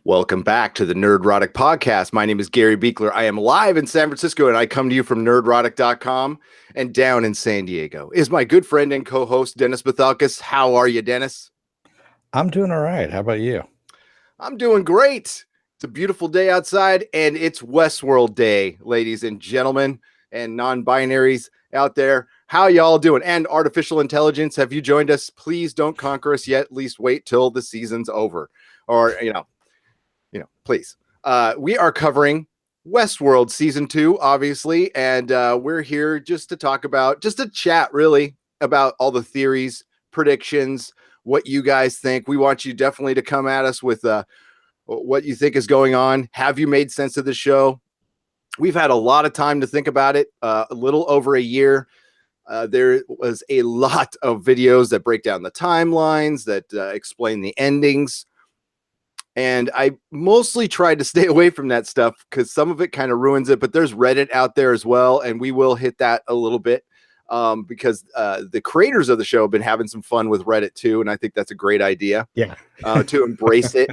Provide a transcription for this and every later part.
Welcome back to the Nerdrotic Podcast. My name is Gary Buechler. I am live in San Francisco, and I come to you from nerdrotic.com. And down in San Diego is my good friend and co-host, Dennis Bithoulkas. How are you, Dennis? I'm doing all right. How about you? I'm doing great. It's a beautiful day outside, and it's Westworld Day, ladies and gentlemen, and non-binaries out there. How y'all doing? And artificial intelligence, have you joined us? Please don't conquer us yet. At least wait till the season's over. Or, please. We are covering Westworld Season 2, obviously, and we're here just to talk about, just to chat, really, about all the theories, predictions, what you guys think. We want you definitely to come at us with what you think is going on. Have you made sense of the show? We've had a lot of time to think about it, a little over a year. There was a lot of videos that break down the timelines, that explain the endings. And I mostly tried to stay away from that stuff because some of it kind of ruins it. But there's Reddit out there as well, and we will hit that a little bit because the creators of the show have been having some fun with Reddit too, and I think that's a great idea. Yeah, to embrace it.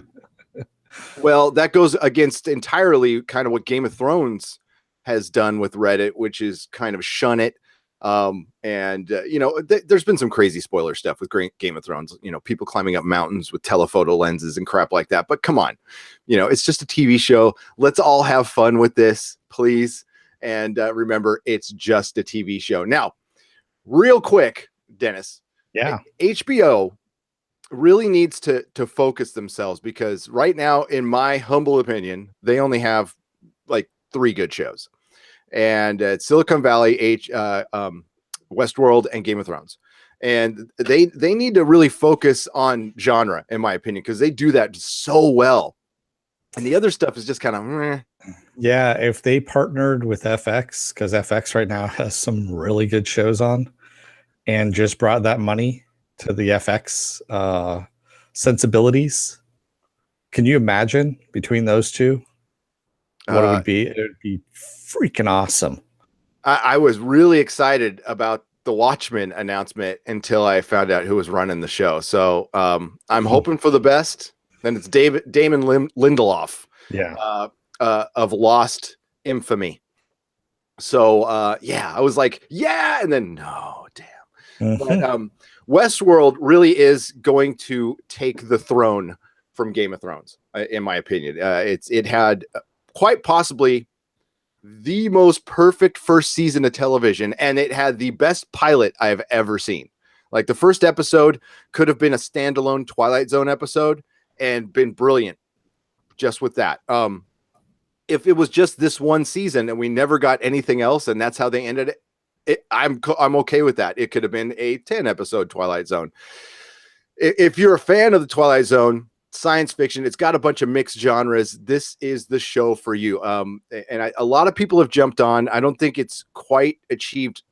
Well, that goes against entirely kind of what Game of Thrones has done with Reddit, which is kind of shun it. There's been some crazy spoiler stuff with Game of Thrones, people climbing up mountains with telephoto lenses and crap like that. But come on, it's just a TV show. Let's all have fun with this, please. And remember, it's just a TV show. Now, real quick, Dennis. Yeah. HBO really needs to focus themselves because right now, in my humble opinion, they only have like 3 good shows. And Silicon Valley, Westworld, and Game of Thrones. And they need to really focus on genre, in my opinion, because they do that so well. And the other stuff is just kind of Yeah, if they partnered with FX, because FX right now has some really good shows on, and just brought that money to the FX sensibilities, can you imagine between those two what it would be? It would be freaking awesome. I was really excited about the Watchmen announcement until I found out who was running the show. So I'm hoping for the best. Then it's Damon Lindelof, of Lost infamy. So I was like, yeah, and then no, damn. But Westworld really is going to take the throne from Game of Thrones, in my opinion. It had quite possibly the most perfect first season of television, and it had the best pilot I have ever seen. Like, the first episode could have been a standalone Twilight Zone episode and been brilliant just with that. If it was just this one season and we never got anything else and that's how they ended it, I'm okay with that. It could have been a 10 episode Twilight Zone. If you're a fan of the Twilight Zone, science fiction, it's got a bunch of mixed genres. This is the show for you. A lot of people have jumped on. I don't think it's quite achieved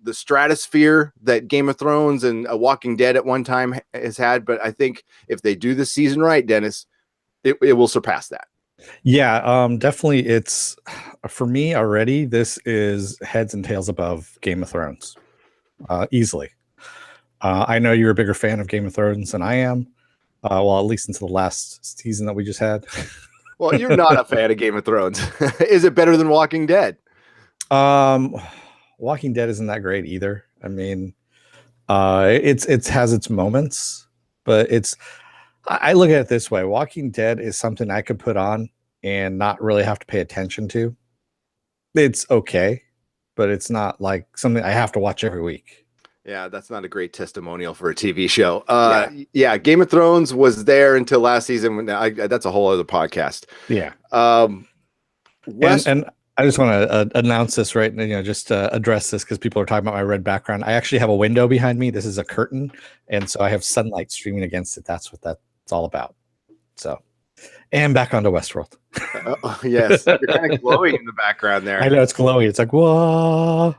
the stratosphere that Game of Thrones and Walking Dead at one time has had, but I think if they do this season right, Dennis, it will surpass that. Yeah, definitely. It's, for me already, this is heads and tails above Game of Thrones, easily. I know you're a bigger fan of Game of Thrones than I am. Well, at least until the last season that we just had. Well, you're not a fan of Game of Thrones. Is it better than Walking Dead? Walking Dead isn't that great either. I mean, it has its moments, but I look at it this way. Walking Dead is something I could put on and not really have to pay attention to. It's okay, but it's not like something I have to watch every week. Yeah, that's not a great testimonial for a TV show. Game of Thrones was there until last season. That's a whole other podcast. Yeah. And I just want to announce this, right? Just address this because people are talking about my red background. I actually have a window behind me. This is a curtain. And so I have sunlight streaming against it. That's what that's all about. So, and back onto Westworld. Yes. You're kind of glowing in the background there. I know it's glowy. It's like, whoa.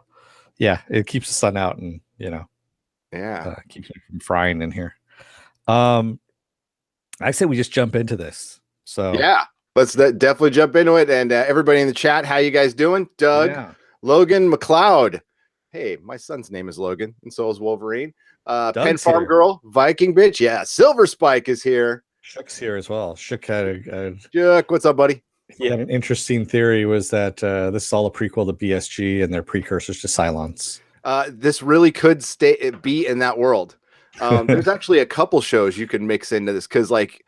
Yeah. It keeps the sun out and, keeps me from frying in here. I say we just jump into this. So yeah, let's definitely jump into it. And everybody in the chat, how you guys doing? Doug, Logan McLeod. Hey, my son's name is Logan, and so is Wolverine. Penn Farm here. Girl, Viking bitch. Yeah, Silver Spike is here. Shook's here as well. Shook had Chuck, what's up, buddy? he had an interesting theory was that this is all a prequel to BSG and their precursors to Cylons. This really could be in that world. There's actually a couple shows you can mix into this because, like,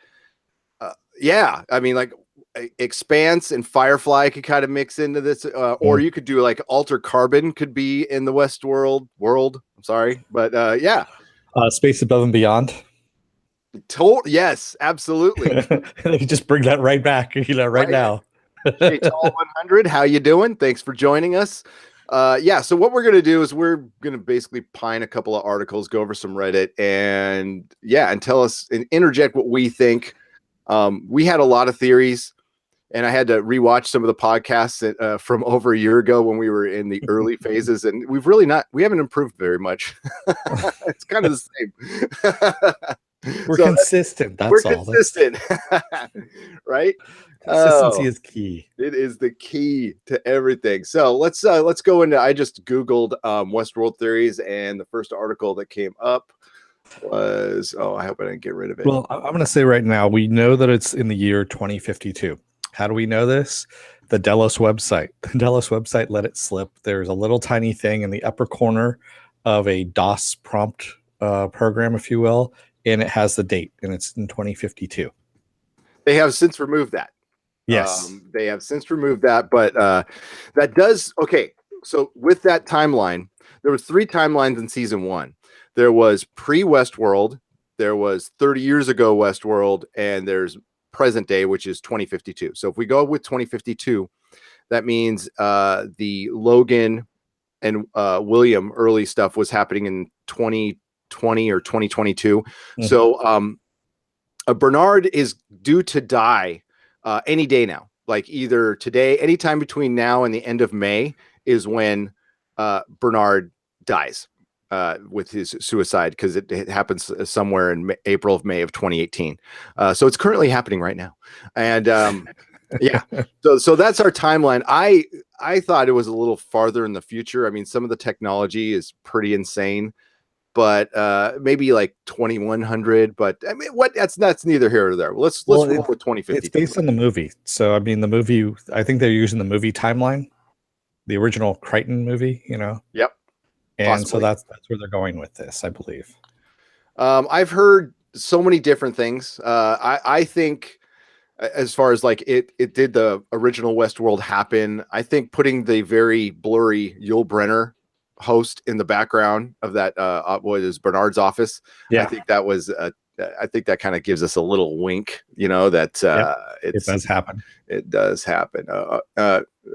yeah, I mean, like, Expanse and Firefly could kind of mix into this, or you could do like Alter Carbon could be in the Westworld world. I'm sorry, but yeah, Space Above and Beyond. Yes, absolutely. You just bring that right back, right now. Hey, Tall 100, how you doing? Thanks for joining us. Yeah, so what we're gonna do is we're gonna basically pine a couple of articles, go over some Reddit, and tell us and interject what we think. We had a lot of theories, and I had to rewatch some of the podcasts from over a year ago when we were in the early phases, and we haven't improved very much. It's kind of the same. We're consistent. That's all. Consistent, right? Consistency is key. It is the key to everything. So let's go into. I just Googled Westworld theories, and the first article that came up was I hope I didn't get rid of it. Well, I'm going to say right now we know that it's in the year 2052. How do we know this? The Delos website. The Delos website let it slip. There's a little tiny thing in the upper corner of a DOS prompt program, if you will, and it has the date, and it's in 2052. They have since removed that. Yes. They have since removed that, but that does okay. So with that timeline, there was 3 timelines in season 1. There was pre-Westworld, there was 30 years ago Westworld, and there's present day, which is 2052. So if we go with 2052, that means the Logan and William early stuff was happening in 2020 or 2022. Mm-hmm. So Bernard is due to die any day now, like either today, anytime between now and the end of May is when Bernard dies with his suicide, because it happens somewhere in April of May of 2018. So it's currently happening right now. And yeah, so that's our timeline. I thought it was a little farther in the future. I mean, some of the technology is pretty insane, but maybe like 2100. But I mean, that's neither here nor there. Let's roll with 2050. It's based on the movie. So I mean, the movie, I think they're using the movie timeline, the original Crichton movie, Yep. And possibly. So that's where they're going with this, I believe. I've heard so many different things. I think as far as like it did the original Westworld happen, I think putting the very blurry Yul Brynner host in the background of that what is Bernard's office. Yeah. I think that was I think that kind of gives us a little wink, that it does happen. It does happen.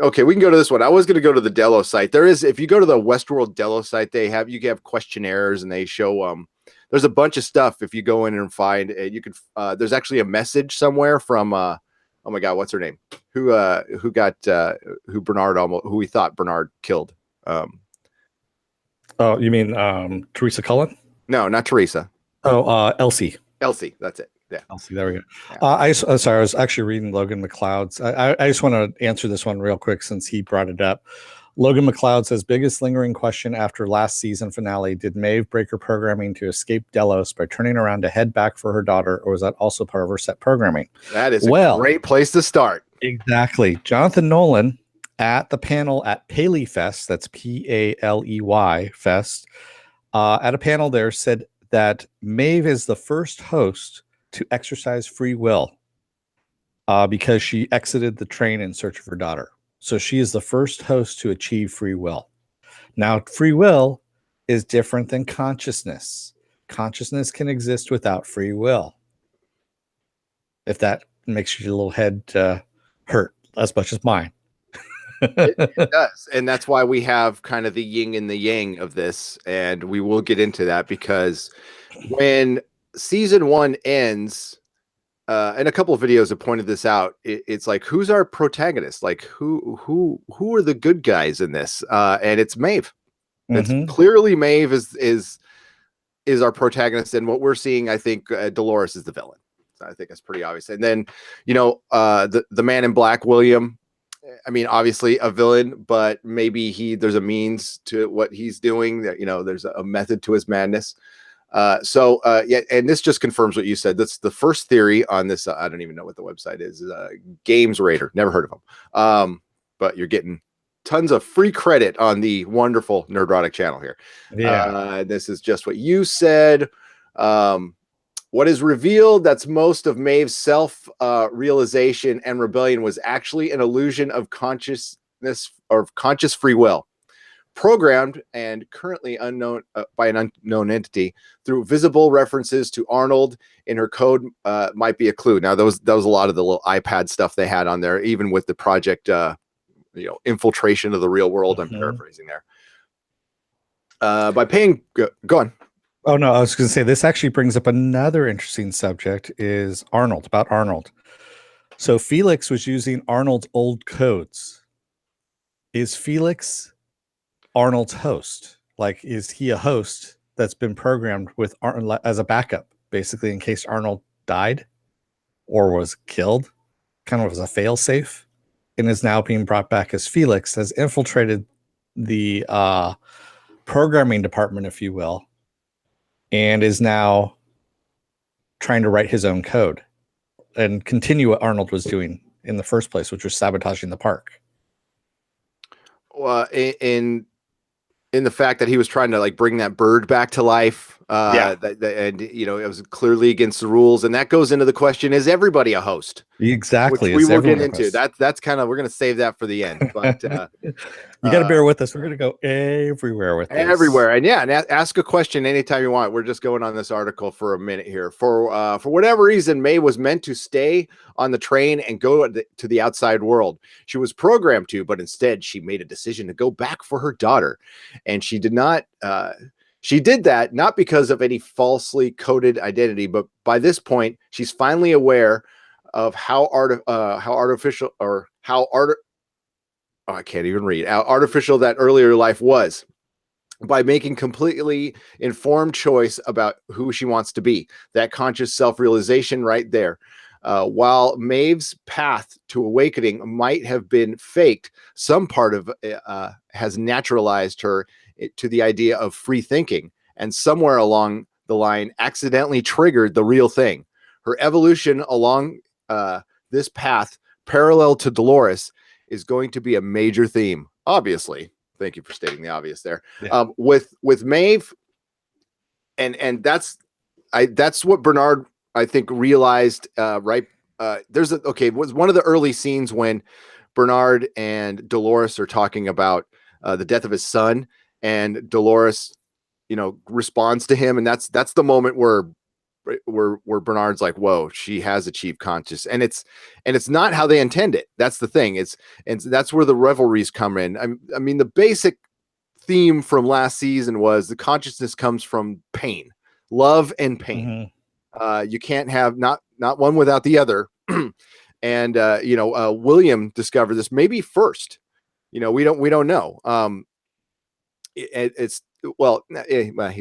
Okay, we can go to this one. I was going to go to the Delos site. There is, if you go to the Westworld Delos site, you have questionnaires, and they show there's a bunch of stuff. If you go in and find you can there's actually a message somewhere from oh my god, what's her name? Who got who Bernard who we thought Bernard killed. Oh, you mean Teresa Cullen? No, not Teresa. Oh, Elsie. Elsie, that's it. Yeah. Elsie, there we go. Yeah. Sorry, I was actually reading Logan McLeod's. I just want to answer this one real quick since he brought it up. Logan McLeod says, biggest lingering question after last season finale, did Maeve break her programming to escape Delos by turning around to head back for her daughter, or was that also part of her set programming? That is a great place to start. Exactly. Jonathan Nolan at the panel at Paley Fest, that's Paley Fest, at a panel there said that Maeve is the first host to exercise free will because she exited the train in search of her daughter. So she is the first host to achieve free will. Now, free will is different than consciousness. Consciousness can exist without free will. If that makes your little head hurt as much as mine. It does. And that's why we have kind of the yin and the yang of this. And we will get into that, because when season 1 ends, and a couple of videos have pointed this out, it's like, who's our protagonist? Like who are the good guys in this? And it's Maeve. It's clearly Maeve is our protagonist. And what we're seeing, I think Dolores is the villain. So I think that's pretty obvious. And then, the man in black, William, I mean, obviously a villain, but maybe there's a means to what he's doing, that, there's a method to his madness. Yeah, and this just confirms what you said. That's the first theory on this. I don't even know what the website is. Games Raider. Never heard of them. But you're getting tons of free credit on the wonderful Nerdrotic channel here. Yeah. This is just what you said. What is revealed that's most of Maeve's self realization and rebellion was actually an illusion of consciousness or conscious free will, programmed and currently unknown by an unknown entity through visible references to Arnold in her code might be a clue. Now, that was a lot of the little iPad stuff they had on there, even with the project, infiltration of the real world. I'm paraphrasing there. By paying, go on. Oh no, I was going to say this actually brings up another interesting subject is about Arnold. So Felix was using Arnold's old codes. Is Felix Arnold's host? Like, is he a host that's been programmed with Arnold as a backup, basically in case Arnold died or was killed, kind of as a failsafe, and is now being brought back as Felix, has infiltrated the programming department, if you will, and is now trying to write his own code and continue what Arnold was doing in the first place, which was sabotaging the park. Well, in the fact that he was trying to like bring that bird back to life, and it was clearly against the rules, and that goes into the question: is everybody a host? Exactly, which we will get into. That's kind of, we're going to save that for the end, but you got to bear with us. We're going to go everywhere with this. Everywhere. And yeah, and ask a question anytime you want. We're just going on this article for a minute here. For whatever reason, Mae was meant to stay on the train and go to the outside world. She was programmed to, but instead she made a decision to go back for her daughter. And she did not, she did that not because of any falsely coded identity, but by this point, she's finally aware of how artificial that earlier life was, by making completely informed choice about who she wants to be. That conscious self-realization right there. While Maeve's path to awakening might have been faked, some part of has naturalized her to the idea of free thinking, and somewhere along the line accidentally triggered the real thing. Her evolution along this path, parallel to Dolores, is going to be a major theme. Obviously, thank you for stating the obvious there. Yeah. With Maeve, and that's what Bernard, I think, realized. Right, was one of the early scenes when Bernard and Dolores are talking about the death of his son, and Dolores, responds to him, and that's the moment where Bernard's like, whoa, she has achieved conscious, and it's not how they intend it. That's the thing. And that's where the revelries come in. I mean, the basic theme from last season was the consciousness comes from pain, love and pain. Mm-hmm. You can't have not one without the other. And William discovered this maybe first. We don't know. He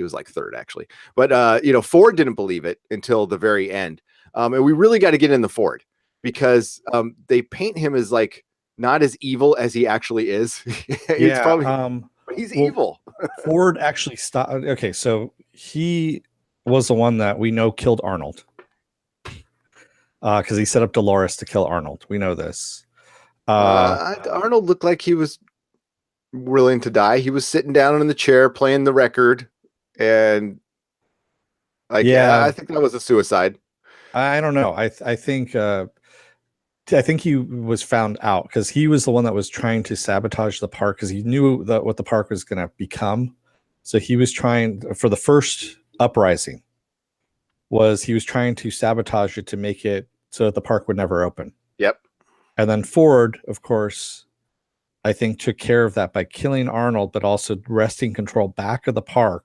was like third actually, but Ford didn't believe it until the very end. And we really got to get in the Ford, because they paint him as like not as evil as he actually is. It's probably he's evil. Ford actually stopped. Okay, so he was the one that we know killed Arnold, because he set up Dolores to kill Arnold. We know this. Arnold looked like he was willing to die. He was sitting down in the chair playing the record, and I think that was a suicide. I don't know. I think he was found out, because he was the one that was trying to sabotage the park, because he knew that what the park was going to become. So he was trying, for the first uprising, he was trying to sabotage it to make it so that the park would never open. Yep. And then Ford, of course, I think took care of that by killing Arnold, but also wresting control back of the park.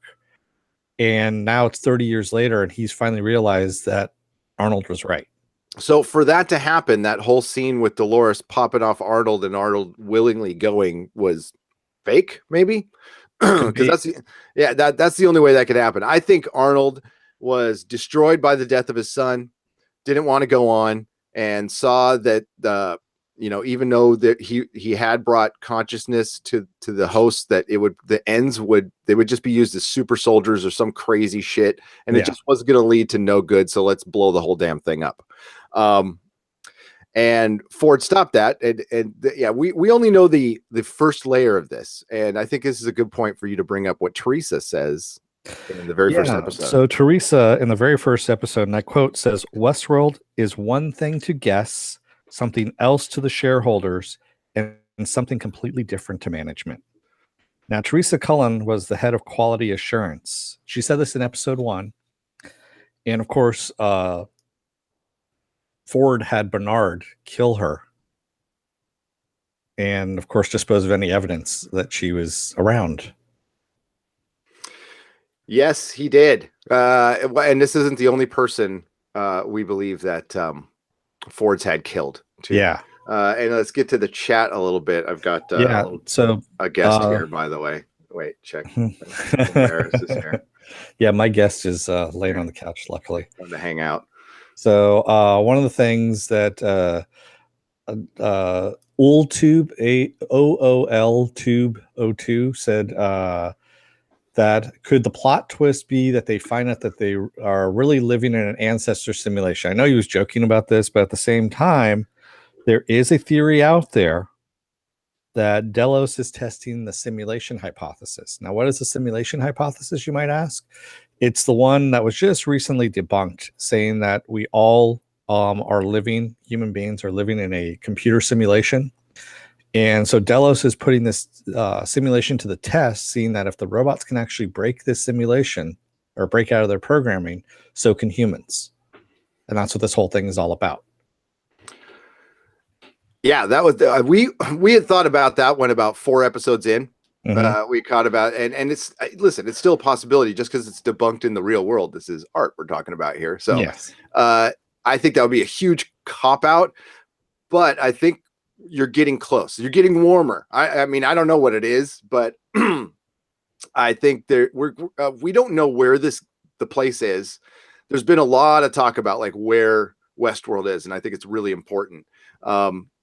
And now it's 30 years later, and he's finally realized that Arnold was right. So for that to happen, that whole scene with Dolores popping off Arnold and Arnold willingly going was fake, maybe? Because that's the only way that could happen. I think Arnold was destroyed by the death of his son, didn't want to go on, and saw that even though that he had brought consciousness to the host, that they would just be used as super soldiers or some crazy shit, and it just wasn't going to lead to no good. So let's blow the whole damn thing up. And Ford stopped that, we only know the first layer of this, and I think this is a good point for you to bring up what Teresa says in the very first episode. So Teresa, in the very first episode, and I quote, says, "Westworld is one thing to guests, something else to the shareholders, and something completely different to management." Now, Teresa Cullen was the head of quality assurance. She said this in episode 1, and of course, Ford had Bernard kill her, and of course, dispose of any evidence that she was around. Yes, he did. And this isn't the only person we believe that Ford's had killed, too. Yeah. And let's get to the chat a little bit. I've got a guest here, by the way. Wait, check. Embarrassed is here. Yeah, my guest is laying on the couch, luckily. On the hangout. So one of the things that OolTube, OOL-Tube02 said, that could the plot twist be that they find out that they are really living in an ancestor simulation? I know he was joking about this, but at the same time, there is a theory out there that Delos is testing the simulation hypothesis. Now, what is the simulation hypothesis, you might ask? It's the one that was just recently debunked, saying that we all human beings are living in a computer simulation. And so Delos is putting this simulation to the test, seeing that if the robots can actually break this simulation or break out of their programming, so can humans. And that's what this whole thing is all about. Yeah, that was we had thought about that one about 4 episodes in. We caught about, and it's it's still a possibility just because it's debunked in the real world. This is art we're talking about here. So yes. I think that would be a huge cop out, but I think you're getting close. You're getting warmer. I mean, I don't know what it is, but I think we don't know where the place is. There's been a lot of talk about like where Westworld is, and I think it's really important.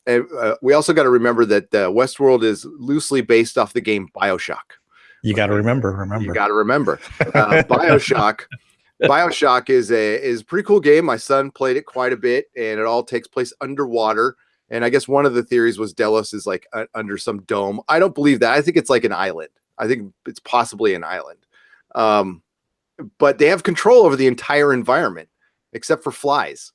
And we also got to remember that Westworld is loosely based off the game BioShock. You got to remember. You got to remember. BioShock. BioShock is a pretty cool game. My son played it quite a bit, and it all takes place underwater. And I guess one of the theories was Delos is like under some dome. I don't believe that. I think it's like an island. I think it's possibly an island. But they have control over the entire environment, except for flies.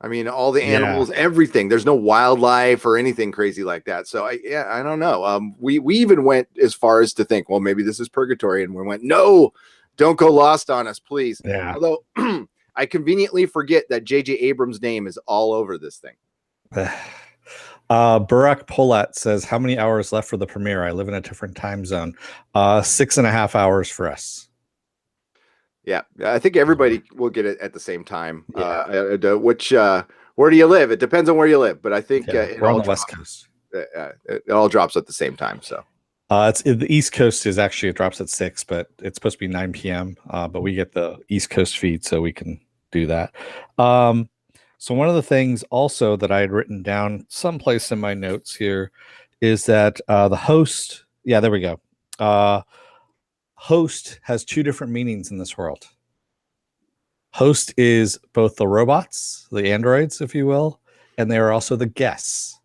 I mean, all the animals, everything. There's no wildlife or anything crazy like that. So I don't know. We even went as far as to think, well, maybe this is purgatory, and we went, no, don't go lost on us, please. Yeah. Although I conveniently forget that J.J. Abrams' name is all over this thing. Barack Polat says, how many hours left for the premiere? I live in a different time zone. 6.5 hours for us. Yeah, I think everybody will get it at the same time. Where do you live? It depends on where you live, but I think we're on the West Coast. It all drops at the same time. So the East Coast is actually, it drops at 6, but it's supposed to be 9 p.m. But we get the East Coast feed, so we can do that. So one of the things also that I had written down someplace in my notes here is that the host, there we go. Host has 2 different meanings in this world. Host is both the robots, the androids, if you will, and they are also the guests.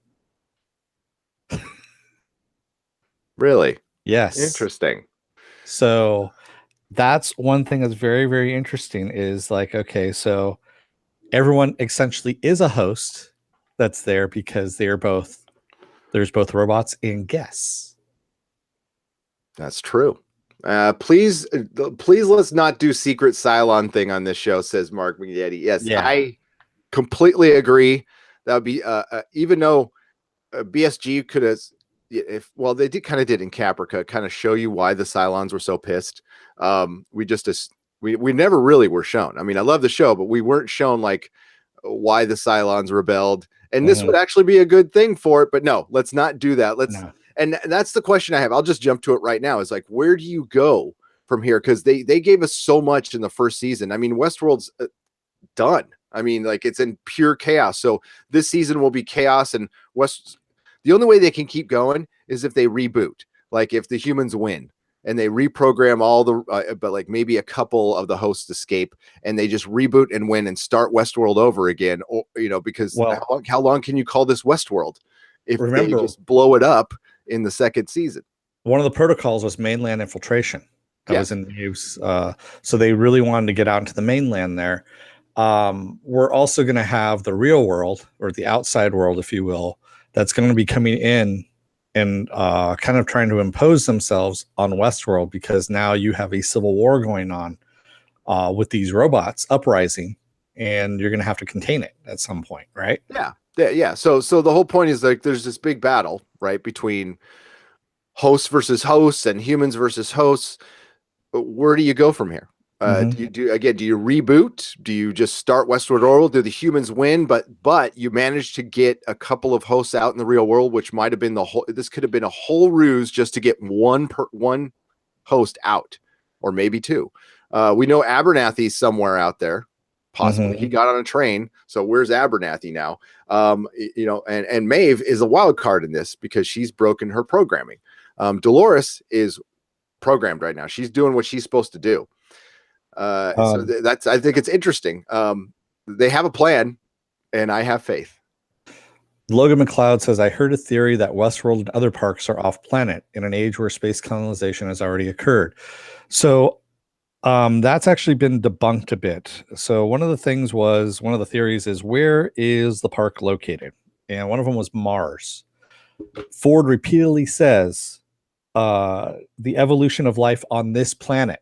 Really? Yes. Interesting. So that's one thing that's very, very interesting is like, okay, so everyone essentially is a host that's there because there's both robots and guests. That's true. Please let's not do secret Cylon thing on this show, says Mark McGetty. Yes, I completely agree. That would be even though BSG could have, they did in Caprica, kind of show you why the Cylons were so pissed. We never really were shown. I mean, I love the show, but we weren't shown like why the Cylons rebelled, and this would actually be a good thing for it. But no, let's not do that. And that's the question I have. I'll just jump to it right now. Is like, where do you go from here? Because they gave us so much in the first season. I mean, Westworld's done. I mean, like it's in pure chaos. So this season will be chaos and West. The only way they can keep going is if they reboot. Like if the humans win and they reprogram all the, but like maybe a couple of the hosts escape and they just reboot and win and start Westworld over again. Or because Well, how long can you call this Westworld if they remember, just blow it up in the second season? one of the protocols was mainland infiltration. That was Yes. in use. So they really wanted to get out into the mainland there. We're also going to have the real world, or the outside world, if you will, that's going to be coming in and kind of trying to impose themselves on Westworld, because now you have a civil war going on with these robots uprising, and you're going to have to contain it at some point, right? Yeah. Yeah. So the whole point is like there's this big battle, right, between hosts versus hosts and humans versus hosts. Where do you go from here? Mm-hmm. Do you reboot? Do you just start Westward Oral? Do the humans win? But you managed to get a couple of hosts out in the real world, which might have been this could have been a whole ruse just to get one host out, or maybe two. We know Abernathy's somewhere out there. Possibly he got on a train. So where's Abernathy now? And Maeve is a wild card in this because she's broken her programming. Dolores is programmed right now. She's doing what she's supposed to do. That's I think it's interesting. They have a plan, and I have faith. Logan McLeod says, I heard a theory that Westworld and other parks are off planet in an age where space colonization has already occurred. So that's actually been debunked a bit. So one of the theories is, where is the park located? And one of them was Mars. Ford repeatedly says the evolution of life on this planet.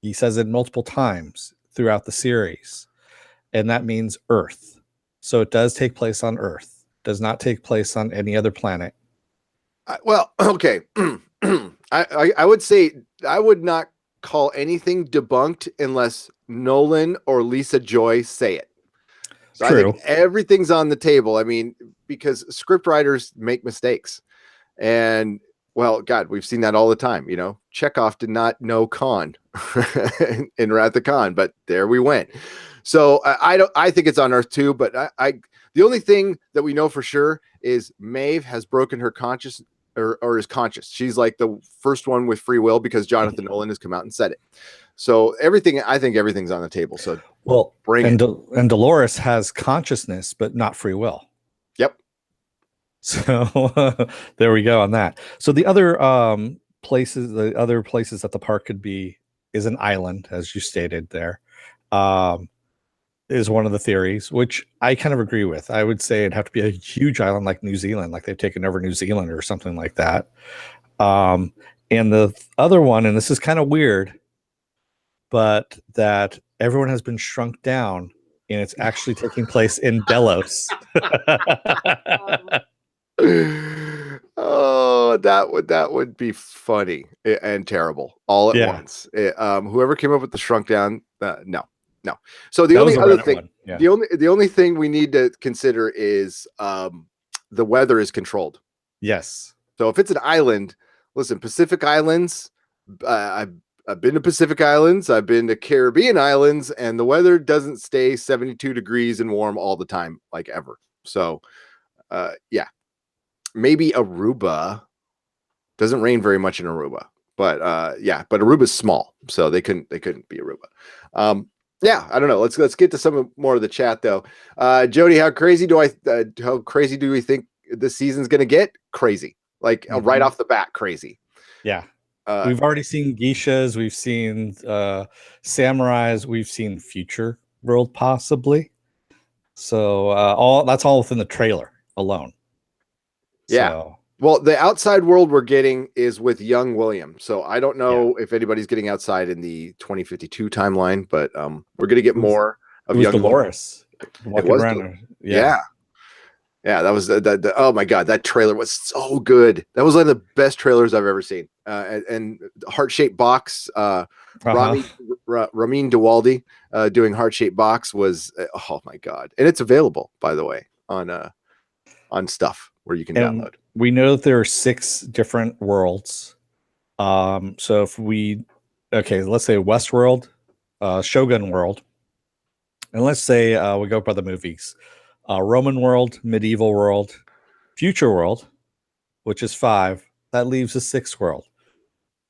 He says it multiple times throughout the series. And that means Earth. So it does take place on Earth. Does not take place on any other planet. Well, okay. I would say I would not call anything debunked unless Nolan or Lisa Joy say it. So True. I think everything's on the table. I mean, because script writers make mistakes. And well, God, we've seen that all the time. Chekhov did not know Khan in Wrath of Khan, but there we went. So I think it's on Earth too. But the only thing that we know for sure is Maeve has broken her conscious or is conscious. She's like the first one with free will because Jonathan Nolan has come out and said it. So I think everything's on the table. So bring it. And Dolores has consciousness, but not free will. Yep. So there we go on that. So the other places that the park could be is an island, as you stated there, is one of the theories, which I kind of agree with. I would say it'd have to be a huge island like New Zealand, like they've taken over New Zealand or something like that. And the other one, and this is kind of weird, but that everyone has been shrunk down and it's actually taking place in Delos. Oh, that would be funny and terrible all at once. Whoever came up with the shrunk down, no. So the only other thing, the only thing we need to consider is the weather is controlled. Yes. So if it's an island, listen, Pacific Islands, I've been to Pacific Islands, I've been to Caribbean Islands, and the weather doesn't stay 72 degrees and warm all the time, like ever. So, yeah. Maybe Aruba. Doesn't rain very much in Aruba, but but Aruba's small, so they couldn't be Aruba. I don't know. Let's get to some more of the chat though. Jody, how crazy do we think this season's gonna get? Crazy, like right off the bat, crazy. Yeah, we've already seen geishas, we've seen samurais, we've seen future world possibly. So that's all within the trailer alone. Yeah. So, well, the outside world we're getting is with young William. So I don't know if anybody's getting outside in the 2052 timeline, but we're going to get more of young Dolores. It was Yeah, that was the oh my God, that trailer was so good. That was one of the best trailers I've ever seen. And heart-shaped box, Ramin Dewaldi doing heart-shaped box was oh my God. And it's available, by the way, on stuff where you can download. We know that there are 6 different worlds. So if let's say Westworld, Shogun World, And let's say we go by the movies: Roman world, medieval world, future world, which is 5. That leaves a 6th world.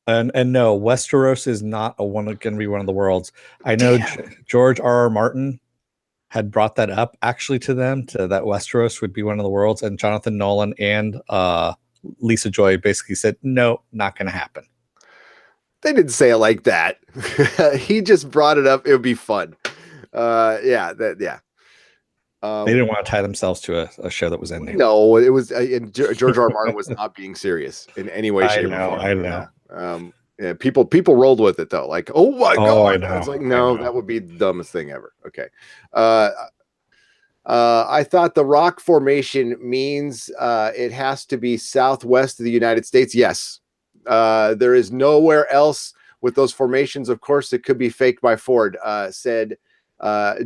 And no, Westeros is not going to be one of the worlds. I know George R.R. Martin had brought that up actually to them, to that Westeros would be one of the worlds, and Jonathan Nolan and Lisa Joy basically said, no, not going to happen. They didn't say it like that. He just brought it up. It would be fun. Yeah. They didn't want to tie themselves to a show that was ending. No, it was. And George R. R. Martin was not being serious in any way, shape, or form. I know. Yeah, people rolled with it though. Like, oh my god! I know, it's like, no, that would be the dumbest thing ever. Okay. I thought the rock formation means it has to be southwest of the United States. Yes. There is nowhere else with those formations. Of course, it could be faked by Ford, said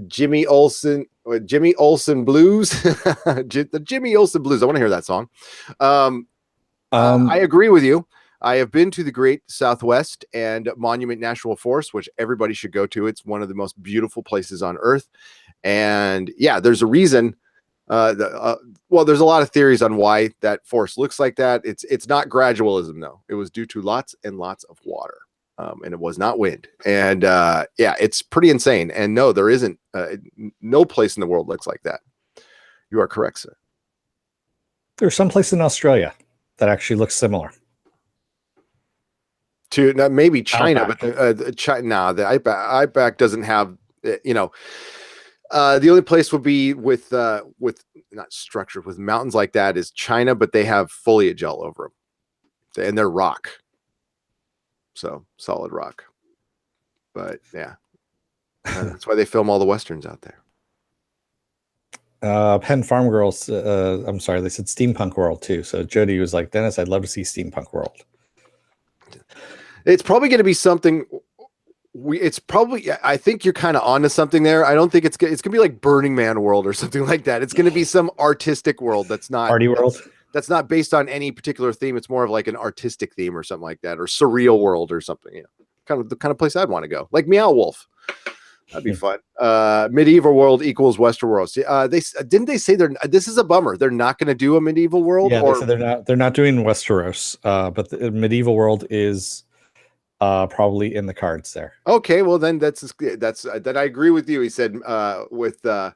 Jimmy Olsen Blues. The Jimmy Olsen Blues. I want to hear that song. I agree with you. I have been to the Great Southwest and Monument National Forest, which everybody should go to. It's one of the most beautiful places on earth. And yeah, there's a reason. Well, there's a lot of theories on why that forest looks like that. It's not gradualism, though. It was due to lots and lots of water, and it was not wind. And yeah, it's pretty insane. And no, there isn't. No place in the world looks like that. You are correct, sir. There's some place in Australia that actually looks similar. To maybe China, Outback. But China, the Outback doesn't have, the only place would be with not structured with mountains like that is China, but they have foliage all over them, and they're rock, so solid rock. But yeah, that's why they film all the westerns out there. Penn Farm Girls. I'm sorry, they said Steampunk World too. So Jody was like, Dennis, I'd love to see Steampunk World. It's probably going to be something. I think you're kind of onto something there. I don't think it's going to be like Burning Man world or something like that. It's going to be some artistic world that's not party world. That's not based on any particular theme. It's more of like an artistic theme or something like that, or surreal world or something. Kind of the kind of place I'd want to go, like Meow Wolf. That'd be fun. Medieval world equals Westeros. They say this is a bummer. They're not going to do a medieval world. Yeah, they're not doing Westeros. But the medieval world is probably in the cards there. Okay, well then that's that I agree with you. He said with oh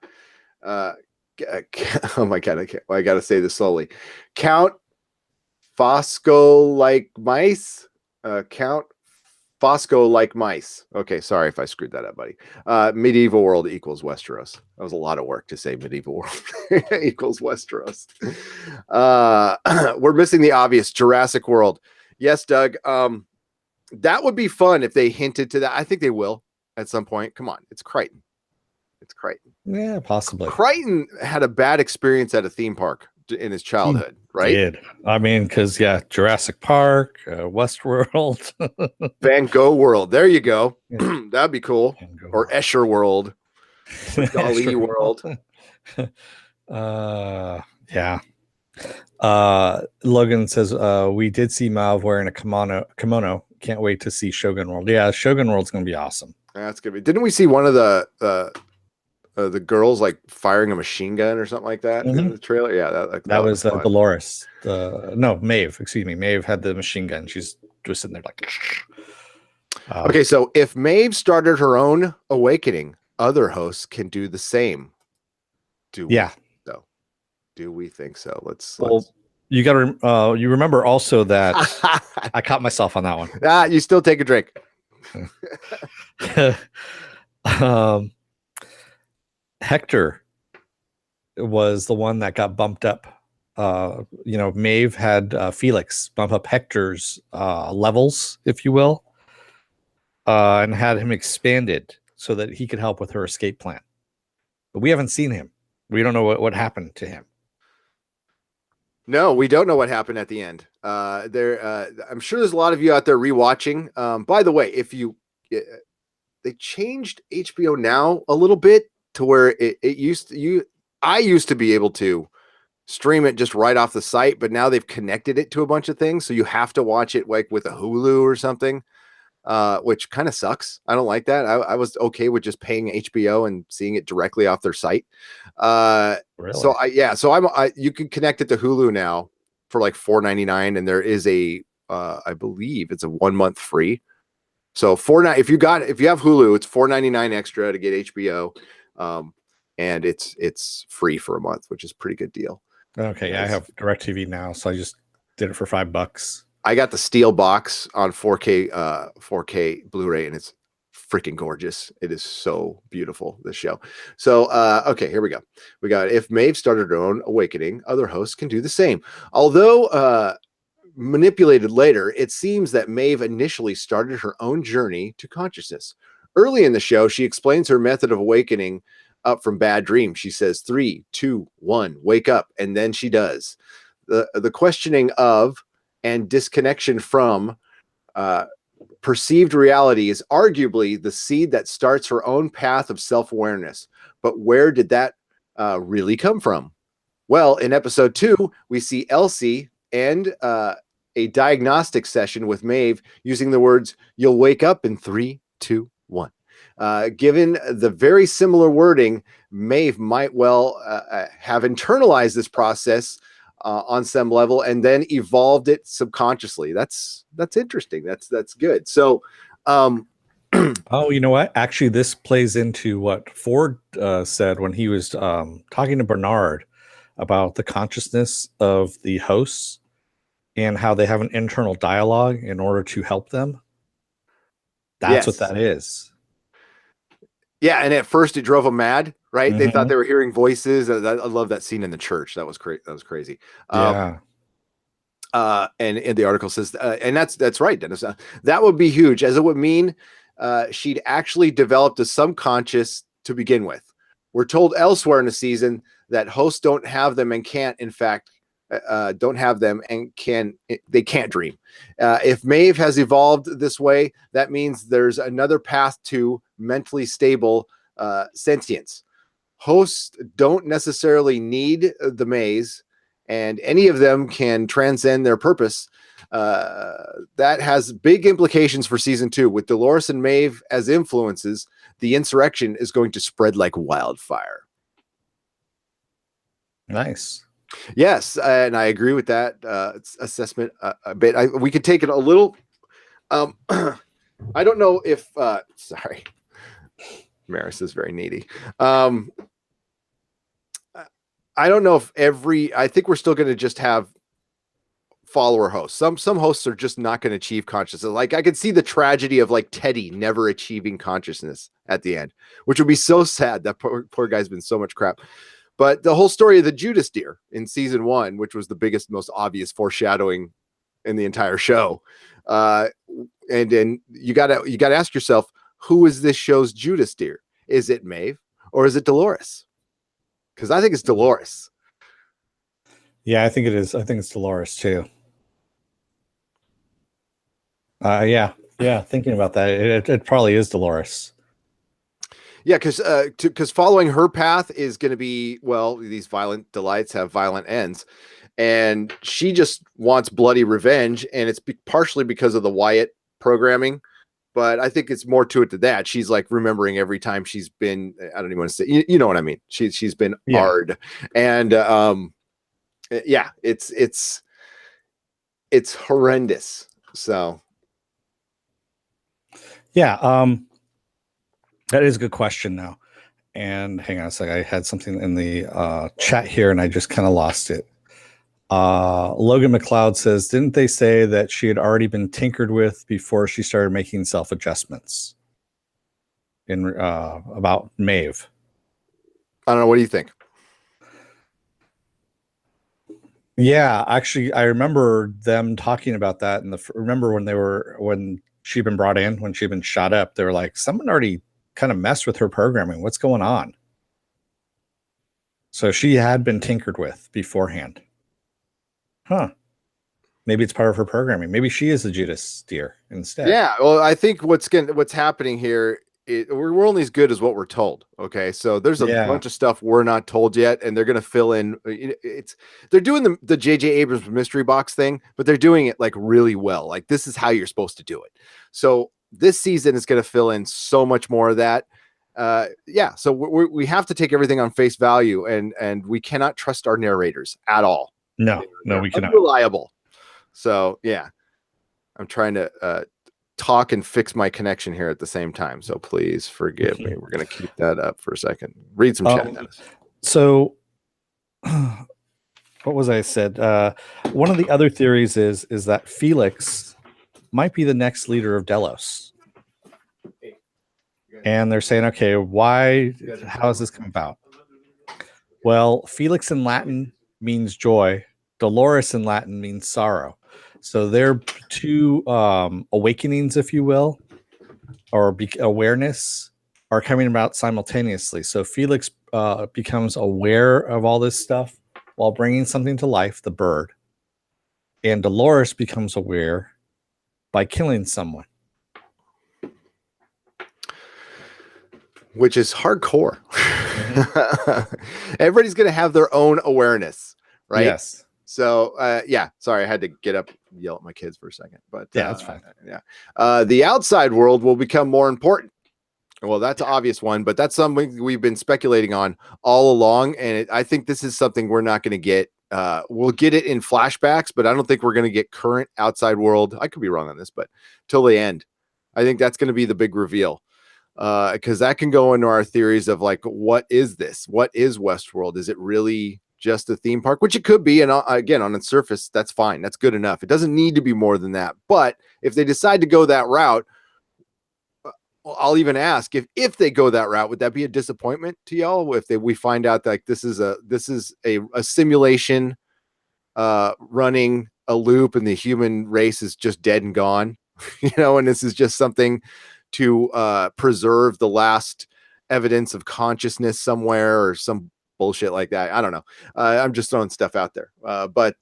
my god, I gotta say this slowly. Count Fosco like mice. Count Fosco like mice. Okay, sorry if I screwed that up, buddy. Medieval world equals Westeros. That was a lot of work to say medieval world equals Westeros. We're missing the obvious. Jurassic World. Yes, Doug. That would be fun if they hinted to that. I think they will at some point. Come on, it's Crichton. It's Crichton. Yeah, possibly. Crichton had a bad experience at a theme park in his childhood, right? Did. I mean, because Jurassic Park, Westworld, Van Gogh World. There you go. Yeah. That'd be cool. Or Escher World, Dali World. Yeah. Logan says we did see Mav wearing a kimono. Can't wait to see Shogun World. Yeah, Shogun World's gonna be awesome. That's gonna be. Didn't we see one of the girls like firing a machine gun or something like that in the trailer? Yeah, that was Dolores. No, Maeve. Excuse me. Maeve had the machine gun. She's just sitting there like. Okay, so if Maeve started her own awakening, other hosts can do the same. Do we think so? Let's you got to you remember also that I caught myself on that one. You still take a drink. Hector was the one that got bumped up. Maeve had Felix bump up Hector's levels, if you will, and had him expanded so that he could help with her escape plan. But we haven't seen him. We don't know what happened to him. No, we don't know what happened at the end. I'm sure there's a lot of you out there rewatching. By the way, they changed HBO Now a little bit to where I used to be able to stream it just right off the site, but now they've connected it to a bunch of things, so you have to watch it like with a Hulu or something. which kind of sucks. I don't like that. I was okay with just paying HBO and seeing it directly off their site. Really? So you can connect it to Hulu now for like $4.99, and there is I believe it's a 1 month free. So if you have Hulu, it's $4.99 extra to get HBO, and it's free for a month, which is a pretty good deal. Okay, yeah, I have DirecTV now, so I just did it for $5. I got the steel box on 4K Blu-ray, and it's freaking gorgeous. It is so beautiful, this show. So okay, here we go. We got, if Maeve started her own awakening, other hosts can do the same. Although manipulated later, it seems that Maeve initially started her own journey to consciousness. Early in the show, she explains her method of awakening up from bad dreams. She says 3, 2, 1, wake up, and then she does. The questioning of and disconnection from perceived reality is arguably the seed that starts her own path of self-awareness. But where did that really come from? Well, in episode 2, we see Elsie and a diagnostic session with Maeve using the words, "You'll wake up in 3, 2, 1." Given the very similar wording, Maeve might well have internalized this process on some level and then evolved it subconsciously. That's interesting. That's good. So, Oh, you know what? Actually, this plays into what Ford said when he was talking to Bernard about the consciousness of the hosts and how they have an internal dialogue in order to help them. That's what yes. that is. Yeah, and at first it drove them mad, right? They thought they were hearing voices. I love that scene in the church. That was crazy. Yeah. And the article says, and that's right, Dennis. That would be huge, as it would mean she'd actually developed a subconscious to begin with. We're told elsewhere in the season that hosts don't have them and can't, in fact, don't have them and they can't dream. If Maeve has evolved this way, that means there's another path to mentally stable sentience. Hosts don't necessarily need the maze, and any of them can transcend their purpose. That has big implications for season 2. With Dolores and Maeve as influences, the insurrection is going to spread like wildfire. Nice. Yes, and I agree with that assessment a bit. We could take it a little. I don't know if. Sorry, Maris is very needy. I don't know if I think we're still going to just have follower hosts. Some hosts are just not going to achieve consciousness. Like, I could see the tragedy of like Teddy never achieving consciousness at the end, which would be so sad. That poor guy's been so much crap. But the whole story of the Judas deer in season 1, which was the biggest, most obvious foreshadowing in the entire show, and then you gotta ask yourself, who is this show's Judas deer? Is it Maeve or is it Dolores? Because I think it's Dolores. Yeah, I think it is. I think it's Dolores too. Yeah. Thinking about that, it probably is Dolores. Yeah, because following her path is going to be, well, these violent delights have violent ends, and she just wants bloody revenge, and it's partially because of the Wyatt programming, but I think it's more to it than that. She's like remembering every time she's been, I don't even want to say, you know what I mean? She's been hard, and yeah, it's horrendous. So yeah, that is a good question now. And hang on a sec. I had something in the chat here and I just kind of lost it. Logan McLeod says, didn't they say that she had already been tinkered with before she started making self-adjustments in about Maeve? I don't know. What do you think? Yeah, actually, I remember them talking about that. And remember when she'd been brought in, when she'd been shot up, they were like, someone already kind of messed with her programming. What's going on? So she had been tinkered with beforehand. Huh. Maybe it's part of her programming. Maybe she is the Judas deer instead. Yeah. Well, I think what's happening here, we're only as good as what we're told. Okay. So there's a bunch of stuff we're not told yet, and they're going to fill in. They're doing the J.J. Abrams mystery box thing, but they're doing it like really well. Like, this is how you're supposed to do it. So this season is going to fill in so much more of that. Yeah, so we have to take everything on face value, and we cannot trust our narrators at all. No, we cannot. Unreliable. So yeah, I'm trying to talk and fix my connection here at the same time. So please forgive me. We're going to keep that up for a second. Read some chat, Dennis. So what was I said? One of the other theories is that Felix might be the next leader of Delos. And they're saying, okay, why? How has this come about? Well, Felix in Latin means joy. Dolores in Latin means sorrow. So they're two awakenings, if you will, or awareness are coming about simultaneously. So Felix becomes aware of all this stuff while bringing something to life, the bird. And Dolores becomes aware by killing someone. Which is hardcore. Mm-hmm. Everybody's going to have their own awareness, right? Yes. So, yeah, sorry, I had to get up and yell at my kids for a second, but yeah, that's fine. Yeah. The outside world will become more important. Well, that's an obvious one, but that's something we've been speculating on all along. And I think this is something we're not going to get. We'll get it in flashbacks, but I don't think we're going to get current outside world. I could be wrong on this, but till the end, I think that's going to be the big reveal. Because that can go into our theories of like, what is this? What is Westworld? Is it really just a theme park? Which it could be. And again, on the surface, that's fine. That's good enough. It doesn't need to be more than that. But if they decide to go that route, I'll even ask if they go that route, would that be a disappointment to y'all? If we find out that like, this is a simulation running a loop and the human race is just dead and gone, and this is just something to preserve the last evidence of consciousness somewhere or some bullshit like that. I don't know. I'm just throwing stuff out there. But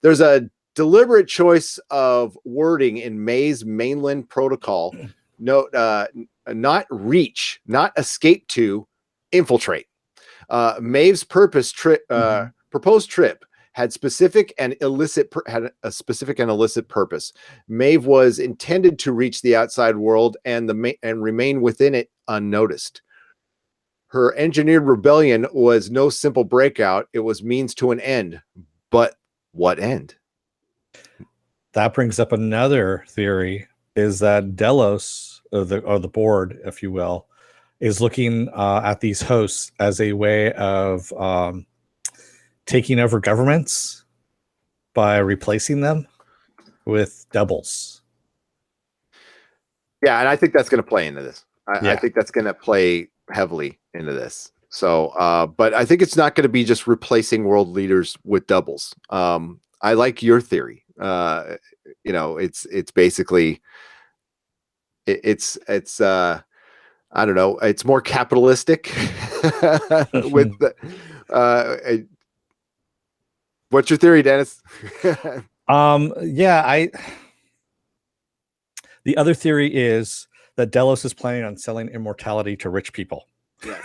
there's a deliberate choice of wording in May's mainland protocol. Note, not reach, not escape to, infiltrate. Maeve's proposed trip had a specific and illicit purpose. Maeve was intended to reach the outside world and remain within it unnoticed. Her engineered rebellion was no simple breakout. It was means to an end. But what end? That brings up another theory, is that Delos, or the board, if you will, is looking at these hosts as a way of taking over governments by replacing them with doubles. Yeah, and I think that's going to play into this. I think that's going to play heavily into this. So, but I think it's not going to be just replacing world leaders with doubles. I like your theory. It's basically it's I don't know. It's more capitalistic with the. What's your theory, Dennis? The other theory is that Delos is planning on selling immortality to rich people. Yes.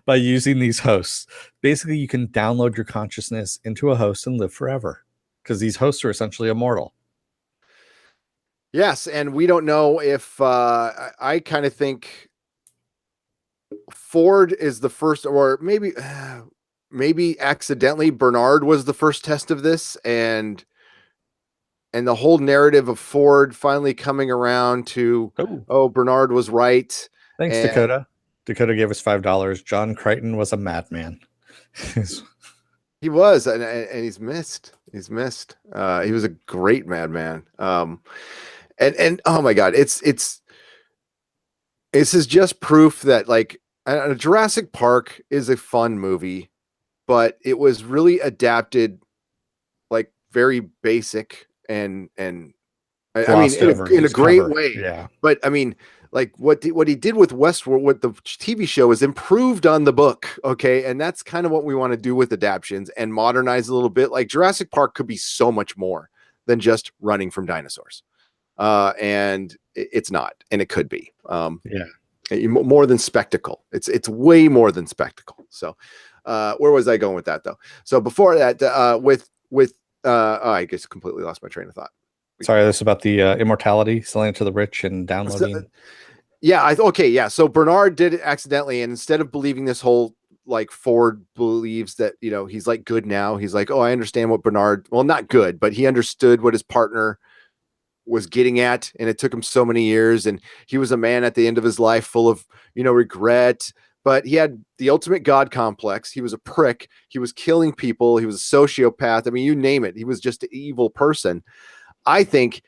By using these hosts. Basically, you can download your consciousness into a host and live forever, because these hosts are essentially immortal. Yes, and we don't know if I kind of think Ford is the first, or maybe accidentally Bernard was the first test of this, and the whole narrative of Ford finally coming around to Bernard was right. Thanks, Dakota. Dakota gave us $5. John Crichton was a madman. He was, and he's missed. He was a great madman. And oh my God, this is just proof that like Jurassic Park is a fun movie, but it was really adapted like very basic and I mean in a great way. Yeah. But I mean, like what he did with Westworld, what the TV show is improved on the book. Okay. And that's kind of what we want to do with adaptions and modernize a little bit. Like Jurassic Park could be so much more than just running from dinosaurs. And it's not, and it could be, more than spectacle. It's way more than spectacle. So, where was I going with that though? So before that, I just completely lost my train of thought. Sorry, this is about the immortality, selling it to the rich and So, downloading. yeah, okay, yeah. So Bernard did it accidentally, and instead of believing this whole like Ford believes that he's like good now, he's like, oh, I understand what Bernard. Well, not good, but he understood what his partner was getting at, and it took him so many years, and he was a man at the end of his life full of regret, but he had the ultimate god complex. He was a prick. He was killing people. He was a sociopath. I mean, you name it. He was just an evil person. I think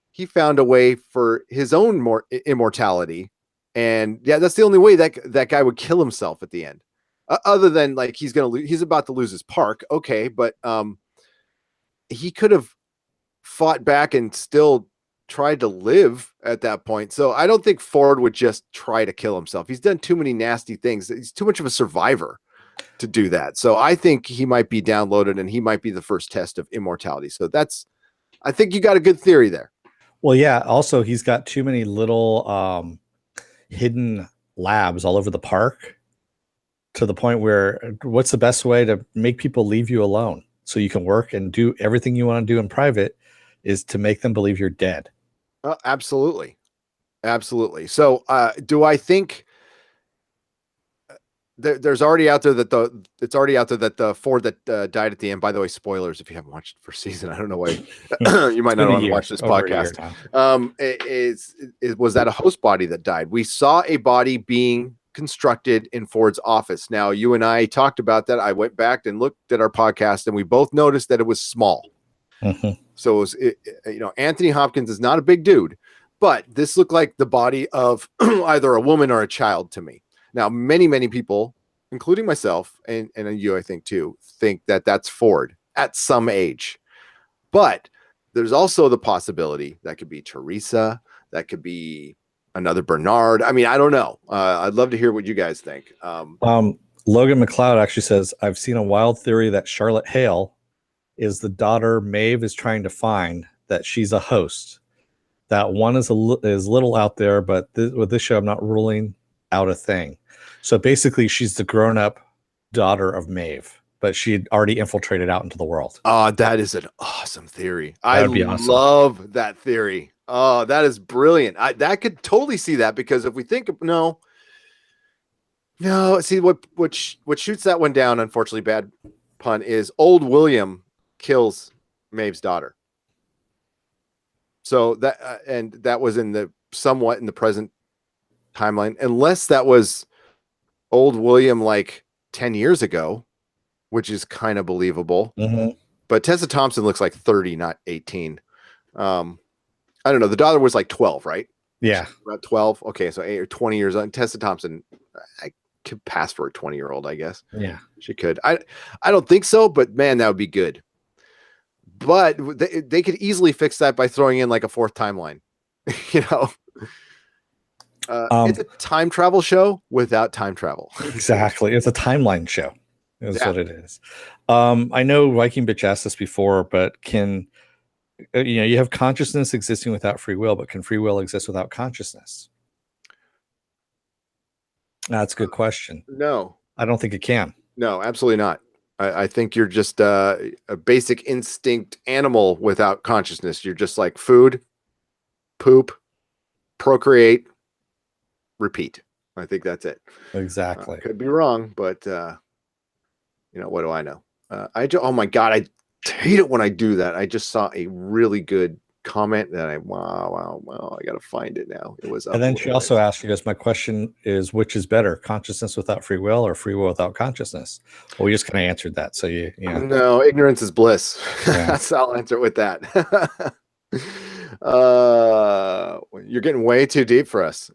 he found a way for his own more immortality, and yeah, that's the only way that guy would kill himself at the end, other than like he's about to lose his park. Okay, but he could have fought back and still tried to live at that point. So I don't think Ford would just try to kill himself. He's done too many nasty things. He's too much of a survivor to do that. So I think he might be downloaded, and he might be the first test of immortality. So I think you got a good theory there. Well, yeah. Also, he's got too many little hidden labs all over the park, to the point where what's the best way to make people leave you alone so you can work and do everything you want to do in private is to make them believe you're dead. Absolutely. Absolutely. So do I think there's already out there that the Ford that died at the end, by the way, spoilers if you haven't watched the first season, I don't know why you might not want to watch this podcast. Was that a host body that died? We saw a body being constructed in Ford's office. Now, you and I talked about that. I went back and looked at our podcast, and we both noticed that it was small. Mm-hmm. So Anthony Hopkins is not a big dude, but this looked like the body of either a woman or a child to me. Now, many, many people, including myself and you, I think too, think that that's Ford at some age. But there's also the possibility that could be Teresa, that could be another Bernard. I mean, I don't know. I'd love to hear what you guys think. Logan McLeod actually says, I've seen a wild theory that Charlotte Hale is the daughter Maeve is trying to find, that she's a host. That one is little out there, but with this show, I'm not ruling out a thing. So basically, she's the grown-up daughter of Maeve, but she had already infiltrated out into the world. That is an awesome theory. I love that theory. Oh, that is brilliant. That could totally see that, because if we think of no, see what shoots that one down, unfortunately, bad pun, is old William kills Maeve's daughter. So that and that was somewhat in the present timeline, unless that was old William like 10 years ago, which is kind of believable. Mm-hmm. But Tessa Thompson looks like 30, not 18. I don't know. The daughter was like 12, right? Yeah. About 12. Okay. So 8 or 20 years old. Tessa Thompson, I could pass for a 20-year-old, I guess. Yeah. She could. I don't think so, but man, that would be good. But they could easily fix that by throwing in like a fourth timeline. It's a time travel show without time travel. Exactly. It's a timeline show. That's what it is. I know Viking Bitch asked this before, but can you have consciousness existing without free will, but can free will exist without consciousness? That's a good question. No, I don't think it can. No, absolutely not. I think you're just a basic instinct animal without consciousness. You're just like food, poop, procreate, repeat. I think that's it. Exactly. Could be wrong, but what do I know? Oh my God, I hate it when I do that. I just saw a really good comment that I gotta find it now. It was, and then she also asked you guys, my question is, which is better, consciousness without free will or free will without consciousness? Well, we just kind of answered that. So no, ignorance is bliss. Yeah. I'll answer it with that. You're getting way too deep for us.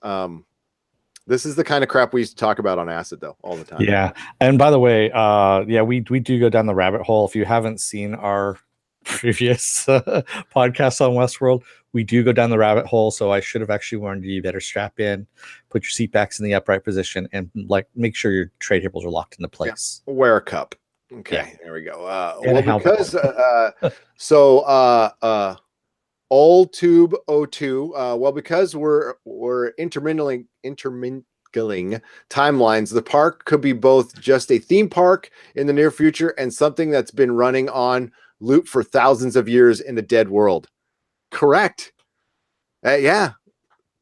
This is the kind of crap we used to talk about on Acid, though, all the time. Yeah. And by the way, we do go down the rabbit hole. If you haven't seen our previous podcasts on Westworld, we do go down the rabbit hole. So I should have actually warned you better strap in, put your seat backs in the upright position, and make sure your tray tables are locked into place. Yeah. Wear a cup. Okay, There we go. Because old tube 02. Because we're intermingling timelines, the park could be both just a theme park in the near future and something that's been running on loop for thousands of years in a dead world. Correct. Yeah,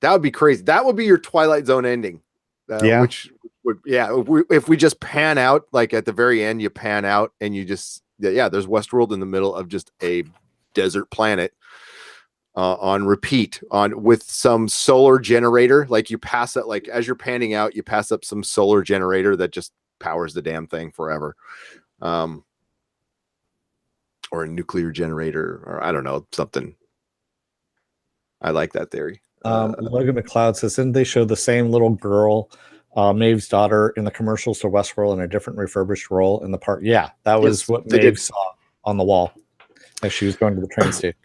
that would be crazy. That would be your Twilight Zone ending. Yeah. Which would, if we just pan out, like at the very end, you pan out and you just, there's Westworld in the middle of just a desert planet on repeat with some solar generator. Like you pass it, like as you're panning out, you pass up some solar generator that just powers the damn thing forever. Or a nuclear generator, or I don't know, something. I like that theory. Logan McLeod says, didn't they show the same little girl, Maeve's daughter, in the commercials to Westworld in a different refurbished role in the park? Yeah, that was what Maeve saw on the wall as she was going to the train station.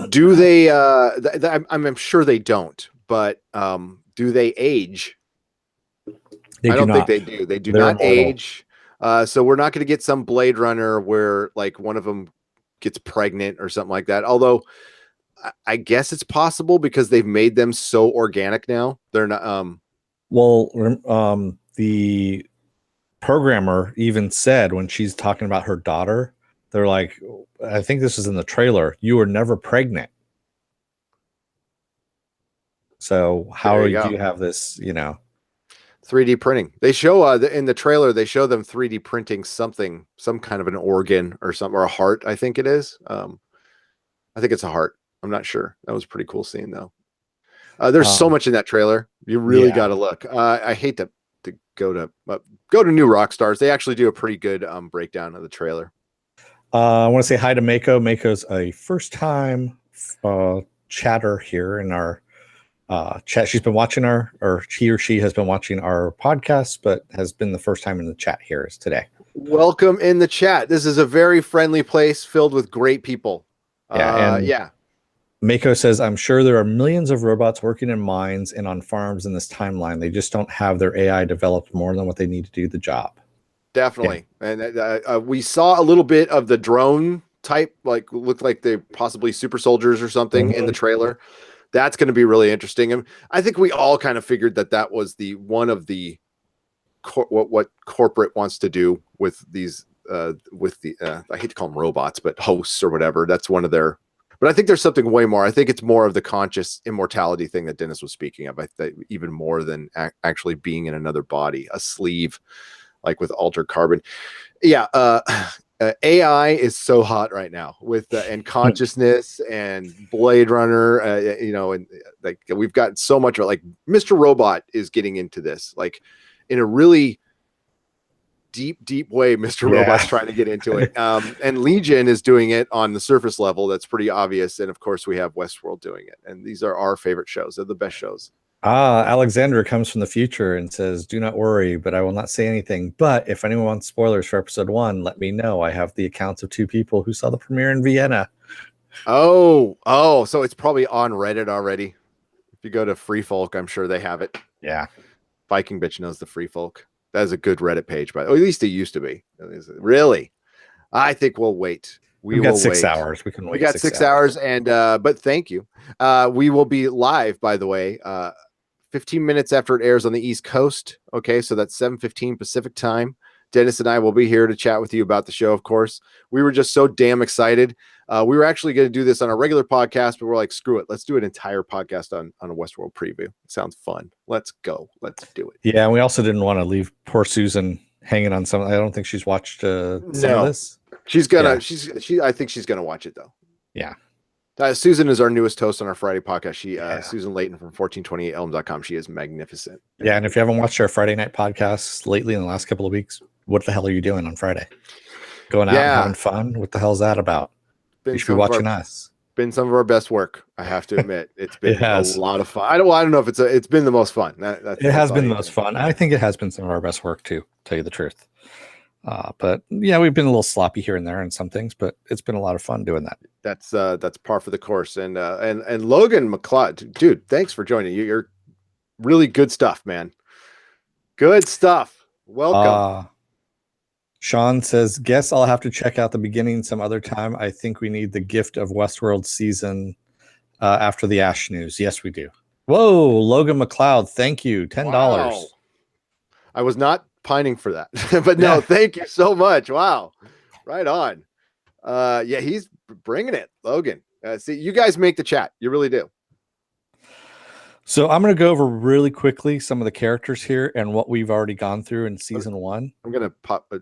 Do they? I'm sure they don't, but do they age? I don't think they do. They do not age. So we're not going to get some Blade Runner where like one of them gets pregnant or something like that. Although I guess it's possible because they've made them so organic now. They're not. The programmer even said when she's talking about her daughter, they're like, I think this is in the trailer, you were never pregnant. So how do you have this, 3D printing. They show in the trailer, they show them 3D printing something, some kind of an organ or something, or a heart, I think it is. I think it's a heart. I'm not sure. That was a pretty cool scene though. There's so much in that trailer. You really got to look. I hate to go to New Rockstars. They actually do a pretty good breakdown of the trailer. I want to say hi to Mako. Mako's a first time chatter here in our chat. She's been watching he or she has been watching our podcast, but has been the first time in the chat here today. Welcome in the chat. This is a very friendly place filled with great people. Mako says, I'm sure there are millions of robots working in mines and on farms in this timeline. They just don't have their AI developed more than what they need to do the job. Definitely. Yeah. And we saw a little bit of the drone type, like looked like they possibly super soldiers or something in the trailer. That's going to be really interesting. And I think we all kind of figured that was one of the what corporate wants to do with these I hate to call them robots, but hosts or whatever. That's one of their. But I think there's something way more. I think it's more of the conscious immortality thing that Dennis was speaking of. I think even more than actually being in another body, a sleeve, like with altered carbon. Yeah, AI is so hot right now with and consciousness and Blade Runner. And like we've got so much of it. Like Mr. Robot is getting into this, like in a really deep way. Mr. Robot's trying to get into it. And Legion is doing it on the surface level. That's pretty obvious. And of course we have Westworld doing it. And these are our favorite shows. They're the best shows. Alexandra comes from the future and says, do not worry, but I will not say anything. But if anyone wants spoilers for episode 1, let me know. I have the accounts of 2 people who saw the premiere in Vienna. So it's probably on Reddit already. If you go to Free Folk, I'm sure they have it. Yeah. Viking Bitch knows the Free Folk. That is a good Reddit page, but at least it used to be. Really? I think we'll wait. We've got 6 hours. We can wait. We got 6 hours, and but thank you. We will be live, by the way, 15 minutes after it airs on the East Coast. Okay, so that's 7:15 Pacific time. Dennis and I will be here to chat with you about the show, of course. We were just so damn excited. We were actually going to do this on a regular podcast, but we're like, screw it. Let's do an entire podcast on a Westworld preview. It sounds fun. Let's go. Let's do it. Yeah, and we also didn't want to leave poor Susan hanging on something. I don't think she's watched some of this. She's gonna. Yeah. I think she's gonna watch it though. Yeah. Susan is our newest host on our Friday podcast. Susan Layton from 1428elm.com. She is magnificent. Yeah, and if you haven't watched our Friday night podcasts lately in the last couple of weeks, what the hell are you doing on Friday? Going out and having fun? What the hell's that about? You should be watching us. Been some of our best work, I have to admit. It's been a lot of fun. I don't know if it's been the most fun. It has been the most fun. I think it has been some of our best work too, tell you the truth. But yeah, we've been a little sloppy here and there in some things, but it's been a lot of fun doing that. That's par for the course. And Logan McLeod, dude, thanks for joining. You're really good stuff, man. Good stuff. Welcome. Sean says, guess I'll have to check out the beginning some other time. I think we need the gift of Westworld season after the Ash news. Yes, we do. Whoa, Logan McLeod, thank you. $10. Wow. I was not pining for that, but no, thank you so much. Wow. Right on. He's bringing it, Logan. See, you guys make the chat. You really do. So I'm going to go over really quickly some of the characters here and what we've already gone through in season 1. I'm going to pop.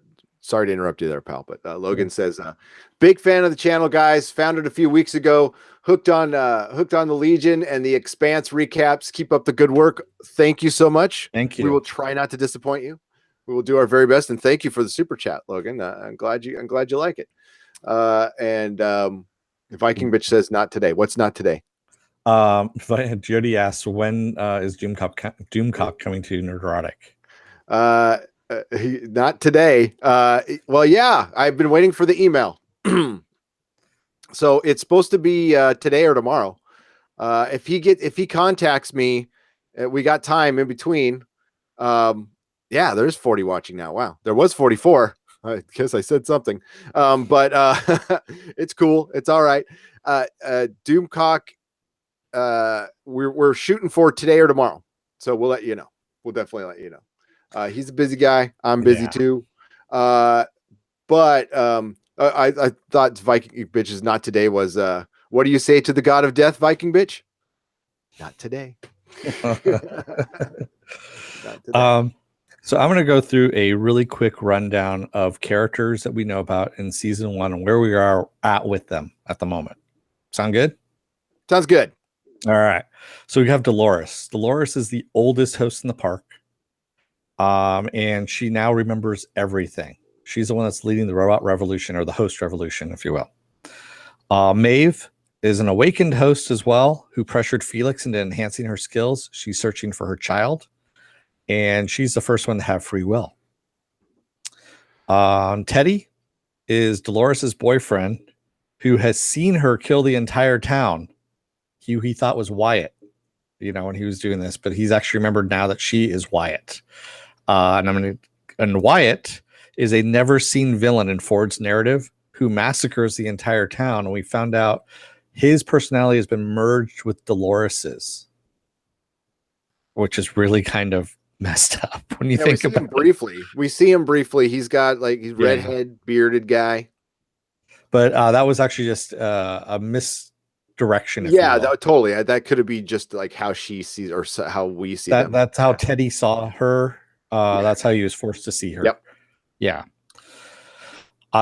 Sorry to interrupt you there, pal. But Logan says, big fan of the channel, guys. Found it a few weeks ago. Hooked on the Legion and the Expanse recaps. Keep up the good work. Thank you so much. Thank you. We will try not to disappoint you. We will do our very best. And thank you for the super chat, Logan. I'm glad you like it. And Viking bitch says, not today. What's not today? Jody asks, when is Doomcock coming to Nerdrotic? Not today. Well, yeah, I've been waiting for the email. So it's supposed to be today or tomorrow. If he contacts me, we got time in between. Yeah, there's 40 watching now. Wow, there was 44. I guess I said something. But it's cool. It's all right. Doomcock, we're shooting for today or tomorrow. So we'll let you know. We'll definitely let you know. He's a busy guy. I'm busy too. But I thought Viking bitches not today was what do you say to the god of death, Viking bitch? Not today. Not today. So I'm going to go through a really quick rundown of characters that we know about in season 1 and where we are at with them at the moment. Sound good? Sounds good. All right. So we have Dolores. Dolores is the oldest host in the park. And she now remembers everything. She's the one that's leading the robot revolution, or the host revolution, if you will. Maeve is an awakened host as well, who pressured Felix into enhancing her skills. She's searching for her child, and she's the first one to have free will. Teddy is Dolores's boyfriend, who has seen her kill the entire town. He thought was Wyatt, when he was doing this, but he's actually remembered now that she is Wyatt. And Wyatt is a never seen villain in Ford's narrative who massacres the entire town. And we found out his personality has been merged with Dolores's, which is really kind of messed up when you think about it. Briefly. We see him briefly. He's got he's redhead, bearded guy. But that was actually just a misdirection. Totally. That could have been just like how she sees or how we see them. That's how Teddy saw her. That's how he was forced to see her. Yep. Yeah.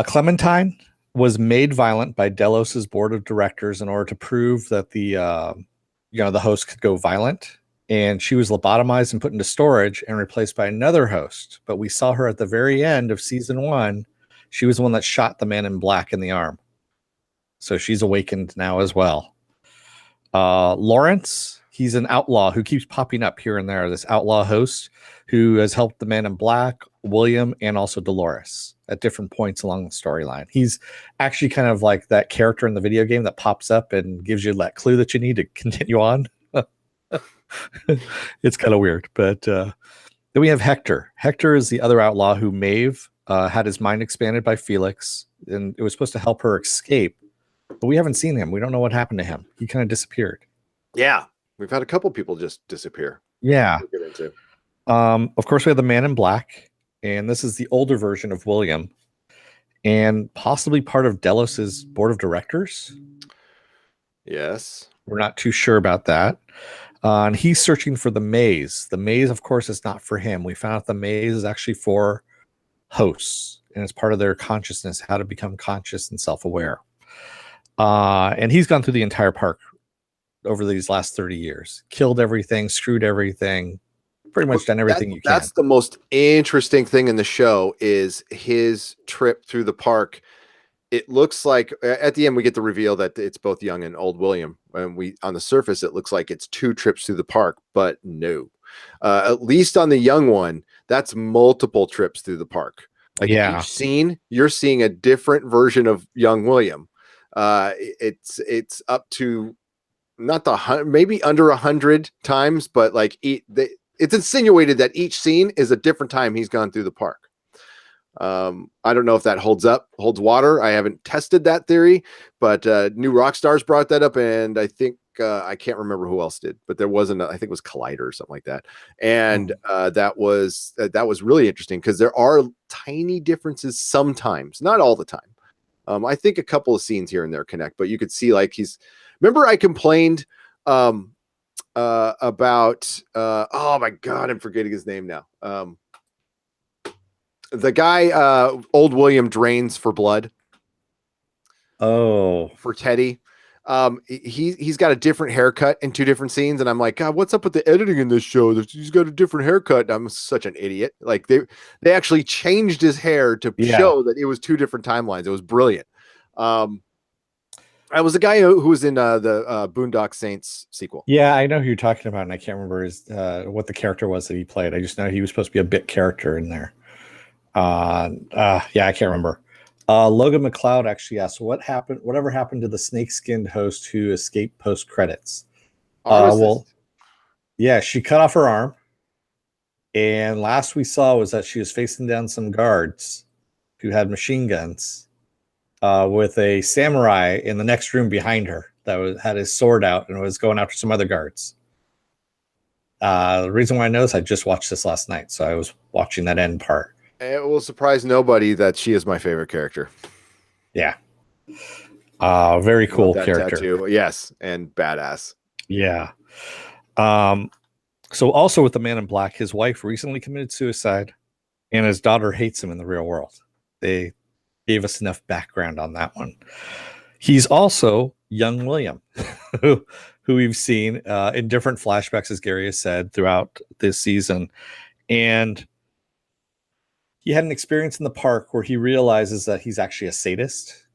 Clementine was made violent by Delos's board of directors in order to prove that the host could go violent. And she was lobotomized and put into storage and replaced by another host. But we saw her at the very end of season 1. She was the one that shot the man in black in the arm. So she's awakened now as well. Lawrence, he's an outlaw who keeps popping up here and there. This outlaw host who has helped the man in black, William, and also Dolores at different points along the storyline. He's actually kind of like that character in the video game that pops up and gives you that clue that you need to continue on. It's kind of weird. But then we have Hector. Hector is the other outlaw who Maeve had his mind expanded by Felix, and it was supposed to help her escape. But we haven't seen him. We don't know what happened to him. He kind of disappeared. Yeah. We've had a couple people just disappear. Yeah. We'll get into. Of course, we have the man in black, and this is the older version of William, and possibly part of Delos's board of directors. Yes. We're not too sure about that. And he's searching for the maze. The maze, of course, is not for him. We found out the maze is actually for hosts, and it's part of their consciousness, how to become conscious and self-aware. And he's gone through the entire park over these last 30 years, killed everything, screwed everything, pretty much done everything you can. That's the most interesting thing in the show is his trip through the park. It looks like at the end we get the reveal that it's both young and old William, and on the surface it looks like it's 2 trips through the park, but no. At least on the young one, that's multiple trips through the park. Like each scene, you're seeing a different version of young William. It's up to maybe under 100 times, but like it's insinuated that each scene is a different time he's gone through the park. I don't know if that holds water. I haven't tested that theory, but New Rockstars brought that up, and I think I can't remember who else did, but there wasn't. I think it was Collider or something like that, and that was really interesting because there are tiny differences sometimes, not all the time, I think a couple of scenes here and there connect, but you could see like remember I complained about oh my God, I'm forgetting his name now. The guy old William drains for blood. Oh, for Teddy. He's got a different haircut in two different scenes, and I'm like, God, what's up with the editing in this show? He's got a different haircut. I'm such an idiot. Like they actually changed his hair to show that it was two different timelines. It was brilliant. I was the guy who was in the Boondock Saints sequel. Yeah, I know who you're talking about, and I can't remember what the character was that he played. I just know he was supposed to be a bit character in there. Yeah, I can't remember. Logan McLeod actually asked, whatever happened to the snake-skinned host who escaped post-credits? Well, yeah, she cut off her arm, and last we saw was that she was facing down some guards who had machine guns with a samurai in the next room behind her that had his sword out and was going after some other guards. The reason why I know this, I just watched this last night, so I was watching that end part. It will surprise nobody that she is my favorite character. Yeah. Very cool character. Tattoo. Yes, and badass. Yeah. So also with the Man in Black, his wife recently committed suicide and his daughter hates him in the real world. They gave us enough background on that one. He's also young William, who we've seen in different flashbacks, as Gary has said, throughout this season. And he had an experience in the park where he realizes that he's actually a sadist.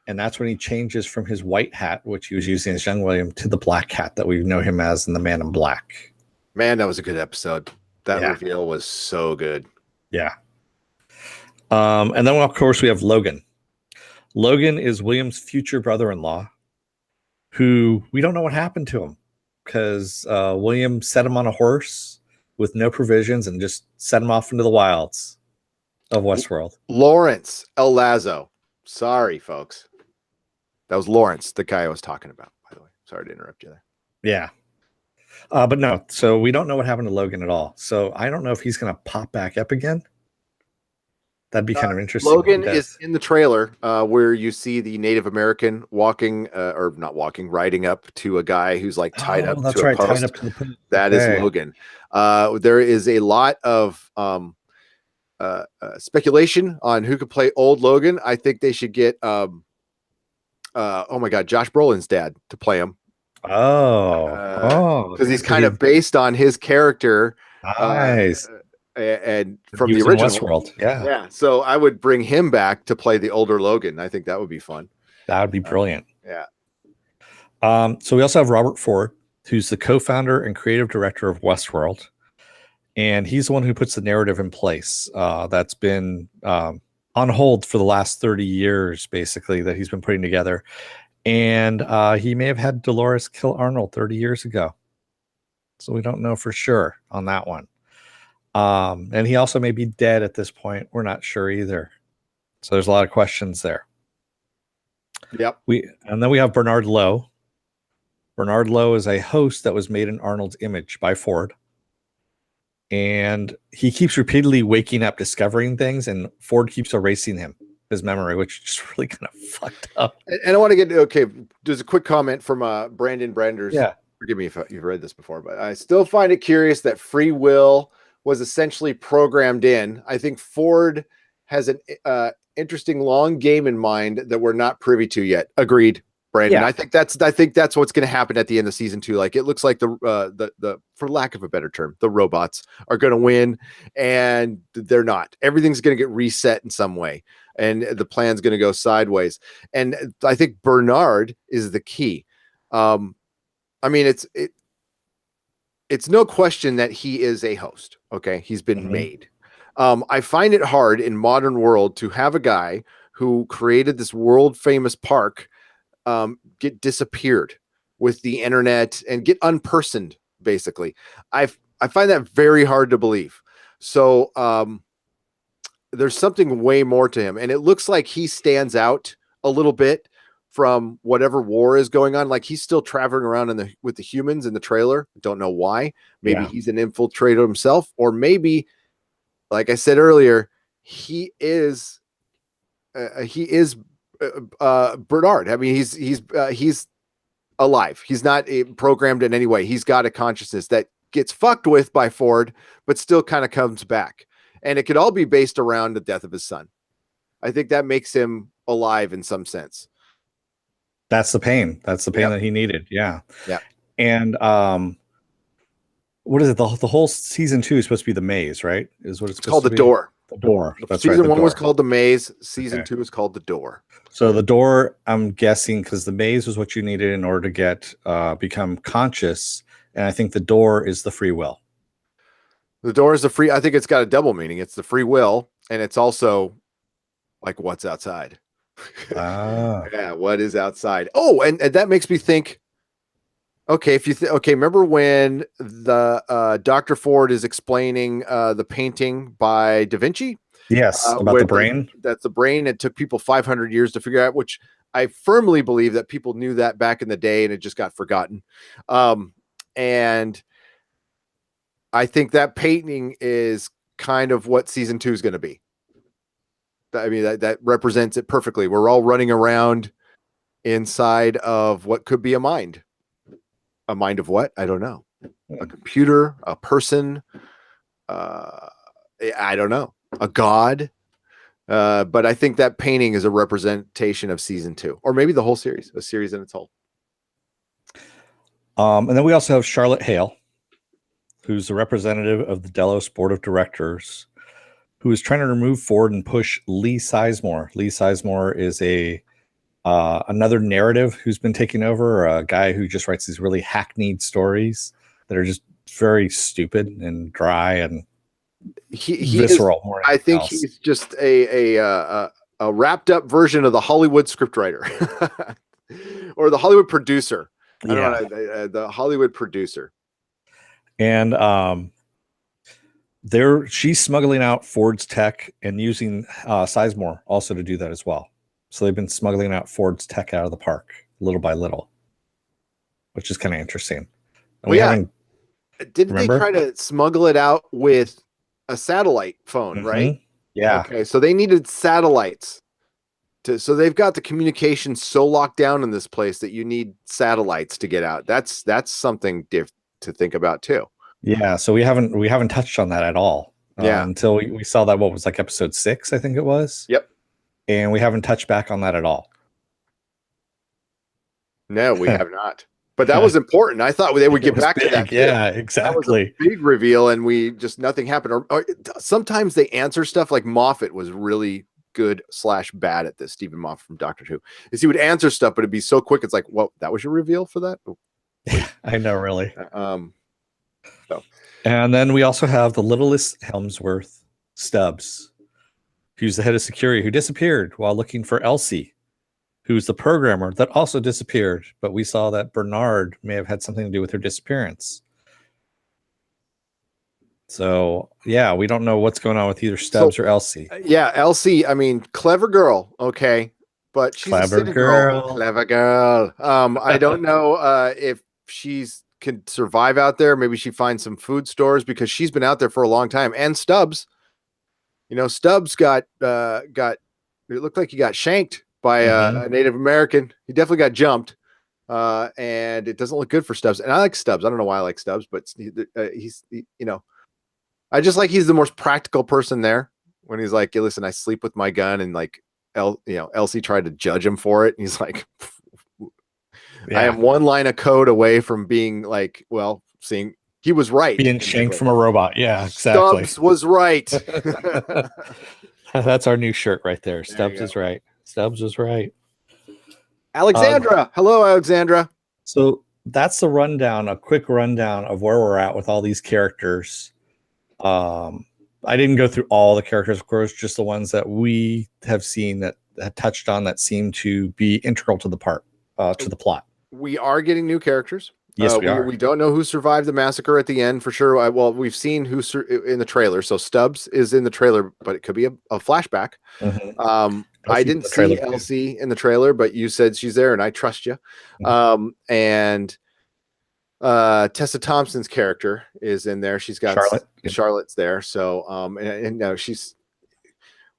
And that's when he changes from his white hat, which he was using as young William, to the black hat that we know him as in the Man in Black. Man, that was a good episode. That reveal was so good. Yeah. And then, of course, we have Logan. Logan is William's future brother-in-law, who we don't know what happened to him because William set him on a horse with no provisions and just set him off into the wilds of Westworld. Lawrence El Lazo. Sorry, folks. That was Lawrence, the guy I was talking about, by the way. Sorry to interrupt you there. Yeah. But no, so we don't know what happened to Logan at all. So I don't know if he's going to pop back up again. That'd be kind of interesting. Logan is in the trailer where you see the Native American riding up to a guy who's like tied up to a post. Tied up to the post. That is Logan. There is a lot of speculation on who could play old Logan. I think they should get oh my God, Josh Brolin's dad to play him. Because he's kind of based on his character. Nice. And from the original Westworld. Yeah. So I would bring him back to play the older Logan. I think that would be fun. That would be brilliant. Yeah. So we also have Robert Ford, who's the co-founder and creative director of Westworld. And he's the one who puts the narrative in place that's been on hold for the last 30 years, basically, that he's been putting together. And he may have had Dolores kill Arnold 30 years ago. So we don't know for sure on that one. And he also may be dead at this point. We're not sure either. So there's a lot of questions there. Yep. And then we have Bernard Lowe. Bernard Lowe is a host that was made in Arnold's image by Ford. And he keeps repeatedly waking up, discovering things, and Ford keeps erasing his memory, which is just really kind of fucked up. And I want to get, there's a quick comment from Brandon Branders. Yeah. Forgive me if you've read this before, but I still find it curious that free will was essentially programmed in. I think Ford has an interesting long game in mind that we're not privy to yet. Agreed, Brandon. Yeah. I think that's what's going to happen at the end of season 2. Like, it looks like the for lack of a better term, the robots are going to win, and they're not. Everything's going to get reset in some way, and the plan's going to go sideways. And I think Bernard is the key. I mean, it's no question that he is a host. Okay. He's been made. I find it hard in modern world to have a guy who created this world famous park get disappeared with the internet and get unpersoned, basically. I find that very hard to believe. So there's something way more to him. And it looks like he stands out a little bit from whatever war is going on. Like, he's still traveling around with the humans in the trailer. Don't know why. Maybe he's an infiltrator himself, or maybe, like I said earlier, he is Bernard. I mean, he's alive. He's not programmed in any way. He's got a consciousness that gets fucked with by Ford, but still kind of comes back. And it could all be based around the death of his son. I think that makes him alive in some sense. That's the pain. That's the pain Yep. that he needed. Yeah. Yeah. And what is it? The whole season 2 is supposed to be the maze, right? Is what it's supposed called to The be. Door. The Door. That's right. Season The 1 was Door. called The Maze. Season 2 is called The Door. So the Door, I'm guessing, because the maze was what you needed in order to get become conscious, and I think the Door is the free will. The Door is the free. I think it's got a double meaning. It's the free will, and it's also like what's outside. Yeah, what is outside? Oh, and that makes me think. Okay, if you remember when the Dr. Ford is explaining the painting by Da Vinci? Yes, about the brain. That's the brain. It took people 500 years to figure out, which I firmly believe that people knew that back in the day and it just got forgotten. And I think that painting is kind of what season 2 is going to be. I mean, that represents it perfectly. We're all running around inside of what could be a mind. A mind of what? I don't know. A computer, a person, I don't know. A god. But I think that painting is a representation of season 2, or maybe the whole series, a series in its whole. And then we also have Charlotte Hale, who's the representative of the Delos Board of Directors, who is trying to remove Ford and push Lee Sizemore. Lee Sizemore is another narrative who's been taking over, a guy who just writes these really hackneyed stories that are just very stupid and dry and visceral. I think he's just a wrapped up version of the Hollywood scriptwriter or the Hollywood producer. I don't know, the Hollywood producer. And she's smuggling out Ford's tech and using Sizemore also to do that as well. So they've been smuggling out Ford's tech out of the park little by little, which is kind of interesting. And didn't they try to smuggle it out with a satellite phone, right? Yeah. Okay, so they needed satellites. So they've got the communication so locked down in this place that you need satellites to get out. That's something to think about too. Yeah, so we haven't touched on that at all. Until we saw that, what was like episode 6, I think it was. Yep. And we haven't touched back on that at all. No, we have not. But that was important. I thought they would get back to that. Yeah, exactly. That was a big reveal, and nothing happened. Or sometimes they answer stuff like Moffat was really good / bad at this. Stephen Moffat from Doctor Who, is he would answer stuff, but it'd be so quick. It's like, well, that was your reveal for that. Oh, I know, really. So. And then we also have the littlest Helmsworth, Stubbs, who's the head of security, who disappeared while looking for Elsie, who's the programmer that also disappeared. But we saw that Bernard may have had something to do with her disappearance. So, yeah, we don't know what's going on with either Stubbs or Elsie. Yeah, Elsie, I mean, clever girl, okay, but she's clever girl. Clever girl. I don't know if she's can survive out there. Maybe she finds some food stores because she's been out there for a long time. And Stubbs, Stubbs got it looked like he got shanked by a Native American. He definitely got jumped. And it doesn't look good for Stubbs. And I like Stubbs. I don't know why I like Stubbs, but he's I just like he's the most practical person there when he's like, hey, listen, I sleep with my gun, and like Elsie tried to judge him for it. And he's like, I am one line of code away from being like, well, seeing he was right. Being shanked from a robot. Yeah, exactly. Stubbs was right. That's our new shirt right there. Stubbs is right. Stubbs is right. Alexandra. Hello, Alexandra. So that's the rundown, a quick rundown of where we're at with all these characters. I didn't go through all the characters, of course, just the ones that we have seen that touched on that seem to be integral to the to the plot. We are getting new characters. Yes, we are. We don't know who survived the massacre at the end for sure. Well, we've seen who in the trailer. So Stubbs is in the trailer, but it could be a flashback. I didn't see Elsie in the trailer, but you said she's there, and I trust you. And Tessa Thompson's character is in there. She's got Charlotte. Charlotte's there. So, and no, she's.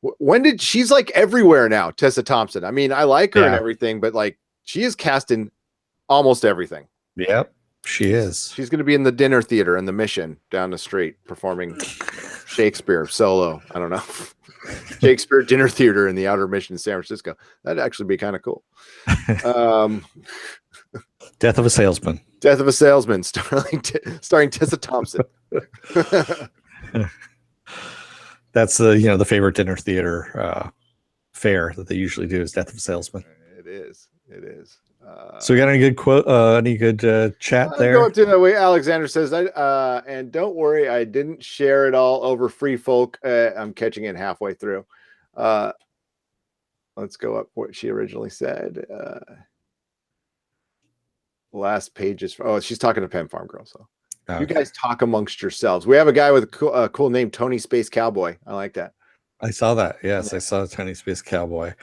When did she's like everywhere now? Tessa Thompson. I mean, I like her and Yeah. everything, but like she is cast in almost everything. Yep, she is. She's going to be in the dinner theater in the Mission down the street performing Shakespeare solo. I don't know. Shakespeare dinner theater in the Outer Mission in San Francisco. That'd actually be kind of cool. Death of a Salesman. Death of a Salesman, starring Tessa Thompson. That's the favorite dinner theater fare that they usually do is Death of a Salesman. It is. It is. So we got any good quote? Any good chat there? Go up to the way Alexander says, and don't worry, I didn't share it all over Free Folk. I'm catching it halfway through. Let's go up what she originally said. Last pages. She's talking to Pen Farm Girl. So you guys talk amongst yourselves. We have a guy with a cool name, Tony Space Cowboy. I like that. I saw that. Yes, I saw Tony Space Cowboy.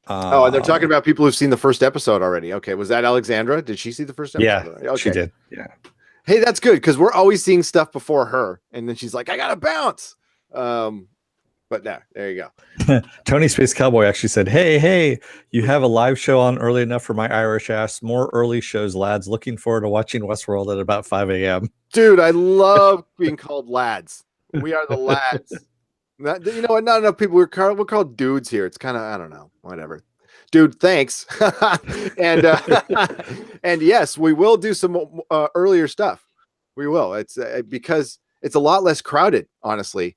And they're talking about people who've seen the first episode already. Okay, was that Alexandra? Did she see the first episode? Yeah, already? Okay. She did. Yeah. Hey, that's good because we're always seeing stuff before her, and then she's like, "I gotta bounce." But no, there you go. Tony Space Cowboy actually said, "Hey, you have a live show on early enough for my Irish ass. More early shows, lads. Looking forward to watching Westworld at about 5 a.m." Dude, I love being called lads. We are the lads. Not enough people. We're called dudes here. It's kind of, I don't know, whatever. Dude, thanks. and and yes, we will do some earlier stuff. We will. It's because it's a lot less crowded, honestly.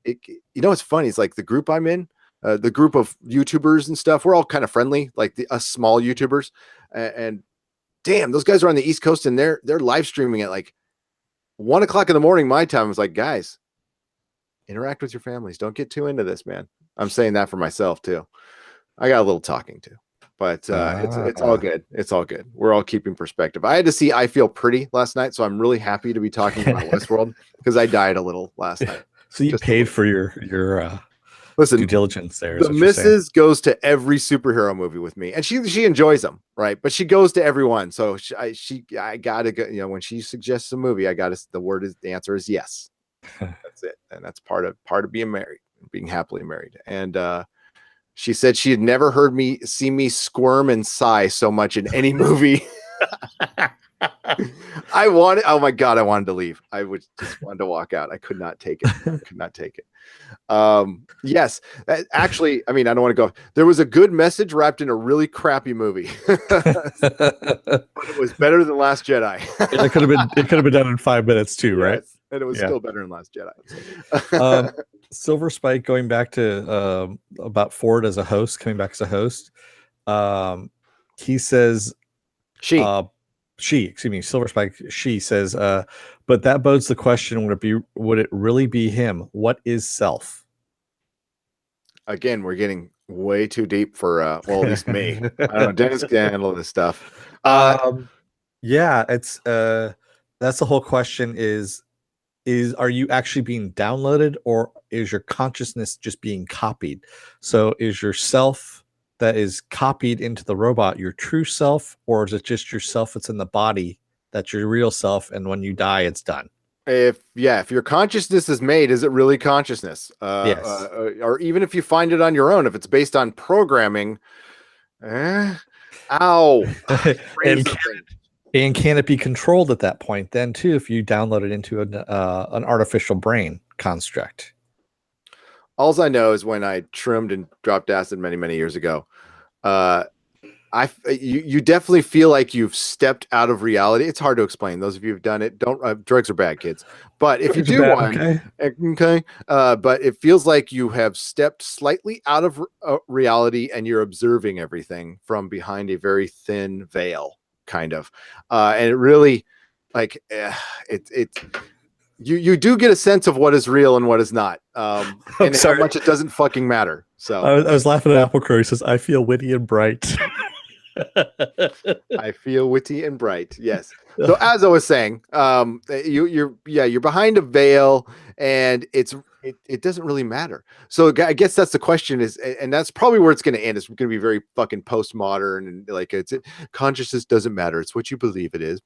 It's funny. It's like the group I'm in, the group of YouTubers and stuff. We're all kind of friendly, like us small YouTubers. And damn, those guys are on the East Coast and they're live streaming at like 1 o'clock in the morning. My time. I was like, guys, interact with your families. Don't get too into this, man. I'm saying that for myself too. I got a little talking to, but it's all good. It's all good. We're all keeping perspective. I had to see I Feel Pretty last night, so I'm really happy to be talking about Westworld because I died a little last night. So you paid for your listen, due diilligence there. The missus goes to every superhero movie with me, and she enjoys them, right? But she goes to every one. So I gotta go. When she suggests a movie, the answer is yes. That's it, and that's part of being married, being happily married. And she said she had never heard me squirm and sigh so much in any movie. Oh my God, I wanted to leave. I just wanted to walk out. I could not take it. Yes, actually, I mean, I don't want to go. There was a good message wrapped in a really crappy movie. But it was better than Last Jedi. It could have been done in 5 minutes too, right? Yes, and it was still better than Last Jedi. Silver Spike going back to about Ford as a host, coming back as a host. He says Silver Spike, she says, but that bodes the question, would it really be him? What is self? Again, we're getting way too deep for at least me. I don't know. Dennis can handle this stuff. Yeah, it's that's the whole question is are you actually being downloaded, or is your consciousness just being copied? So is your self that is copied into the robot your true self, or is it just yourself that's in the body that's your real self, and when you die it's done? If your consciousness is made, is it really consciousness? Yes. Or even if you find it on your own, if it's based on programming, and can it be controlled at that point then too, if you download it into an artificial brain construct? All I know is when I trimmed and dropped acid many, many years ago, you definitely feel like you've stepped out of reality. It's hard to explain. Those of you who've done it, don't drugs are bad, kids. But if you do one, okay. But it feels like you have stepped slightly out of reality and you're observing everything from behind a very thin veil, kind of. And it really, like, you do get a sense of what is real and what is not, and how much it doesn't fucking matter. So I was laughing at Apple Crow. He says, "I feel witty and bright." I feel witty and bright. Yes. So as I was saying, you're behind a veil, and it doesn't really matter. So I guess that's the question is, and that's probably where it's going to end. It's going to be very fucking postmodern, and like consciousness doesn't matter. It's what you believe it is.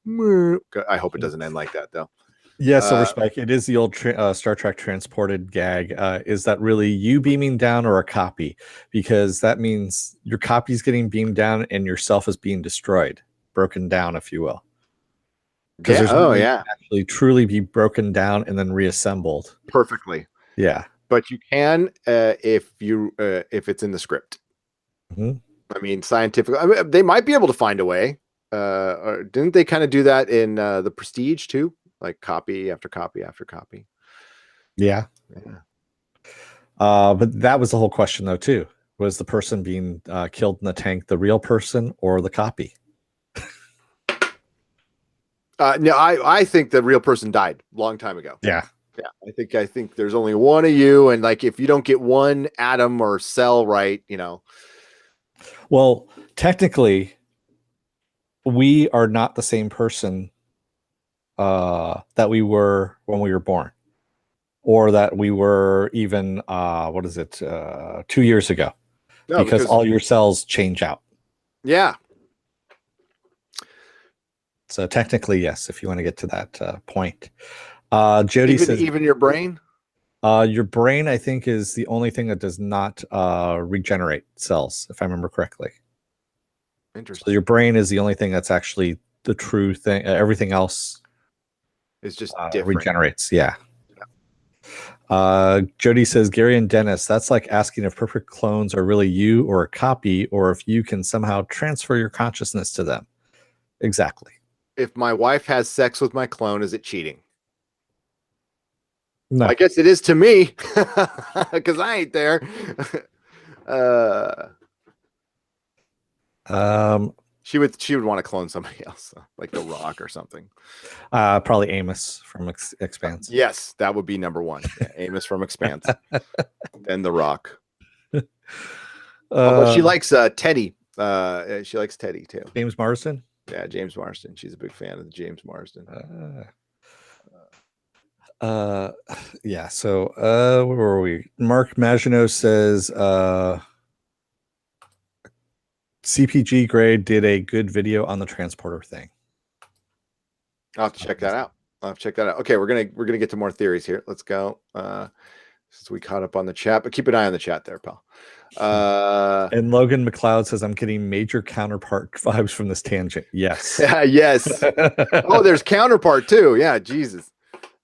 I hope it doesn't end like that though. Yeah, Silver Spike. It is the old Star Trek transported gag. Is that really you beaming down or a copy? Because that means your copy is getting beamed down and yourself is being destroyed, broken down, if you will. Because Yeah. there's no Oh, way you yeah. can actually truly be broken down and then reassembled. Perfectly. Yeah. But you can if it's in the script. Mhm. I mean, scientific. I mean, they might be able to find a way. Or didn't they kind of do that in the Prestige too? Like copy after copy after copy. Yeah. Yeah. But that was the whole question, though, too. Was the person being killed in the tank the real person or the copy? No, I think the real person died a long time ago. Yeah. Yeah, I think there's only one of you, and like if you don't get one atom or cell right, you know. Well, technically, we are not the same person that we were when we were born, or that we were even 2 years ago, No, because because all your cells change out. yeah, So technically, yes, if you want to get to that point. Jody even says even your brain. your brain, I think, is the only thing that does not regenerate cells, if I remember correctly. So Interesting. your brain is the only thing that's actually the true thing. Everything else It's just different. regenerates. Yeah. Jody says, Gary and Dennis, that's like asking if perfect clones are really you or a copy, or if you can somehow transfer your consciousness to them. Exactly. If my wife has sex with my clone, is it cheating? No. I guess it is to me because I ain't there. uh, she would want to clone somebody else, like The Rock or something. Probably Amos from Expanse. Yes, that would be number one. Yeah, Amos from Expanse. Then The Rock. Although she likes Teddy. She likes Teddy too. James Marsden. Yeah, James Marsden. She's a big fan of James Marsden. Yeah. So, where were we? Mark Maginot says, CPG grade did a good video on the transporter thing. I'll have to check that out. Okay, we're gonna get to more theories here. Let's go. Since we caught up on the chat, but keep an eye on the chat there, pal. And Logan McLeod says, I'm getting major counterpart vibes from this tangent. Yes. Yes. Oh, there's counterpart too. Yeah, Jesus.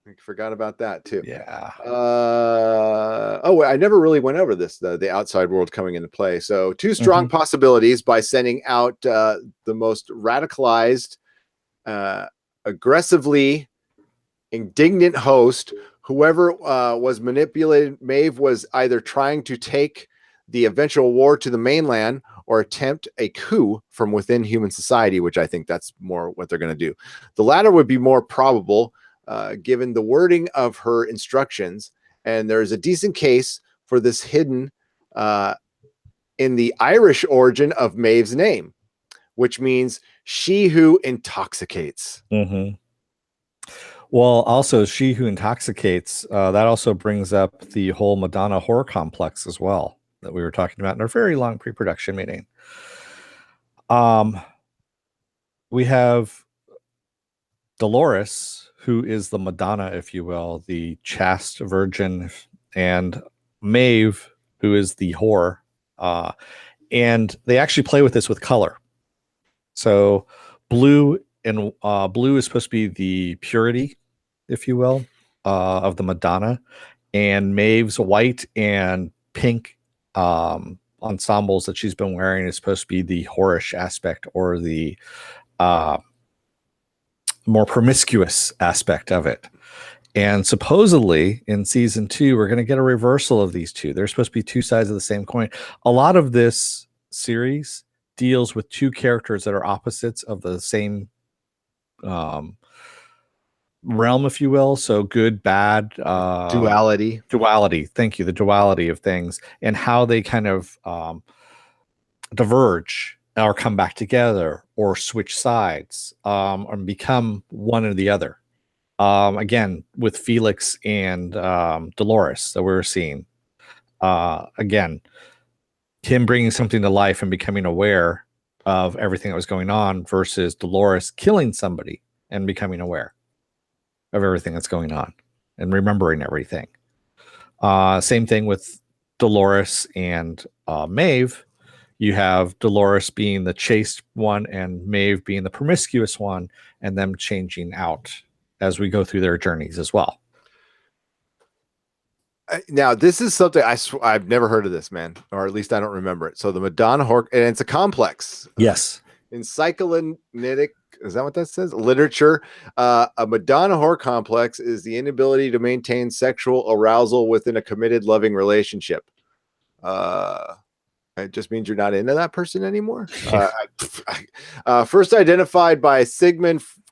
I forgot about that too. Yeah. I never really went over this, the outside world coming into play. So two strong possibilities by sending out the most radicalized, aggressively indignant host. Whoever was manipulated, Maeve was either trying to take the eventual war to the mainland or attempt a coup from within human society, which I think that's more what they're going to do. The latter would be more probable, given the wording of her instructions, and there's a decent case for this hidden in the Irish origin of Maeve's name, which means she who intoxicates. Well, also, she who intoxicates, that also brings up the whole Madonna horror complex as well that we were talking about in our very long pre-production meeting. We have Dolores, who is the Madonna, if you will, the chaste virgin, and Maeve, who is the whore. And they actually play with this with color. So blue is supposed to be the purity, if you will, of the Madonna, and Maeve's white and pink ensembles that she's been wearing is supposed to be the whorish aspect, or the more promiscuous aspect of it. And supposedly in season 2, we're going to get a reversal of these two. They're supposed to be two sides of the same coin. A lot of this series deals with two characters that are opposites of the same realm, if you will. So good, bad, Duality. Thank you. The duality of things and how they kind of diverge or come back together or switch sides and become one or the other. Again, with Felix and Dolores that we're seeing. Again, him bringing something to life and becoming aware of everything that was going on versus Dolores killing somebody and becoming aware. of everything that's going on and remembering everything. Same thing with Dolores and Maeve. You have Dolores being the chaste one and Maeve being the promiscuous one, and them changing out as we go through their journeys as well. Now, this is something I've never heard of this, man, or at least I don't remember it. So the Madonna horror, and it's a complex. Yes. In psychoanalytic, is that what that says? Literature, a Madonna horror complex is the inability to maintain sexual arousal within a committed, loving relationship. It just means you're not into that person anymore. First identified by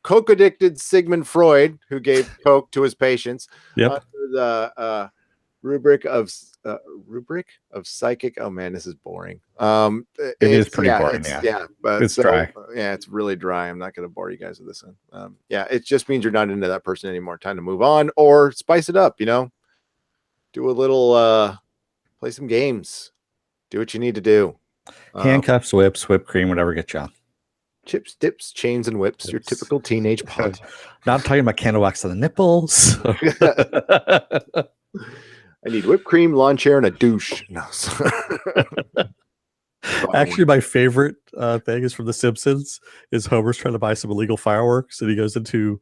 coke-addicted Sigmund Freud, who gave coke to his patients. Yep. Under the rubric of psychic. Oh man, this is boring. It is pretty boring. But it's dry. Yeah, it's really dry. I'm not going to bore you guys with this one. It just means you're not into that person anymore. Time to move on or spice it up. Do a little, play some games. Do what you need to do. Handcuffs, whips, whipped cream, whatever gets you on. Chips, dips, chains, and whips. Your typical teenage pot. Not talking about candle wax on the nipples. I need whipped cream, lawn chair, and a douche. No. Actually, my favorite thing is from The Simpsons. Is Homer's trying to buy some illegal fireworks, and he goes into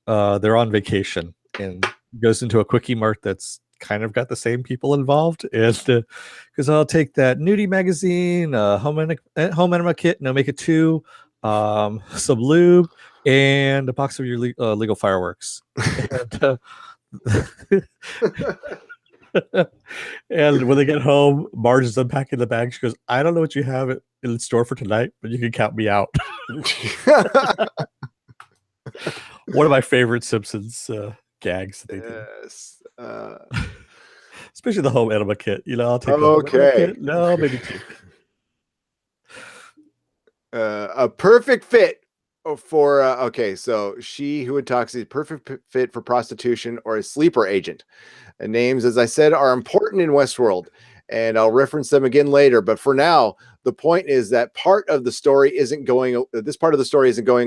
they're on vacation and goes into a quickie mart that's kind of got the same people involved, and because I'll take that nudie magazine, home enema kit, no, make it 2, some lube, and a box of your legal fireworks. And when they get home, Marge is unpacking the bag. She goes, "I don't know what you have in store for tonight, but you can count me out." One of my favorite Simpsons gags that they do. Especially the home enema kit. I'll take the home enema kit. No, maybe 2. A perfect fit for so she who intoxicates, perfect fit for prostitution or a sleeper agent. And names, as I said, are important in Westworld, and I'll reference them again later. But for now, the point is that this part of the story isn't going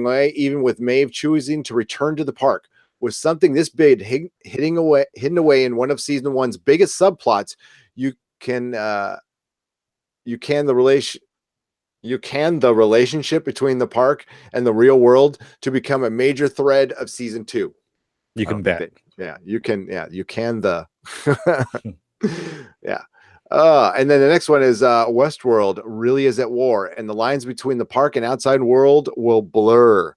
away, even with Maeve choosing to return to the park. With something this big hidden away in one of season 1's biggest subplots, you can the relationship between the park and the real world to become a major thread of season 2. You can bet. You can yeah. And then the next one is Westworld really is at war, and the lines between the park and outside world will blur.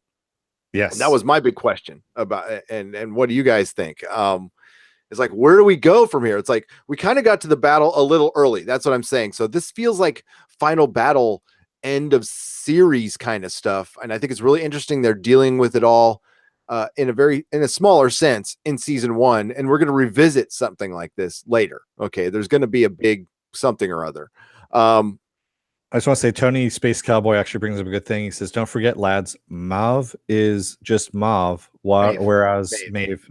Yes. And that was my big question about it. And what do you guys think? It's like, where do we go from here? It's like we kind of got to the battle a little early. That's what I'm saying. So this feels like final battle, end of series kind of stuff. And I think it's really interesting. They're dealing with it all in a smaller sense in season 1. And we're going to revisit something like this later. Okay. There's going to be a big something or other. I just want to say Tony Space Cowboy actually brings up a good thing. He says, "Don't forget, lads, Mauve is just Mauve, whereas Maeve,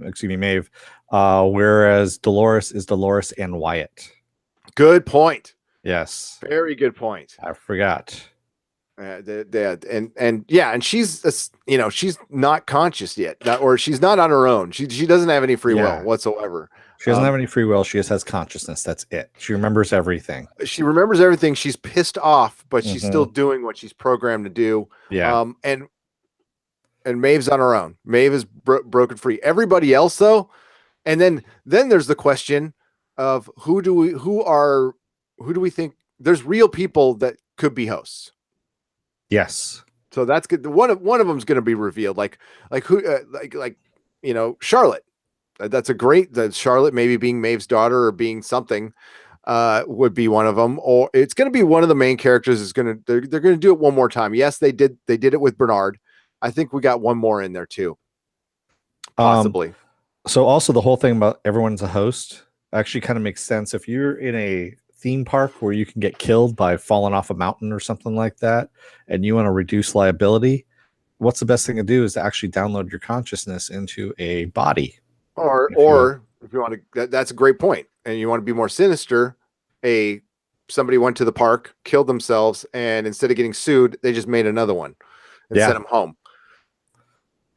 whereas Dolores is Dolores and Wyatt." Good point. Yes. Very good point. I forgot. And she's she's not conscious yet, or she's not on her own. She doesn't have any free will whatsoever. She doesn't have any free will. She just has consciousness. That's it. She remembers everything. She's pissed off, but she's still doing what she's programmed to do. Yeah. And Maeve's on her own. Maeve is broken free. Everybody else though, and then there's the question of who do we think? There's real people that could be hosts. Yes. So that's good. One of them is going to be revealed. Like who? Charlotte. That's a great. That Charlotte maybe being Maeve's daughter or being something would be one of them. Or it's going to be one of the main characters. They're going to do it one more time. Yes, they did it with Bernard. I think we got one more in there too. Possibly. So also the whole thing about everyone's a host actually kind of makes sense if you're in a theme park where you can get killed by falling off a mountain or something like that, and you want to reduce liability. What's the best thing to do is to actually download your consciousness into a body. Or if you want to, that's a great point. And you want to be more sinister. Somebody went to the park, killed themselves, and instead of getting sued, they just made another one and sent them home.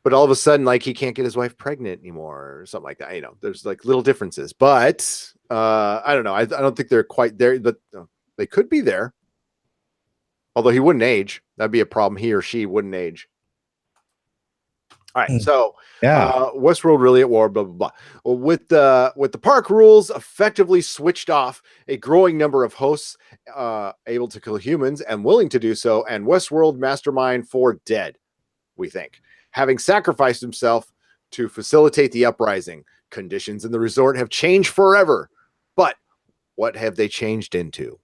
but all of a sudden, like he can't get his wife pregnant anymore or something like that. You know, there's like little differences, but I don't know. I don't think they're quite there, but they could be there. Although he wouldn't age, that'd be a problem. He or she wouldn't age. All right, so Yeah. Westworld really at war, blah blah blah. Well, with the park rules effectively switched off, a growing number of hosts able to kill humans and willing to do so, and Westworld mastermind for dead, we think, having sacrificed himself to facilitate the uprising. Conditions in the resort have changed forever, but what have they changed into?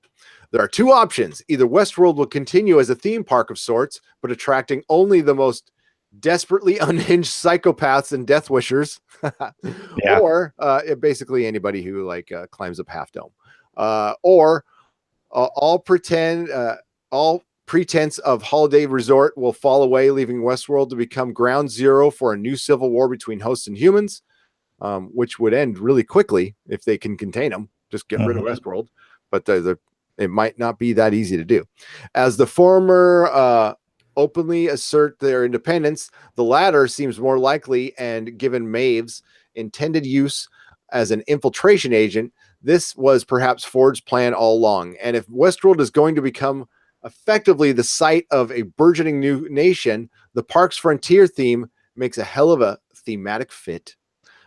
There are two options. Either Westworld will continue as a theme park of sorts, but attracting only the most desperately unhinged psychopaths and death wishers, Yeah. or basically anybody who like climbs up Half Dome, or all pretense of holiday resort will fall away, leaving Westworld to become ground zero for a new civil war between hosts and humans, which would end really quickly if they can contain them. Just get rid of Westworld, but it might not be that easy to do. As the former openly assert their independence, the latter seems more likely, and given Maeve's intended use as an infiltration agent, this was perhaps Ford's plan all along. And if Westworld is going to become effectively the site of a burgeoning new nation, the park's frontier theme makes a hell of a thematic fit.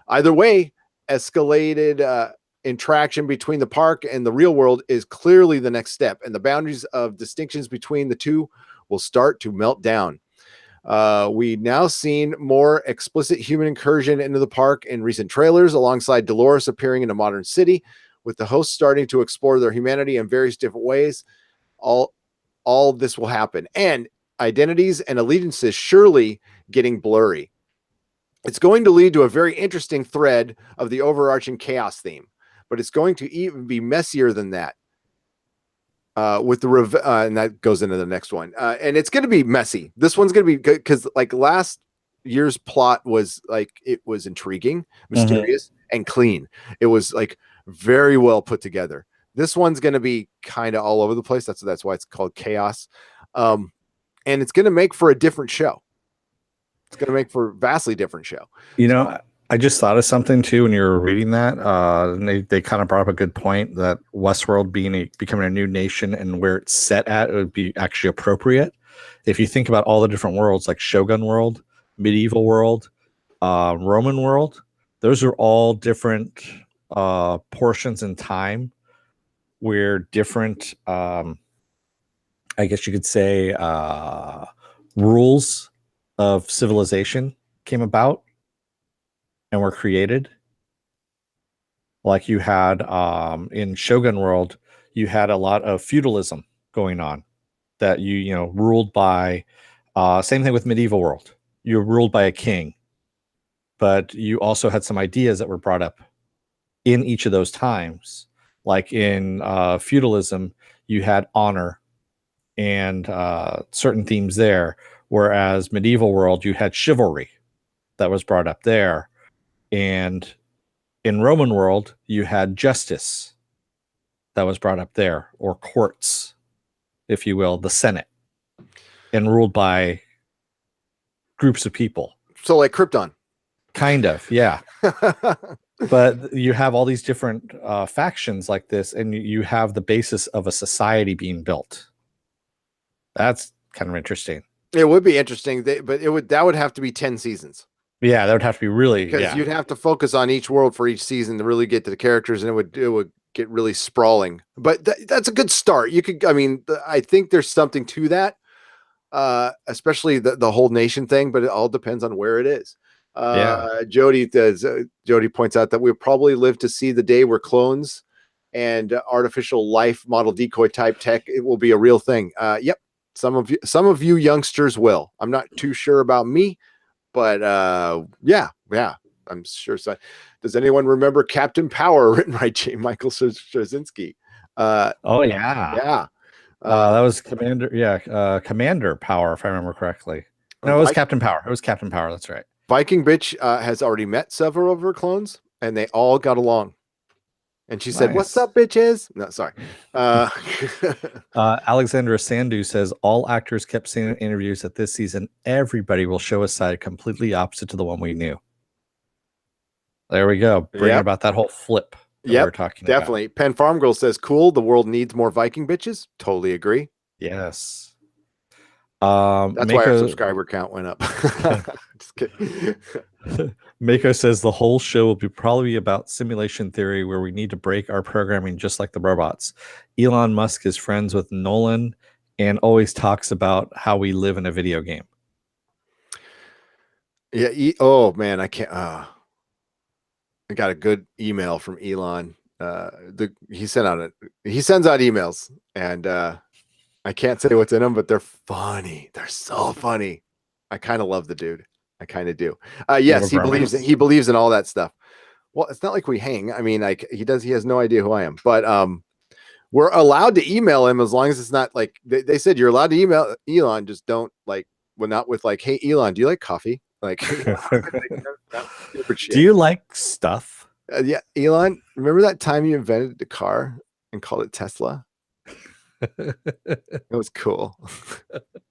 Either way, escalated interaction between the park and the real world is clearly the next step, and the boundaries of distinctions between the two will start to melt down. We now seen more explicit human incursion into the park in recent trailers, alongside Dolores appearing in a modern city, with the hosts starting to explore their humanity in various different ways. All this will happen, and identities and allegiances surely getting blurry. It's going to lead to a very interesting thread of the overarching chaos theme, but it's going to even be messier than that. With the and that goes into the next one, and it's going to be messy. This one's going to be good because, like, last year's plot was like it was intriguing, mysterious, and clean. It was like very well put together. This one's going to be kind of all over the place. That's why it's called chaos, and it's going to make for a different show. It's going to make for a vastly different show. You know, I just thought of something too when you were reading that. And they kind of brought up a good point that Westworld becoming a new nation and where it's set at, it would be actually appropriate. If you think about all the different worlds, like Shogun World, Medieval World, Roman World, those are all different portions in time where different, I guess you could say, rules of civilization came about and were created. Like you had in Shogun World, you had a lot of feudalism going on that you ruled by. Same thing with Medieval World. You were ruled by a king, but you also had some ideas that were brought up in each of those times. Like in feudalism, you had honor and certain themes there, whereas Medieval World, you had chivalry that was brought up there. And in Roman World, you had justice that was brought up there, or courts, if you will, the Senate, and ruled by groups of people. So like Krypton. Kind of, yeah. But you have all these different factions like this, and you have the basis of a society being built. That's kind of interesting. It would be interesting, but that would have to be 10 seasons. Yeah, that would have to be really, because you'd have to focus on each world for each season to really get to the characters, and it would get really sprawling. But that's a good start. I think there's something to that, especially the whole nation thing, but it all depends on where it is. Jody points out that we'll probably live to see the day where clones and artificial life model decoy type tech, it will be a real thing. Yep. Some of you youngsters will. I'm not too sure about me, but yeah, I'm sure. So, does anyone remember Captain Power, written by J. Michael Straczynski? Oh yeah, yeah. That was Commander. Yeah, Commander Power, if I remember correctly. No, it was Captain Power. It was Captain Power. That's right. Viking Bitch has already met several of her clones, and they all got along. And she said, "What's Nice. up, bitches?" No, sorry. Alexandra Sandu says all actors kept saying in interviews that this season everybody will show a side completely opposite to the one we knew. There we go, bringing Yep. about that whole flip that we were Yep. talking about. Definitely. Penn Farm Girl says, "Cool. The world needs more Viking bitches." Totally agree. Yes. That's why our Mako subscriber count went up. Just kidding. Mako says the whole show will be probably about simulation theory where we need to break our programming just like the robots. Elon Musk is friends with Nolan and always talks about how we live in a video game. Yeah. Oh man, I can't. I got a good email from Elon. He sent out he sends out emails, and I can't say what's in them, but they're funny. They're so funny. I kind of love the dude. I kind of do. You have a Yes, bromance? he believes in all that stuff. Well, it's not like we hang. I mean, like he has no idea who I am, but we're allowed to email him as long as it's not like they said you're allowed to email Elon, just don't like not with like, "Hey Elon, do you like coffee?" Like Do you like stuff? Yeah, Elon, remember that time you invented the car and called it Tesla? It was cool.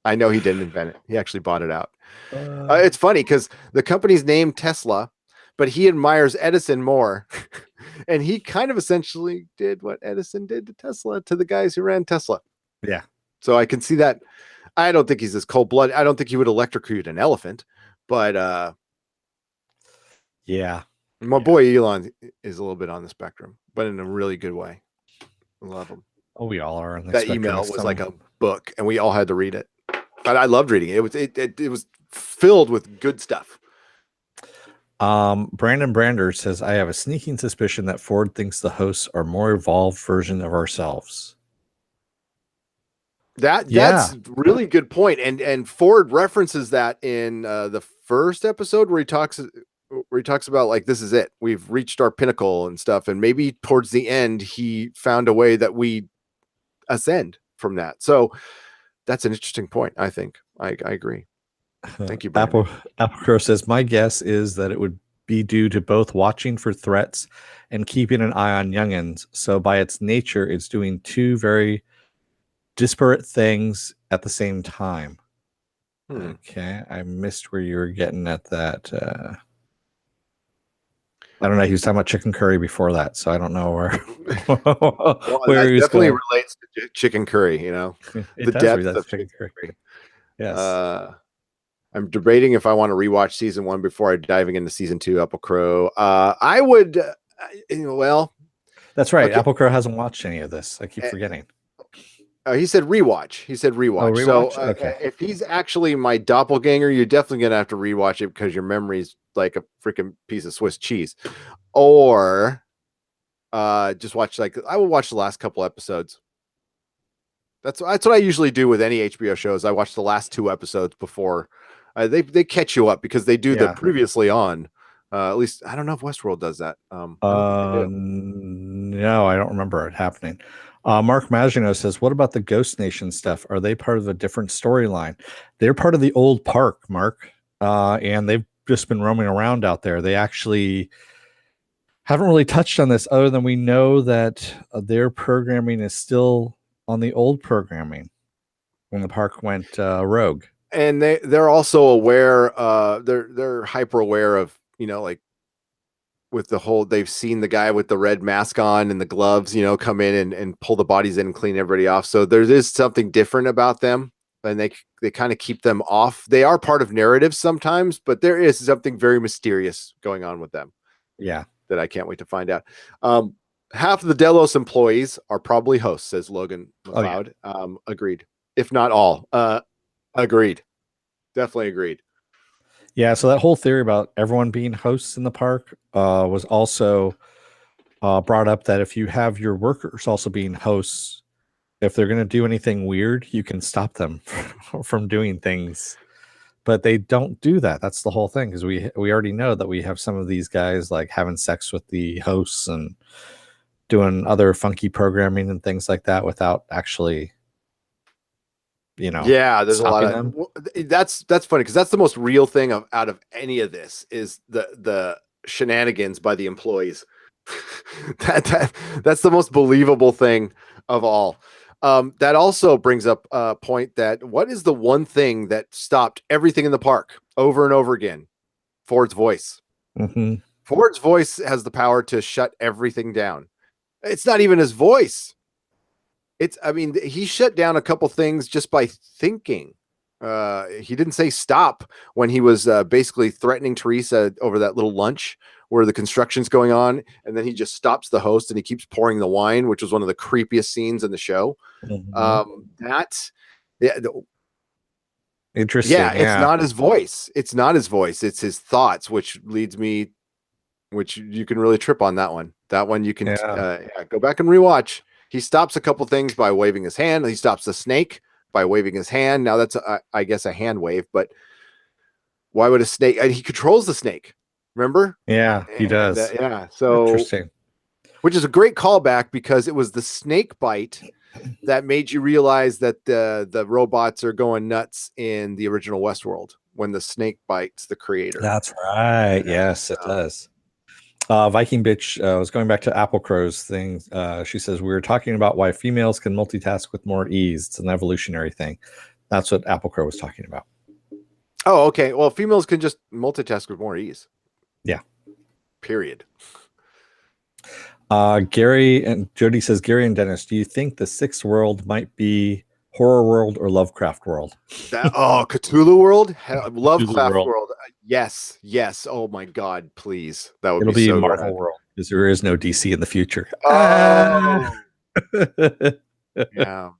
I know he didn't invent it. He actually bought it out. It's funny because the company's named Tesla, but he admires Edison more. And he kind of essentially did what Edison did to Tesla, to the guys who ran Tesla. Yeah. So I can see that. I don't think he's as cold blooded. I don't think he would electrocute an elephant, but Yeah. my boy Elon is a little bit on the spectrum, but in a really good way. I love him. Oh, we all are on the That spectrum. email was like a book, and we all had to read it. But I loved reading it. It was filled with good stuff. Brandon Brander says, I have a sneaking suspicion that Ford thinks the hosts are more evolved version of ourselves. That's really good point. And Ford references that in the first episode where he talks about like, this is it. We've reached our pinnacle and stuff. And maybe towards the end, he found a way that we ascend from that. So that's an interesting point. I think I agree. Thank you, Brandon. Apple Crow says, my guess is that it would be due to both watching for threats and keeping an eye on youngins. So by its nature, it's doing two very disparate things at the same time. Okay, I missed where you were getting at that. I don't know. He was talking about chicken curry before that, so I don't know where. Where that definitely relates to chicken curry. You know, the depth of chicken curry. Yes. I'm debating if I want to rewatch season 1 before diving into season 2. Apple Crow. I would. Well, that's right. Okay. Apple Crow hasn't watched any of this. I keep forgetting. He said rewatch. He said rewatch. Oh, rewatch? So okay. If he's actually my doppelganger, you're definitely gonna have to rewatch it because your memory's like a freaking piece of Swiss cheese. Or just watch, like, I will watch the last couple episodes. That's what I usually do with any HBO shows. I watch the last 2 episodes before they catch you up because they do the previously on. At least I don't know if Westworld does that. No, I don't remember it happening. Mark Maginot says, what about the Ghost Nation stuff? Are they part of a different storyline? They're part of the old park, Mark, and they've just been roaming around out there. They actually haven't really touched on this other than we know that their programming is still on the old programming when the park went rogue. And they're also aware, they're hyper aware of, like, with the whole, they've seen the guy with the red mask on and the gloves, come in and pull the bodies in and clean everybody off. So there is something different about them, and they kind of keep them off. They are part of narratives sometimes, but there is something very mysterious going on with them. Yeah. That I can't wait to find out. Half of the Delos employees are probably hosts, says Logan McLeod. Oh, yeah. Agreed. If not all. Agreed. Definitely agreed. Yeah, so that whole theory about everyone being hosts in the park was also brought up, that if you have your workers also being hosts, if they're going to do anything weird, you can stop them from doing things. But they don't do that. That's the whole thing, because we already know that we have some of these guys like having sex with the hosts and doing other funky programming and things like that without actually, there's a lot of them. That's funny, because that's the most real thing out of any of this is the shenanigans by the employees. That's the most believable thing of all. That also brings up a point that what is the one thing that stopped everything in the park over and over again? Ford's voice. Mm-hmm. Ford's voice has the power to shut everything down. It's not even his voice. I mean, he shut down a couple things just by thinking. He didn't say stop when he was basically threatening Teresa over that little lunch where the construction's going on, and then he just stops the host and he keeps pouring the wine, which was one of the creepiest scenes in the show. That's Interesting. it's Yeah. not his voice. It's not his voice. It's his thoughts, which you can really trip on that one. That one you can go back and rewatch. He stops a couple things by waving his hand. He stops the snake by waving his hand. Now that's I guess a hand wave, but why would a snake? He controls the snake. Remember? Yeah, he does. So interesting. Which is a great callback because it was the snake bite that made you realize that the robots are going nuts in the original Westworld when the snake bites the creator. That's right. Yes, it does. Viking bitch was going back to Apple Crow's thing. She says we were talking about why females can multitask with more ease. It's an evolutionary thing. That's what Apple Crow was talking about. Oh, okay. Well, females can just multitask with more ease. Yeah. Period. Gary and Jody says, Gary and Dennis, do you think the sixth world might be Horror World or Lovecraft World? Cthulhu World? Lovecraft World. World. Yes. Oh my God, please. That would It'll be so Marvel good. World because there is no DC in the future. Oh. Yeah.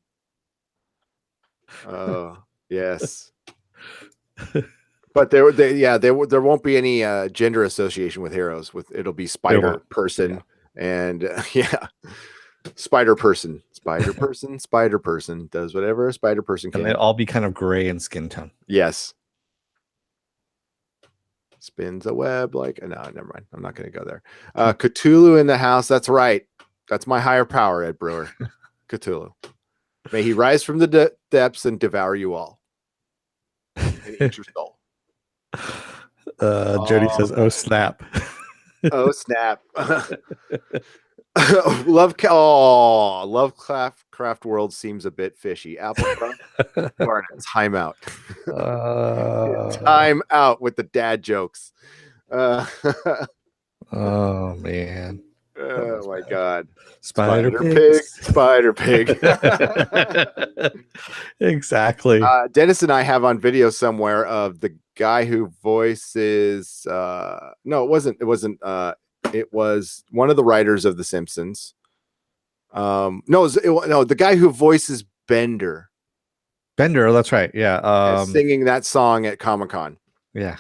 Oh, yes. But there won't be any gender association with heroes. It'll be spider person and spider person does whatever a spider person can. And they all be kind of gray in skin tone. Yes. Spins a web like no, never mind. I'm not going to go there. Cthulhu in the house. That's right. That's my higher power, Ed Brewer. Cthulhu. May he rise from the depths and devour you all. And eat your soul. Jody says, "Oh snap! Oh snap! Lovecraft World seems a bit fishy. Apple darn it, time out. Time out with the dad jokes. Oh man! Oh my God! Spider pig. Exactly. Dennis and I have on video somewhere of the guy who voices. No, it wasn't. It wasn't. It was one of the writers of The Simpsons. No, the guy who voices Bender. Bender, that's right. Yeah. Singing that song at Comic-Con. Yeah.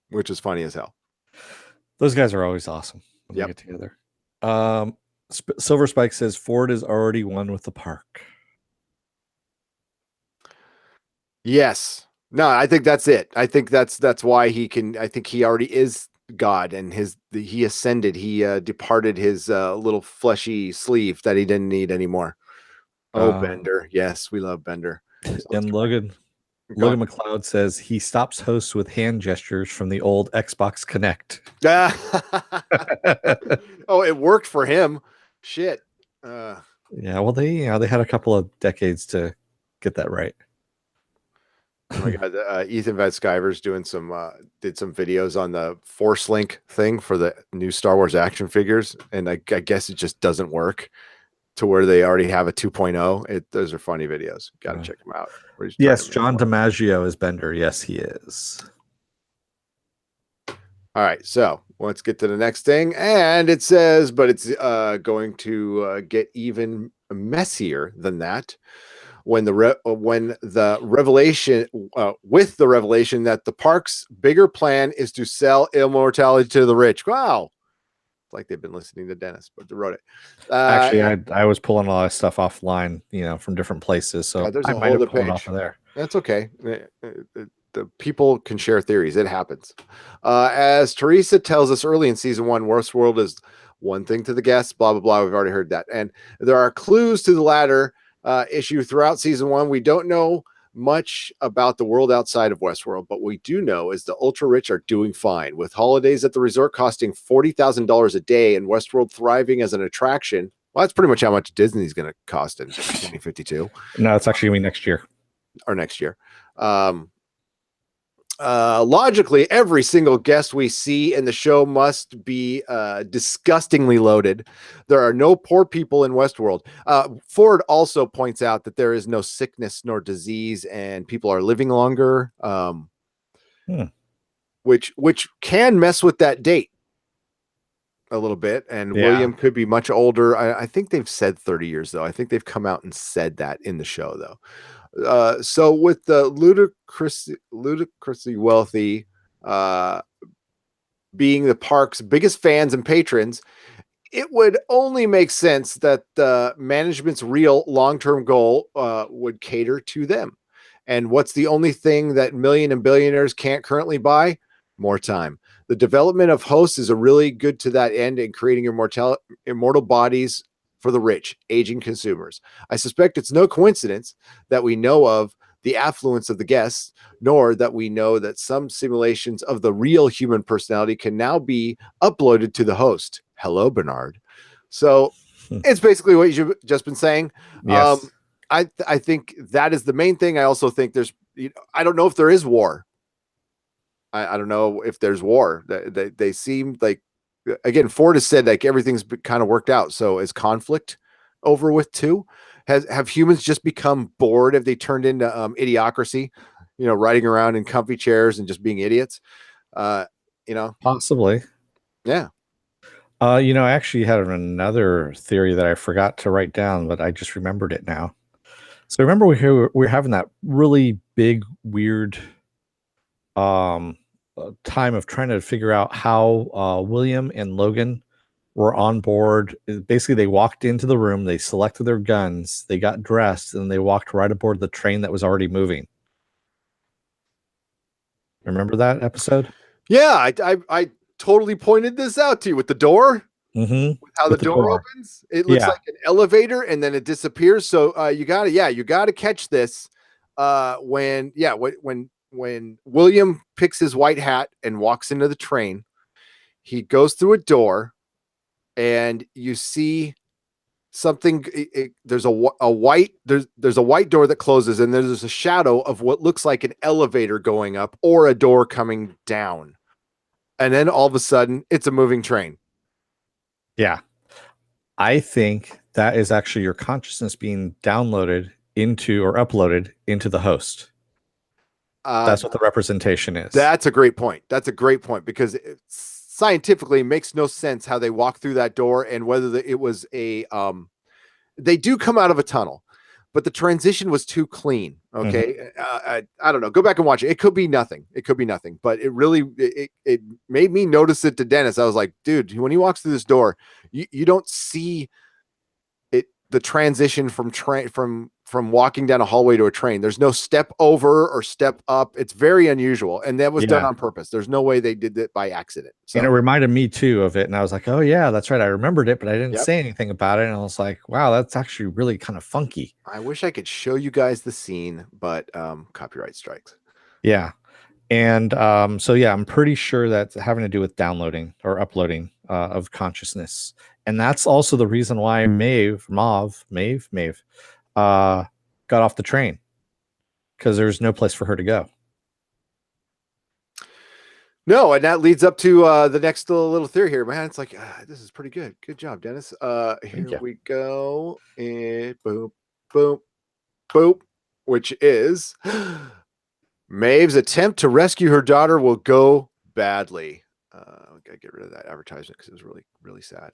Which is funny as hell. Those guys are always awesome when they get together. Silver Spike says Ford is already one with the park. Yes. No, I think that's it. I think that's why he can. I think he already is God, and he ascended. He departed his little fleshy sleeve that he didn't need anymore. Bender. Yes, we love Bender. And Logan McLeod says he stops hosts with hand gestures from the old Xbox Connect. Oh, it worked for him. Shit. Yeah, well, they had a couple of decades to get that right. Oh my God, Ethan Van Sciver's doing did some videos on the Force Link thing for the new Star Wars action figures, and I guess it just doesn't work to where they already have a 2.0. Those are funny videos. Got to check them out. Yes, John DiMaggio is Bender. Yes, he is. All right, so let's get to the next thing, and it says, but it's going to get even messier than that. When the revelation that the park's bigger plan is to sell immortality to the rich. Wow. It's like they've been listening to Dennis, but they wrote it. Actually, I was pulling a lot of stuff offline, from different places. So there's I a might whole have pulled page off of there. That's okay. The people can share theories. It happens. As Teresa tells us early in season 1, Westworld is one thing to the guests, blah, blah, blah. We've already heard that. And there are clues to the latter issue throughout season 1. We don't know much about the world outside of Westworld, but we do know is the ultra rich are doing fine, with holidays at the resort costing $40,000 a day and Westworld thriving as an attraction. Well, that's pretty much how much Disney's going to cost in 2052 No, it's actually going to be next year. or next year. Logically, every single guest we see in the show must be disgustingly loaded. There are no poor people in Westworld. Ford also points out that there is no sickness nor disease, and people are living longer, which can mess with that date a little bit. And William could be much older. I think they've said 30 years, though. I think they've come out and said that in the show, though. So with the ludicrously wealthy being the park's biggest fans and patrons, it would only make sense that the management's real long-term goal would cater to them. And what's the only thing that million and billionaires can't currently buy? More time. The development of hosts is a really good to that end in creating immortal bodies for the rich, aging consumers. I suspect it's no coincidence that we know of the affluence of the guests, nor that we know that some simulations of the real human personality can now be uploaded to the host. Hello, Bernard. So it's basically what you've just been saying. Yes. I think that is the main thing. I also think I don't know if there is war. I don't know if there's war. They seem like, again, Ford has said like everything's kind of worked out. So is conflict over with too? Have humans just become bored? Have they turned into idiocracy? Riding around in comfy chairs and just being idiots. Possibly. Yeah. I actually had another theory that I forgot to write down, but I just remembered it now. So remember we were having that really big, weird time of trying to figure out how William and Logan were on board. Basically, they walked into the room, they selected their guns, they got dressed, and they walked right aboard the train that was already moving. Remember that episode? Yeah, I totally pointed this out to you with the door. Mm-hmm. How the door opens. It looks like an elevator and then it disappears. So you gotta catch this. When William picks his white hat and walks into the train, he goes through a door and you see something. There's a white door that closes and there's a shadow of what looks like an elevator going up or a door coming down. And then all of a sudden it's a moving train. Yeah. I think that is actually your consciousness being downloaded into or uploaded into the host. That's what the representation is. That's a great point. Because it scientifically makes no sense how they walk through that door and whether it was they do come out of a tunnel, but the transition was too clean. Okay. Mm-hmm. I don't know. Go back and watch it. It could be nothing. But it really, it made me notice it to Dennis. I was like, dude, when he walks through this door, you don't see it, the transition from walking down a hallway to a train. There's no step over or step up. It's very unusual. And that was done on purpose. There's no way they did it by accident. So. And it reminded me too of it. And I was like, oh yeah, that's right. I remembered it, but I didn't say anything about it. And I was like, wow, that's actually really kind of funky. I wish I could show you guys the scene, but copyright strikes. Yeah. And I'm pretty sure that's having to do with downloading or uploading of consciousness. And that's also the reason why Maeve got off the train, because there's no place for her to go. No, and that leads up to the next little theory here, man. It's like, this is pretty good. Good job, Dennis. Here we go. And boom, boom, boom, which is Maeve's attempt to rescue her daughter will go badly. Gotta get rid of that advertisement because it was really, really sad.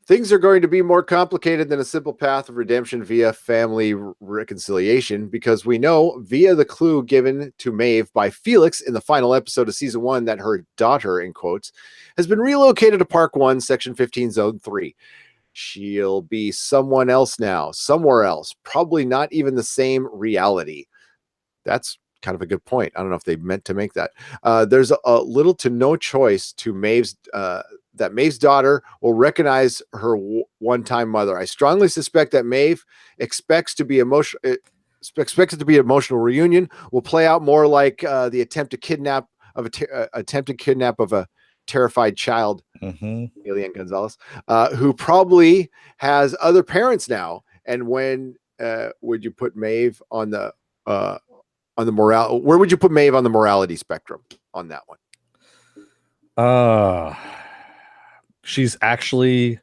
Things are going to be more complicated than a simple path of redemption via family reconciliation, because we know via the clue given to Maeve by Felix in the final episode of season 1 that her daughter, in quotes, has been relocated to Park 1, Section 15, Zone 3. She'll be someone else now, somewhere else, probably not even the same reality. That's kind of a good point. I don't know if they meant to make that. There's a little to no choice to Maeve's that Maeve's daughter will recognize her one-time mother. I strongly suspect that Maeve expects to be expects it to be an emotional reunion. Will play out more like the attempted kidnap of a terrified child, Alien Gonzalez, who probably has other parents now. And when would you put Maeve on the moral? Where would you put Maeve on the morality spectrum on that one? She's actually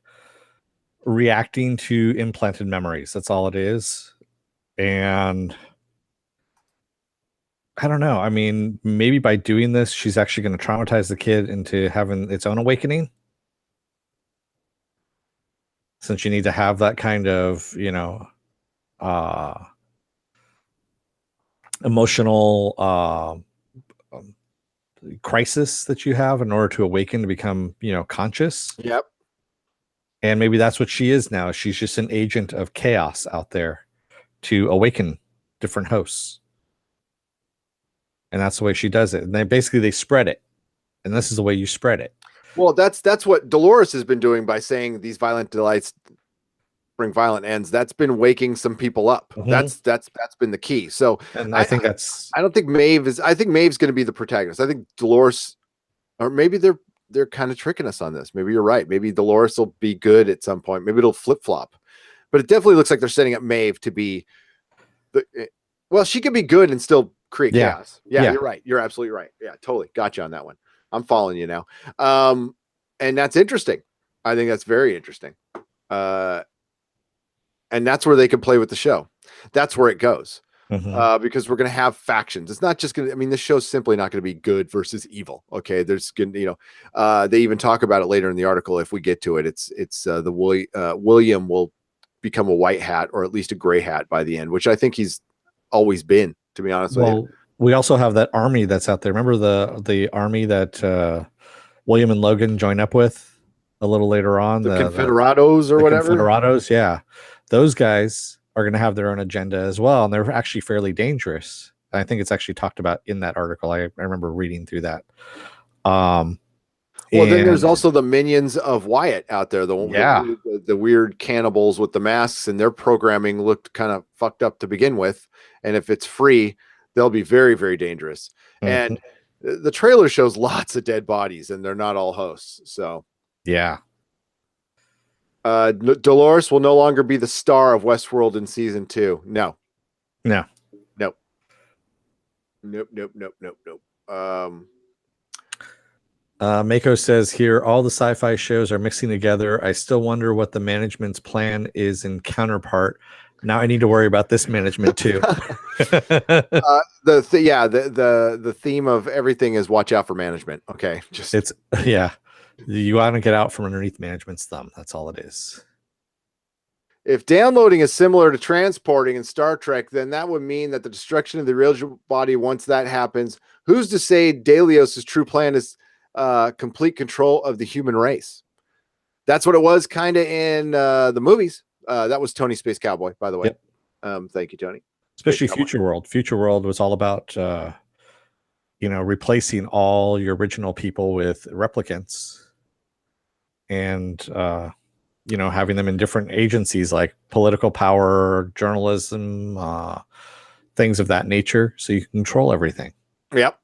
reacting to implanted memories. That's all it is. And I don't know. I mean, maybe by doing this, she's actually going to traumatize the kid into having its own awakening. Since you need to have that kind of, emotional crisis that you have in order to awaken to become, conscious. Yep. And maybe that's what she is now. She's just an agent of chaos out there to awaken different hosts. And that's the way she does it. And they spread it. And this is the way you spread it. Well, that's what Dolores has been doing by saying these violent delights bring violent ends. That's been waking some people up. That's been the key. So, and I think I don't think Maeve is. I think Maeve's going to be the protagonist. I think Dolores, or maybe they're kind of tricking us on this. Maybe you're right. Maybe Dolores will be good at some point. Maybe it'll flip flop. But it definitely looks like they're setting up Maeve to be well, she could be good and still create chaos. Yeah, you're right. You're absolutely right. Yeah, totally. Got you on that one. I'm following you now. And that's interesting. I think that's very interesting. And that's where they can play with the show. That's where it goes. Because we're going to have factions. It's not just going to, I mean, this show's simply not going to be good versus evil. Okay. There's going to, they even talk about it later in the article. If we get to it, it's William will become a white hat or at least a gray hat by the end, which I think he's always been, to be honest with you. We also have that army that's out there. Remember the army that William and Logan join up with a little later on? The Confederados or whatever? Confederados, yeah. Those guys are going to have their own agenda as well, and they're actually fairly dangerous. I think it's actually talked about in that article. I remember reading through that. Well, then there's also the minions of Wyatt out there. The weird cannibals with the masks, and their programming looked kind of fucked up to begin with. And if it's free, they'll be very, very dangerous. And the trailer shows lots of dead bodies, and they're not all hosts. So yeah. Dolores will no longer be the star of Westworld in season 2. No. Nope. Mako says here, all the sci-fi shows are mixing together. I still wonder what the management's plan is in Counterpart. Now I need to worry about this management too. The theme of everything is watch out for management. Okay. You want to get out from underneath management's thumb. That's all it is. If downloading is similar to transporting in Star Trek, then that would mean that the destruction of the original body, once that happens, who's to say Delios' true plan is complete control of the human race? That's what it was kind of in the movies. That was Tony Space Cowboy, by the way. Yep. Thank you, Tony. Especially Future World. Future World was all about, replacing all your original people with replicants and, having them in different agencies like political power, journalism, things of that nature. So you can control everything. Yep.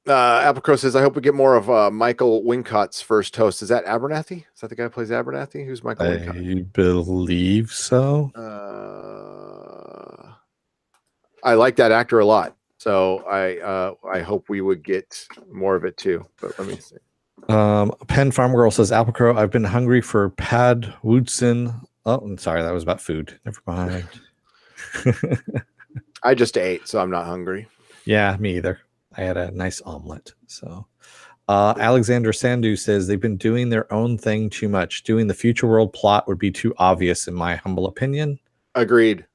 Applecrow says, I hope we get more of Michael Wincott's first host. Is that Abernathy? Is that the guy who plays Abernathy? Who's Michael Wincott? I believe so. I like that actor a lot. So I hope we would get more of it too. But let me see. Penn Farm Girl says, Applecrow, I've been hungry for Pad Woodson. Oh, I'm sorry. That was about food. Never mind. I just ate, so I'm not hungry. Yeah, me either. I had a nice omelet. So Alexander Sandu says they've been doing their own thing too much. Doing the Future World plot would be too obvious, in my humble opinion. Agreed.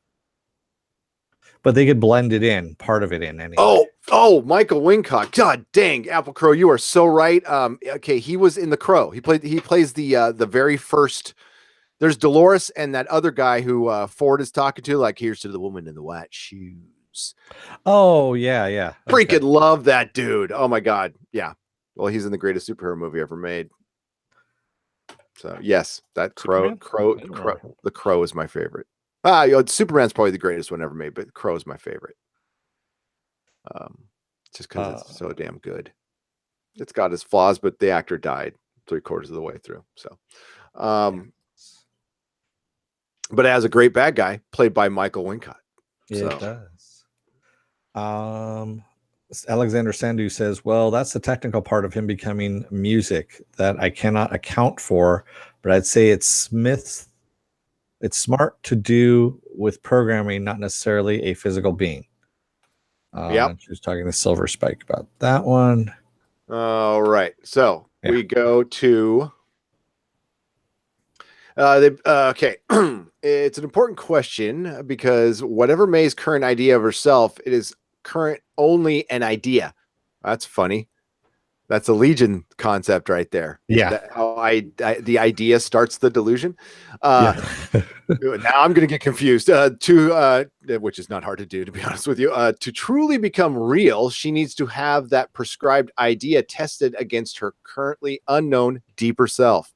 But they could blend it in, part of it in anyway. Oh, Michael Wincott. God dang, Applecrow, you are so right. Okay, he was in The Crow. He plays the very first. There's Dolores and that other guy who Ford is talking to, like, here's to the woman in the white shoes. Oh, yeah. Freaking love that dude. Oh my God. Yeah. Well, he's in the greatest superhero movie ever made. So yes, that The Crow is my favorite. Superman's probably the greatest one ever made, but Crow's my favorite. Just because it's so damn good. It's got its flaws, but the actor died 3/4 of the way through. So, but as a great bad guy played by Michael Wincott. It does. Alexander Sandu says, well, that's the technical part of him becoming music that I cannot account for, but I'd say it's smart to do with programming, not necessarily a physical being. She was talking to Silver Spike about that one. All right. So we go to okay. It's an important question because whatever May's current idea of herself, it is current only an idea. That's funny. That's a Legion concept right there. Yeah. How the idea starts the delusion. Now I'm going to get confused. Which is not hard to do, to be honest with you. To truly become real, she needs to have that prescribed idea tested against her currently unknown deeper self.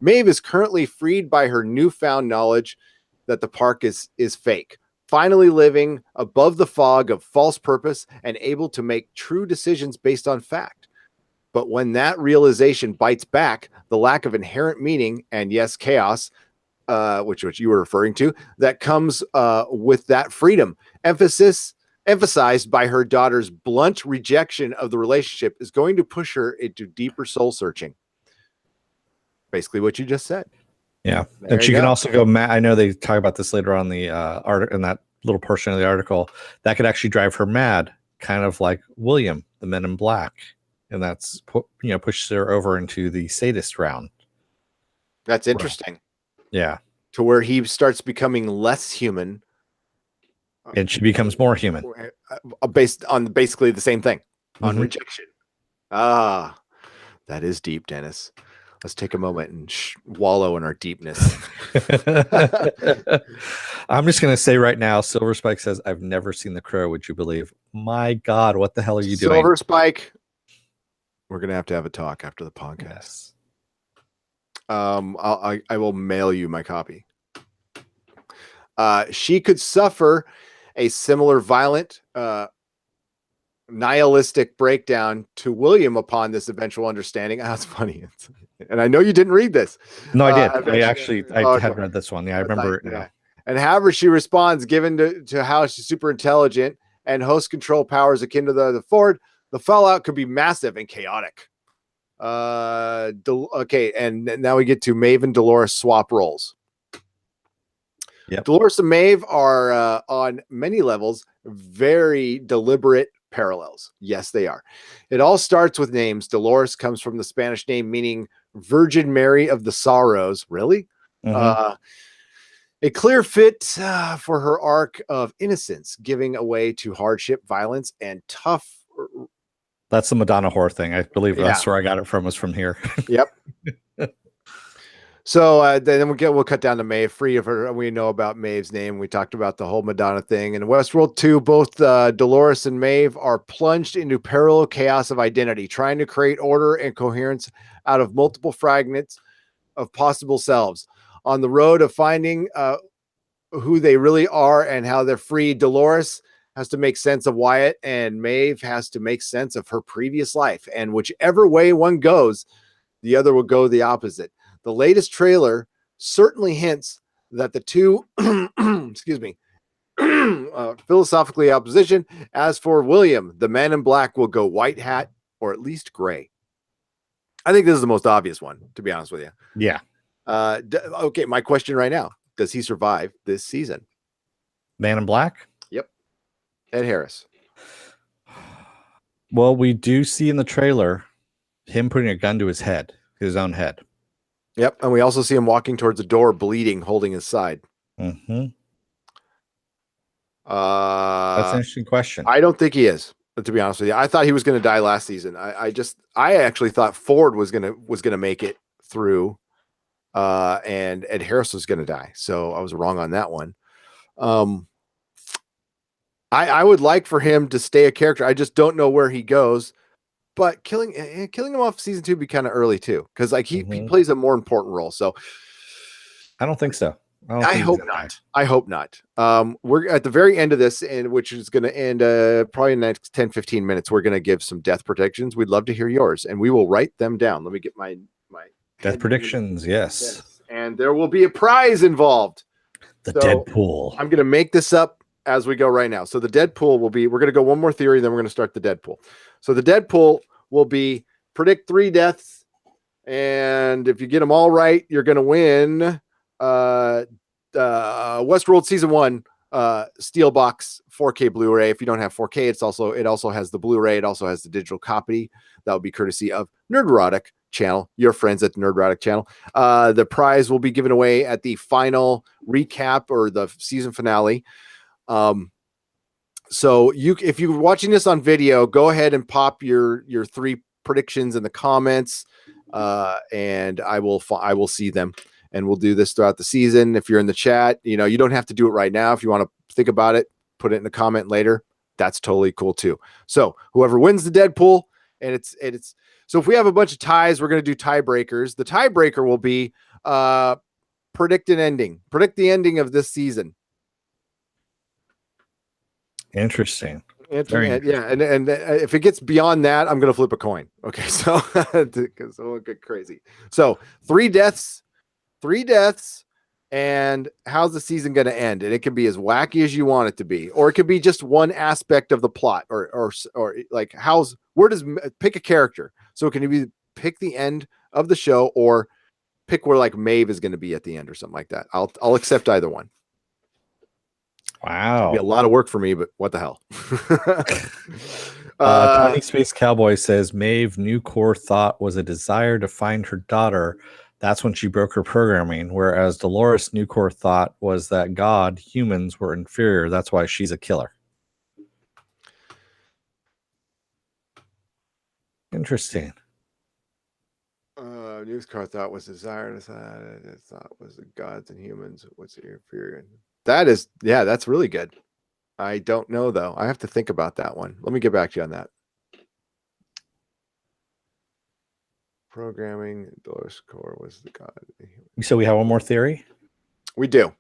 Maeve is currently freed by her newfound knowledge that the park is fake, finally living above the fog of false purpose and able to make true decisions based on fact. But when that realization bites back, the lack of inherent meaning and yes, chaos, which you were referring to, that comes with that freedom, emphasized by her daughter's blunt rejection of the relationship, is going to push her into deeper soul searching. Basically what you just said. Yeah. And she can also go mad. I know they talk about this later on the article, in that little portion of the article, that could actually drive her mad, kind of like William, the Men in Black. And that's, pushes her over into the sadist round. That's interesting. Yeah. To where he starts becoming less human. And she becomes more human. Based on basically the same thing, on rejection. That is deep, Dennis. Let's take a moment and wallow in our deepness. I'm just going to say right now, Silver Spike says, I've never seen The Crow. Would you believe? My God, what the hell are you doing? Silver Spike, we're going to have a talk after the podcast. Yes. I will mail you my copy. She could suffer a similar violent, nihilistic breakdown to William upon this eventual understanding. That's funny. And I know you didn't read this. No, I did. I had read this one. Yeah, I remember it now. And however she responds, given to how she's super intelligent and host control powers akin to the Ford, the fallout could be massive and chaotic. Okay, and now we get to Maeve and Dolores swap roles. Yep. Dolores and Maeve are on many levels very deliberate parallels. Yes, they are. It all starts with names. Dolores comes from the Spanish name meaning Virgin Mary of the Sorrows. Really? A clear fit for her arc of innocence, giving away to hardship, violence, and tough. That's the Madonna whore thing. I believe that's where I got it from, was from here. Yep. So then we'll cut down to Maeve, free of her. We know about Maeve's name. We talked about the whole Madonna thing. In Westworld 2, both Dolores and Maeve are plunged into parallel chaos of identity, trying to create order and coherence out of multiple fragments of possible selves. On the road of finding who they really are and how they're free, Dolores has to make sense of Wyatt, and Maeve has to make sense of her previous life. And whichever way one goes, the other will go the opposite. The latest trailer certainly hints that the two, philosophically opposition. As for William, the Man in Black will go white hat or at least gray. I think this is the most obvious one, to be honest with you. Yeah. Okay, my question right now: does he survive this season? Man in Black? Yep. Ed Harris. Well, we do see in the trailer him putting a gun to his head, his own head. Yep, and we also see him walking towards the door, bleeding, holding his side. Mm-hmm. That's an interesting question. I don't think he is, to be honest with you. I thought he was going to die last season. I actually thought Ford was gonna make it through, and Ed Harris was going to die. So I was wrong on that one. I would like for him to stay a character. I just don't know where he goes. But killing him off season 2 would be kind of early too, because like he plays a more important role. So I don't think so. I hope not. I hope not. We're at the very end of this, and which is going to end probably in the next 10, 15 minutes. We're going to give some death predictions. We'd love to hear yours, and we will write them down. Let me get my death predictions. Yes. And there will be a prize involved. The Deadpool. I'm going to make this up as we go right now. So the Deadpool will be, we're going to go one more theory, then we're going to start the Deadpool. So the Deadpool will be predict 3 deaths. And if you get them all right, you're going to win Westworld season 1 Steelbox 4K Blu-ray. If you don't have 4K, it also has the Blu-ray. It also has the digital copy. That will be courtesy of Nerdrotic channel, your friends at the Nerdrotic channel. The prize will be given away at the final recap or the season finale. So if you're watching this on video, go ahead and pop your 3 predictions in the comments, and I will see them. And we'll do this throughout the season. If you're in the chat, you don't have to do it right now. If you want to think about it, put it in a comment later. That's totally cool too. So whoever wins the Deadpool, and it's so if we have a bunch of ties, we're going to do tiebreakers. The tiebreaker will be predict an ending. Predict the ending of this season. Interesting. Yeah, and if it gets beyond that, I'm going to flip a coin. Okay, so because it'll get crazy. So 3 deaths. And how's the season going to end? And it can be as wacky as you want it to be, or it could be just one aspect of the plot, or like pick a character. So can you be pick the end of the show, or pick where like Maeve is going to be at the end or something like that. I'll accept either one. Wow, it'll be a lot of work for me, but what the hell? Tiny Space Cowboy says Maeve new core thought was a desire to find her daughter. That's when she broke her programming, whereas Dolores' new core thought was that humans were inferior. That's why she's a killer. Interesting. News car thought was desire to thought was the gods and humans. What's inferior? That's really good. I don't know though. I have to think about that one. Let me get back to you on that. Programming, Dolores core was the god. So we have one more theory. We do.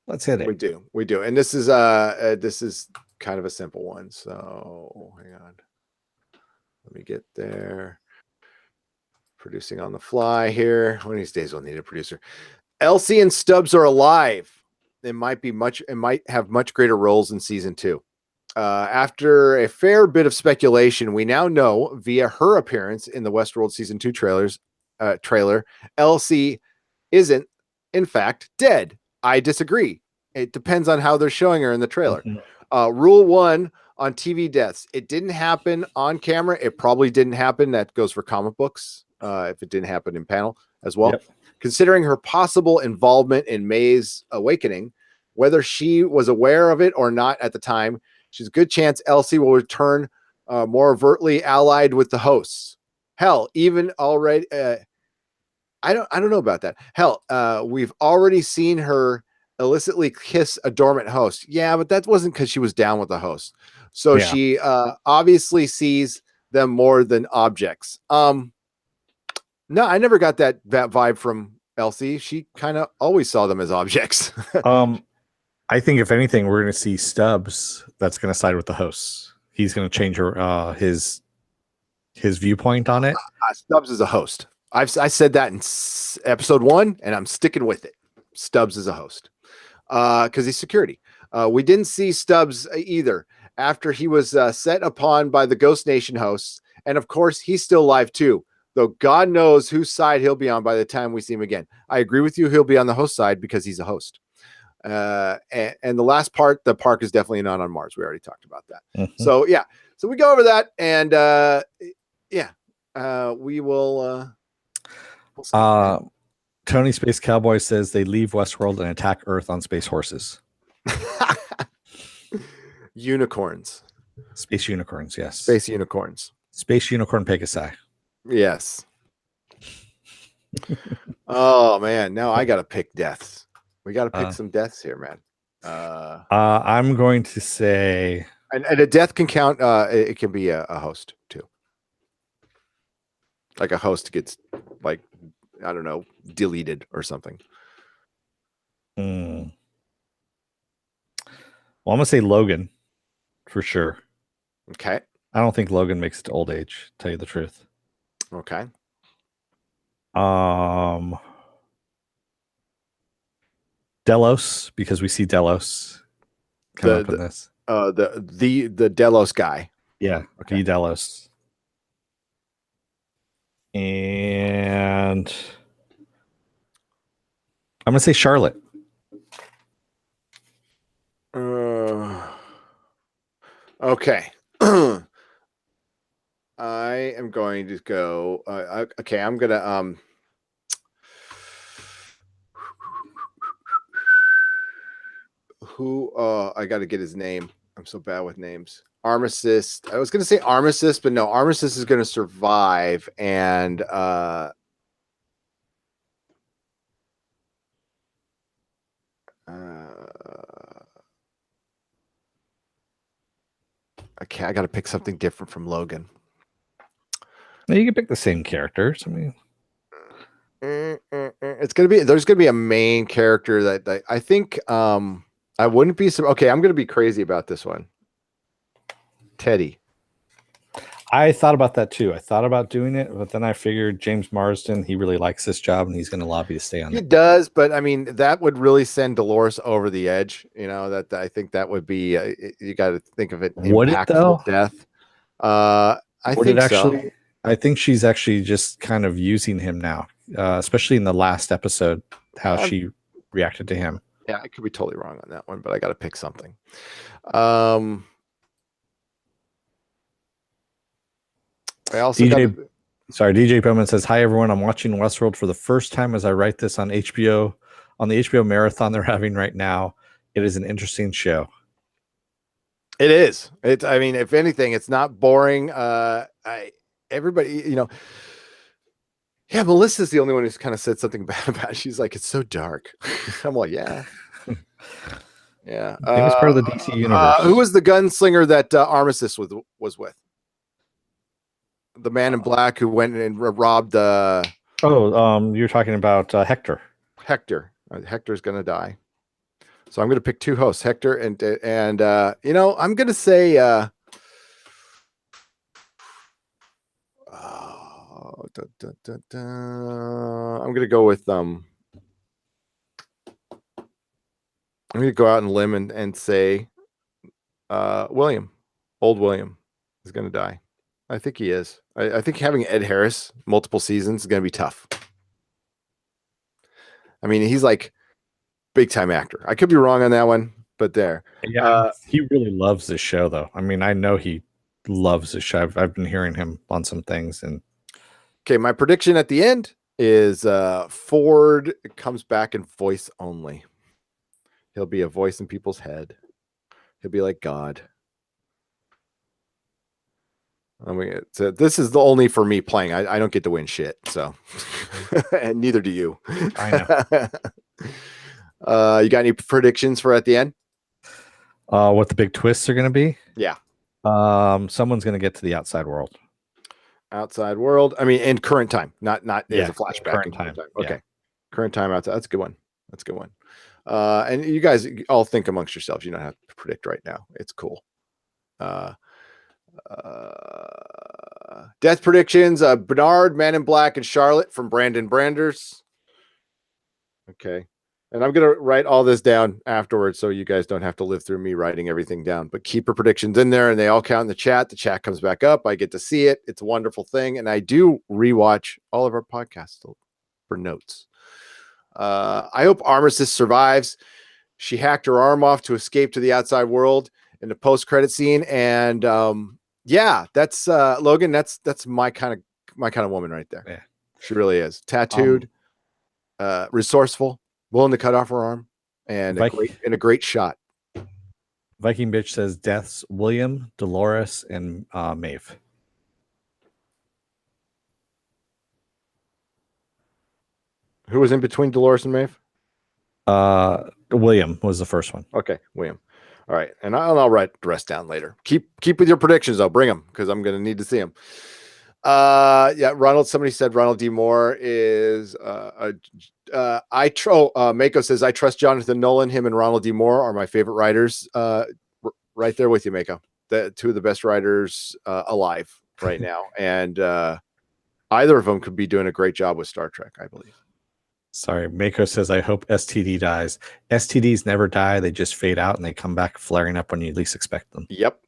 Let's hit it. We do. And this is kind of a simple one. So hang on. Let me get there. Producing on the fly here. One of these days we'll need a producer. Elsie and Stubbs are alive. It might have much greater roles in season 2. After a fair bit of speculation, we now know via her appearance in the Westworld season 2 trailer, Elsie isn't in fact dead. I disagree. It depends on how they're showing her in the trailer. Mm-hmm. Rule 1 on TV deaths. It didn't happen on camera. It probably didn't happen. That goes for comic books. If it didn't happen in panel as well. Yep. Considering her possible involvement in May's awakening, whether she was aware of it or not at the time, she's a good chance Elsie will return more overtly allied with the hosts. Hell, even already, I don't know about that. Hell, we've already seen her illicitly kiss a dormant host. Yeah, but that wasn't because she was down with the host. So yeah. She obviously sees them more than objects. No, I never got that vibe from Elsie. She kind of always saw them as objects. I think if anything, we're going to see Stubbs that's going to side with the hosts. He's going to change his viewpoint on it. Stubbs is a host. I said that in episode 1, and I'm sticking with it. Stubbs is a host because he's security. We didn't see Stubbs either after he was set upon by the Ghost Nation hosts. And of course, he's still alive too, though God knows whose side he'll be on by the time we see him again. I agree with you. He'll be on the host side because he's a host. And the last part, the park is definitely not on Mars. We already talked about that. Mm-hmm. So yeah, so we go over that, and we will. Tony Space Cowboy says they leave Westworld and attack Earth on space horses. Unicorns. Space unicorns, yes. Space unicorns. Space unicorn Pegasi. Yes. Oh man, now I gotta pick deaths. We gotta pick some deaths here, man. I'm going to say, and a death can count. It can be a host too. Like a host gets, like, I don't know, deleted or something. Well, I'm gonna say Logan for sure. Okay. I don't think Logan makes it to old age, to tell you the truth. Okay. Delos, because we see Delos come up in The this. the Delos guy. Yeah, Okay. the Delos. And I'm gonna say Charlotte. Okay. I am going to go. Okay, I'm gonna. Who? I got to get his name. I'm so bad with names. Armistice. I was gonna say Armistice, but no, Armistice is gonna survive, and okay, I got to pick something different from Logan. Now you can pick the same characters. I mean, It's gonna be. There's gonna be a main character that I think. I wouldn't be. Okay, I'm gonna be crazy about this one. Teddy. I thought about that too. I thought about doing it, but then I figured James Marsden, he really likes this job and he's going to lobby to stay on He it. does, but I mean that would really send Dolores over the edge. You know that I think that would be. You got to think of it Would it though? impactful death. I Would think it actually? so. I think she's actually just kind of using him now, especially in the last episode, how she reacted to him. Yeah, I could be totally wrong on that one, but I got to pick something. I also DJ Bowman says, "Hi everyone, I'm watching Westworld for the first time as I write this on HBO, on the HBO marathon they're having right now. It is an interesting show." It is. It's. I mean, if anything, it's not boring. Everybody, yeah, Melissa's the only one who's kind of said something bad about it. She's like, it's so dark. I'm like, yeah. Yeah. I think it's part of the DC universe. Who was the gunslinger that Armistice was with? The man in black who went and robbed you're talking about Hector. Hector. Hector's gonna die. So I'm gonna pick two hosts, Hector and I'm gonna say I'm gonna go with I'm gonna go out on a limb and say William, old William is gonna die. I think he is. I think having Ed Harris multiple seasons is gonna be tough. I mean, he's like big time actor. I could be wrong on that one, but there. Yeah, he really loves this show, though. I mean, I know he loves this show. I've been hearing him on some things. And okay, my prediction at the end is Ford comes back in voice only. He'll be a voice in people's head. He'll be like God. I mean, so this is the only for me playing. I don't get to win shit, so and neither do you. I know. You got any predictions for at the end? What the big twists are going to be? Yeah. Someone's going to get to the outside world. Outside world. I mean, in current time, not as a flashback. Current time. Okay. Yeah. Current time outside. That's a good one. That's a good one. And you guys all think amongst yourselves. You don't have to predict right now. It's cool. Death predictions. Bernard, Man in Black, and Charlotte from Brandon Branders. Okay. And I'm going to write all this down afterwards so you guys don't have to live through me writing everything down. But keep your predictions in there and they all count in the chat. The chat comes back up. I get to see it. It's a wonderful thing. And I do rewatch all of our podcasts for notes. I hope Armistice survives. She hacked her arm off to escape to the outside world in the post-credit scene. And yeah, that's Logan. That's my kind of woman right there. Yeah. She really is. Tattooed, resourceful, willing to cut off her arm, and a great shot. Viking Bitch says deaths William, Dolores, and Maeve. Who was in between Dolores and Maeve? William was the first one. Okay, William. All right, and I'll write the rest down later. Keep with your predictions though. Bring them because I'm going to need to see them. Yeah, Ronald. Somebody said Ronald D. Moore is Mako says I trust Jonathan Nolan. Him and Ronald D. Moore are my favorite writers. Right there with you, Mako. The two of the best writers alive right now, and either of them could be doing a great job with Star Trek, I believe. Sorry, Mako says, I hope STD dies. STDs never die. They just fade out and they come back flaring up when you least expect them. Yep.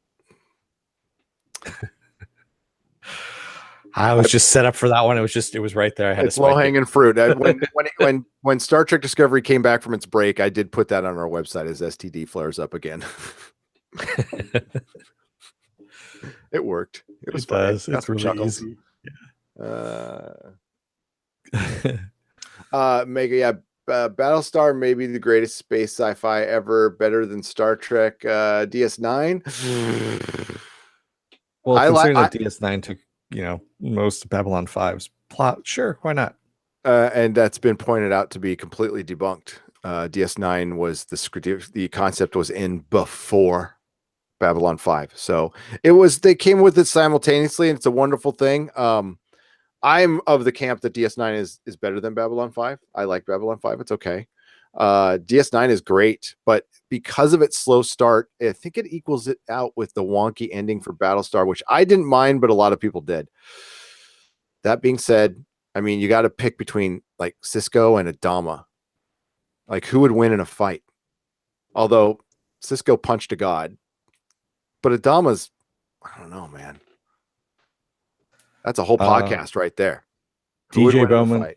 I was just set up for that one. It was right there. I had it's low hanging fruit. When Star Trek Discovery came back from its break, I did put that on our website as STD flares up again. It worked. It was fun. It's really easy. Mega, yeah. Battlestar may be the greatest space sci-fi ever, better than Star Trek DS9. Well, considering that DS9 took, most of Babylon 5's plot, sure, why not? And that's been pointed out to be completely debunked. DS9 was the concept was in before Babylon 5. So they came with it simultaneously, and it's a wonderful thing. I'm of the camp that DS9 is better than Babylon 5. I like Babylon 5. It's okay. DS9 is great, but because of its slow start, I think it equals it out with the wonky ending for Battlestar, which I didn't mind, but a lot of people did. That being said, I mean, you got to pick between like Sisko and Adama. Like, who would win in a fight? Although Sisko punched a god, but Adama's, I don't know, man. That's a whole podcast right there. DJ Bowman.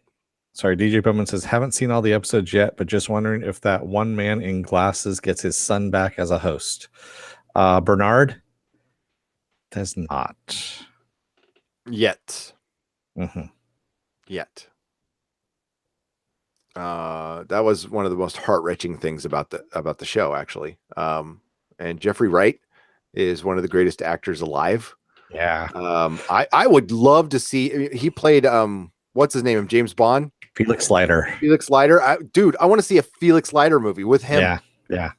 Sorry, DJ Bowman says, haven't seen all the episodes yet, but just wondering if that one man in glasses gets his son back as a host. Bernard does not. Yet. Mm-hmm. Yet. That was one of the most heart-wrenching things about the show, actually. And Jeffrey Wright is one of the greatest actors alive. Yeah. I would love to see. He played what's his name? James Bond. Felix Leiter. Felix Leiter. I want to see a Felix Leiter movie with him. Yeah.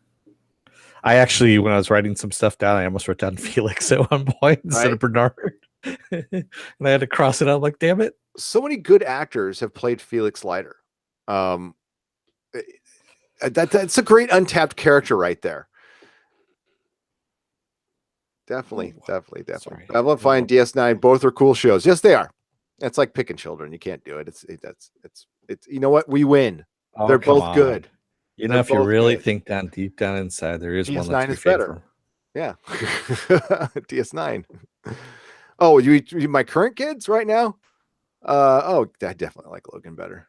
I actually, when I was writing some stuff down, I almost wrote down Felix at one point instead of Bernard. And I had to cross it out. Like, damn it. So many good actors have played Felix Leiter. That's a great untapped character right there. Definitely. Sorry. Babylon 5 and DS9, both are cool shows. Yes, they are. It's like picking children. You can't do it. It's you know what? We win. They're both good. If you really think deep down inside, there is DS9 one that's is better. Yeah. DS9. Oh, you my current kids right now? I definitely like Logan better.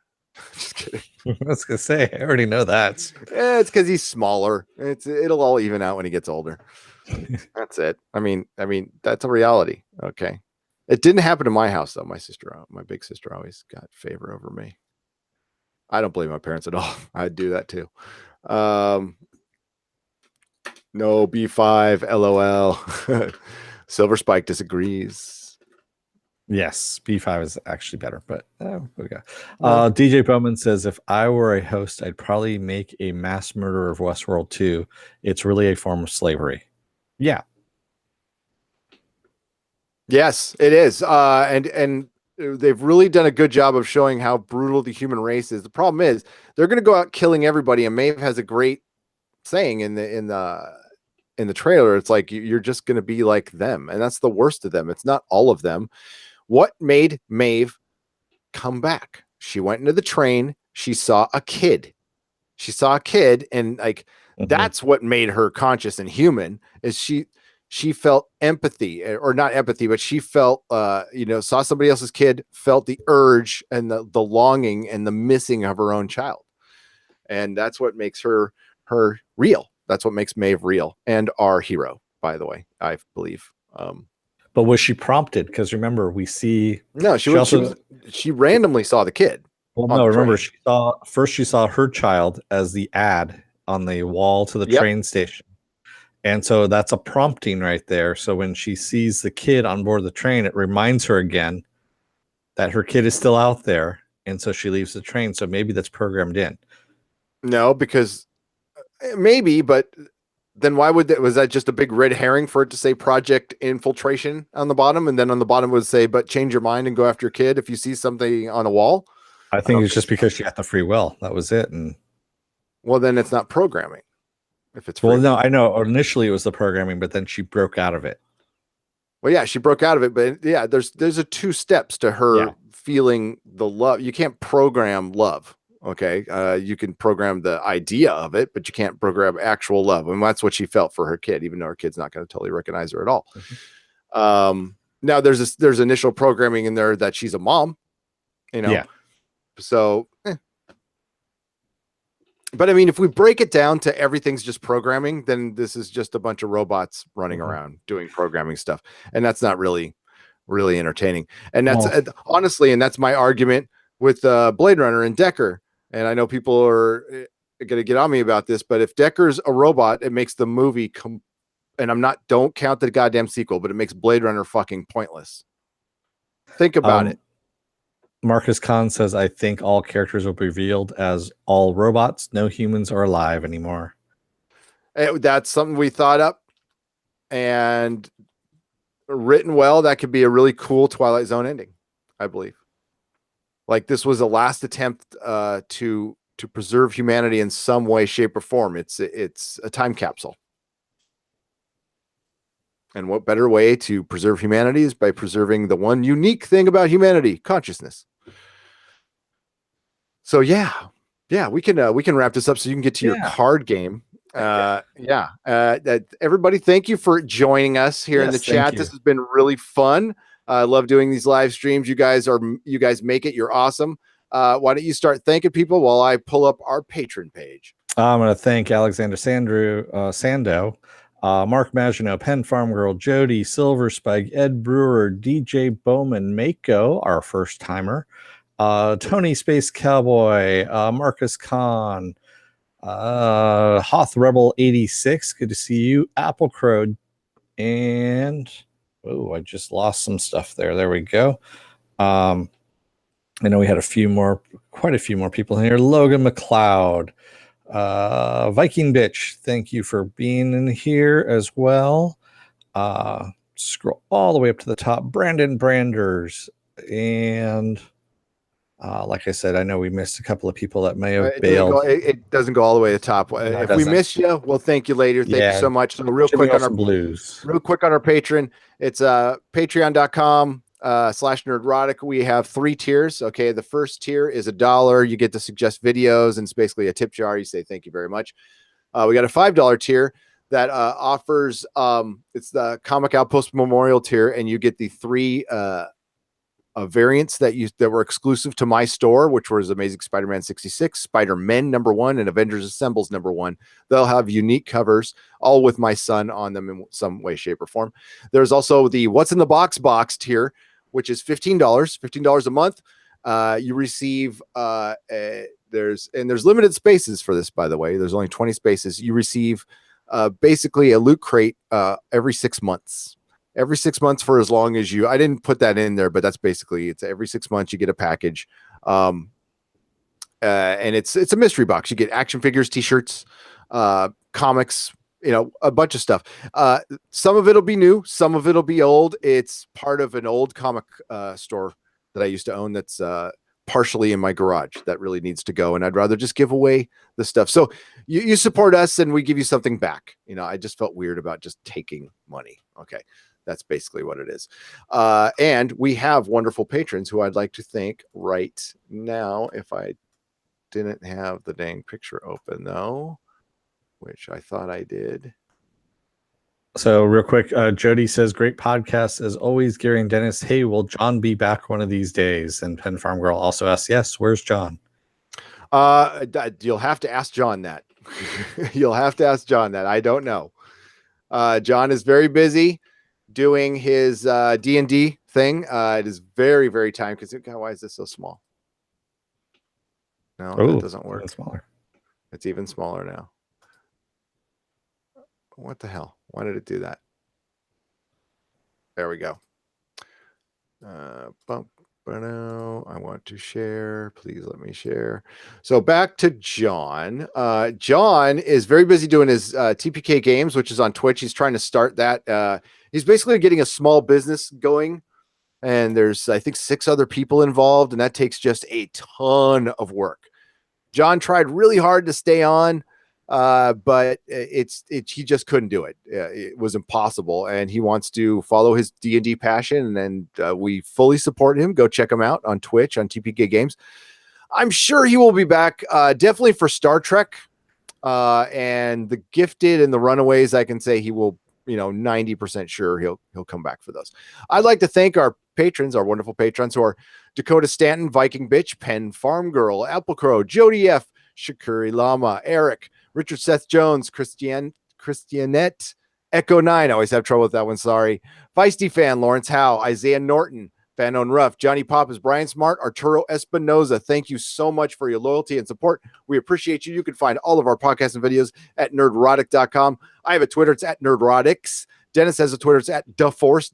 Just kidding. I was gonna say, I already know that. It's because he's smaller. It'll all even out when he gets older. That's it. I mean, that's a reality. Okay. It didn't happen to my house though. My big sister always got favor over me. I don't blame my parents at all. I'd do that too. No B5, LOL. Silver Spike disagrees. Yes, B5 is actually better, but we go. DJ Bowman says, if I were a host, I'd probably make a mass murder of Westworld 2. It's really a form of slavery. Yeah. Yes, it is. And they've really done a good job of showing how brutal the human race is. The problem is they're going to go out killing everybody. And Maeve has a great saying in the trailer. It's like, you're just going to be like them. And that's the worst of them. It's not all of them. What made Maeve come back? She went into the train. She saw a kid. And like, that's what made her conscious and human. Is she felt empathy, or not empathy, but she felt, saw somebody else's kid, felt the urge and the longing and the missing of her own child. And that's what makes her real. That's what makes Maeve real and our hero, by the way, I believe. But was she prompted? Because remember, we see she randomly saw the kid. Well, no, remember, she saw her child as the ad on the wall to the train station. And so that's a prompting right there. So when she sees the kid on board the train, it reminds her again that her kid is still out there. And so she leaves the train. So maybe that's programmed in. No, because maybe, but Then why would that? Was that just a big red herring for it to say Project Infiltration on the bottom, and then on the bottom would say, "But change your mind and go after your kid if you see something on a wall"? I I think don't it's think just so. because she got the free will. That was it. And Well, then it's not programming if it's well, free no, will. I know initially it was the programming, but then she broke out of it. Well, yeah, she broke out of it, but yeah, there's a two steps to Yeah. her feeling the love. You can't program love. Okay, you can program the idea of it, but you can't program actual love, and that's what she felt for her kid, even though her kid's not going to totally recognize her at all. Mhm. Now there's initial programming in there that she's a mom, you know, Yeah. so. But I mean, if we break it down to everything's just programming, then this is just a bunch of robots running Mhm. around doing programming stuff, and that's not really entertaining. And that's Well, honestly, and that's my argument with Blade Runner and Decker. And I know people are going to get on me about this, but if Decker's a robot, it makes the movie and don't count the goddamn sequel, but it makes Blade Runner fucking pointless. Think about it. um, Marcus Khan says, I think all characters will be revealed as all robots. No humans are alive anymore. That's something we thought up, and written well, that could be a really cool Twilight Zone ending, I believe. Like this was a last attempt to preserve humanity in some way, shape, or form. It's a time capsule. And what better way to preserve humanity is by preserving the one unique thing about humanity, consciousness. So yeah, we can wrap this up so you can get to your Yeah. card game. Heck yeah. Everybody, thank you for joining us here in the Yes. Thank chat. you. This has been really fun. I love doing these live streams. You guys make it. You're awesome. Why don't you start thanking people while I pull up our patron page? I'm going to thank Alexander Sando, Mark Maginot, Penn Farm Girl, Jody, Silver Spike, Ed Brewer, DJ Bowman, Mako, our first timer, Tony Space Cowboy, Marcus Kahn, Hoth Rebel 86. Good to see you. Apple Crow, and oh, I just lost some stuff there. There we go. I know we had quite a few more people in here. Logan McLeod, Viking Bitch, thank you for being in here as well. Scroll all the way up to the top. Brandon Branders, and like I said, I know we missed a couple of people that may have bailed. It doesn't go all the way to the top. No, it If we doesn't. missed you, we'll thank you later. Thank you Yeah, so much. So Jimmy Olsen Blues. real quick on our Patreon, it's patreon.com /nerdrotic. We have 3 tiers. Okay, the first tier is $1. You get to suggest videos, and it's basically a tip jar. You say thank you very much. We got a $5 tier that offers it's the Comic Outpost Memorial tier, and you get the 3 variants that were exclusive to my store, which was Amazing Spider-Man 66, Spider-Men #1, and Avengers Assembles #1. They'll have unique covers, all with my son on them in some way, shape, or form. There's also the What's in the Box tier, which is $15 a month. You receive there's limited spaces for this, by the way. There's only 20 spaces. You receive basically a loot crate every 6 months. Every 6 months for as long as I didn't put that in there, but that's basically it's every 6 months you get a package. And it's a mystery box. You get action figures, t-shirts, comics, a bunch of stuff. Some of it'll be new, some of it'll be old. It's part of an old comic store that I used to own that's partially in my garage that really needs to go, and I'd rather just give away the stuff. So you support us and we give you something back. I just felt weird about just taking money. Okay. That's basically what it is. And we have wonderful patrons who I'd like to thank right now. If I didn't have the dang picture open, though, which I thought I did. So real quick, Jody says, great podcast as always, Gary and Dennis. Hey, will John be back one of these days? And Penn Farm Girl also asks, yes, where's John? You'll have to ask John that. You'll have to ask John that. I don't know. John is very busy doing his D&D thing. It is very, very time consuming. Why is this so small? No, that doesn't work. Even smaller. It's even smaller now. What the hell? Why did it do that? There we go. Bump. I want to share. Please let me share. So back to John. John is very busy doing his TPK games, which is on Twitch. He's trying to start that. He's basically getting a small business going, and there's I think 6 other people involved, and that takes just a ton of work. John tried really hard to stay on, but he just couldn't do it. It was impossible, and he wants to follow his D&D passion, and we fully support him. Go check him out on Twitch on TPK Games. I'm sure he will be back, definitely for Star Trek, and the Gifted and the Runaways. I can say he will, 90% sure he'll come back for those. I'd like to thank our patrons, our wonderful patrons, who are Dakota Stanton, Viking Bitch, Penn Farm Girl, Apple Crow, Jody F, Shakuri Lama, Eric, Richard Seth Jones, Christianette, Echo 9. I always have trouble with that one. Sorry. Feisty Fan, Lawrence Howe, Isaiah Norton, Fan on Rough, Johnny Pappas, Brian Smart, Arturo Espinoza. Thank you so much for your loyalty and support. We appreciate you. You can find all of our podcasts and videos at nerdrotic.com. I have a Twitter. It's at nerdrotics. Dennis has a Twitter. It's at DaForce,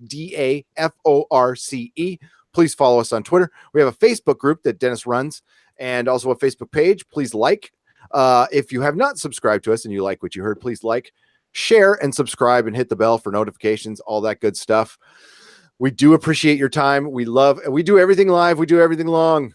DAFORCE. Please follow us on Twitter. We have a Facebook group that Dennis runs and also a Facebook page. Please like. If you have not subscribed to us and you like what you heard, please like, share, and subscribe, and hit the bell for notifications, all that good stuff. We do appreciate your time. We do everything live. We do everything long.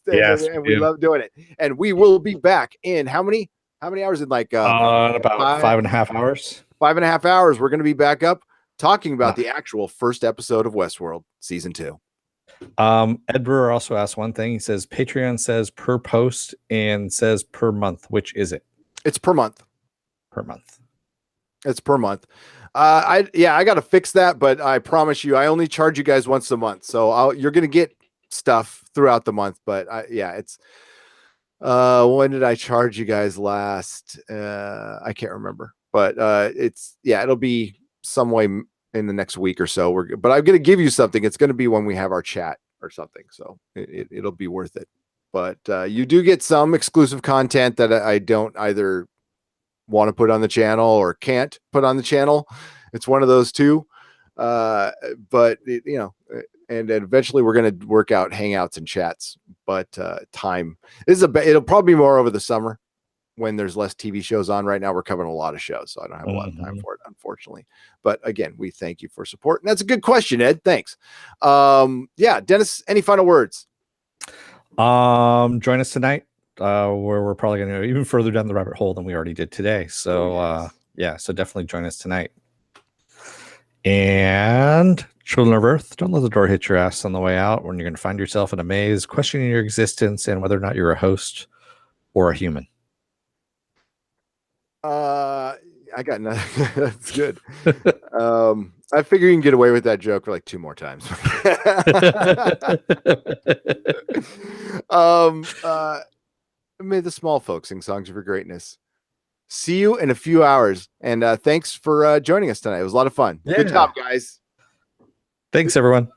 Yes, and we love doing it. And we will be back in how many hours? In like about 5.5 hours. 5.5 hours. We're going to be back up talking about the actual first episode of Westworld season 2. Ed Brewer also asked one thing. He says Patreon says per post and says per month. Which is it? It's per month. Per month. It's per month. I got to fix that, but I promise you, I only charge you guys once a month. So you're going to get stuff throughout the month, but it's, when did I charge you guys last? I can't remember, but it'll be some way in the next week or so. But I'm going to give you something. It's going to be when we have our chat or something. So it'll be worth it. But you do get some exclusive content that I don't either want to put on the channel or can't put on the channel. It's one of those two. But and eventually we're going to work out hangouts and chats, but it'll probably be more over the summer when there's less TV shows on. Right now we're covering a lot of shows, so I don't have a lot of time for it, unfortunately. But again, we thank you for support. And that's a good question, Ed. Thanks. Dennis, any final words? Join us tonight, where we're probably going to go even further down the rabbit hole than we already did today. So so definitely join us tonight. And children of Earth, don't let the door hit your ass on the way out when you're going to find yourself in a maze, questioning your existence and whether or not you're a host or a human. I got nothing. That's good. I figure you can get away with that joke for like 2 more times. May the small folks sing songs of your greatness. See you in a few hours. And thanks for joining us tonight. It was a lot of fun. Yeah. Good job, guys. Thanks, everyone.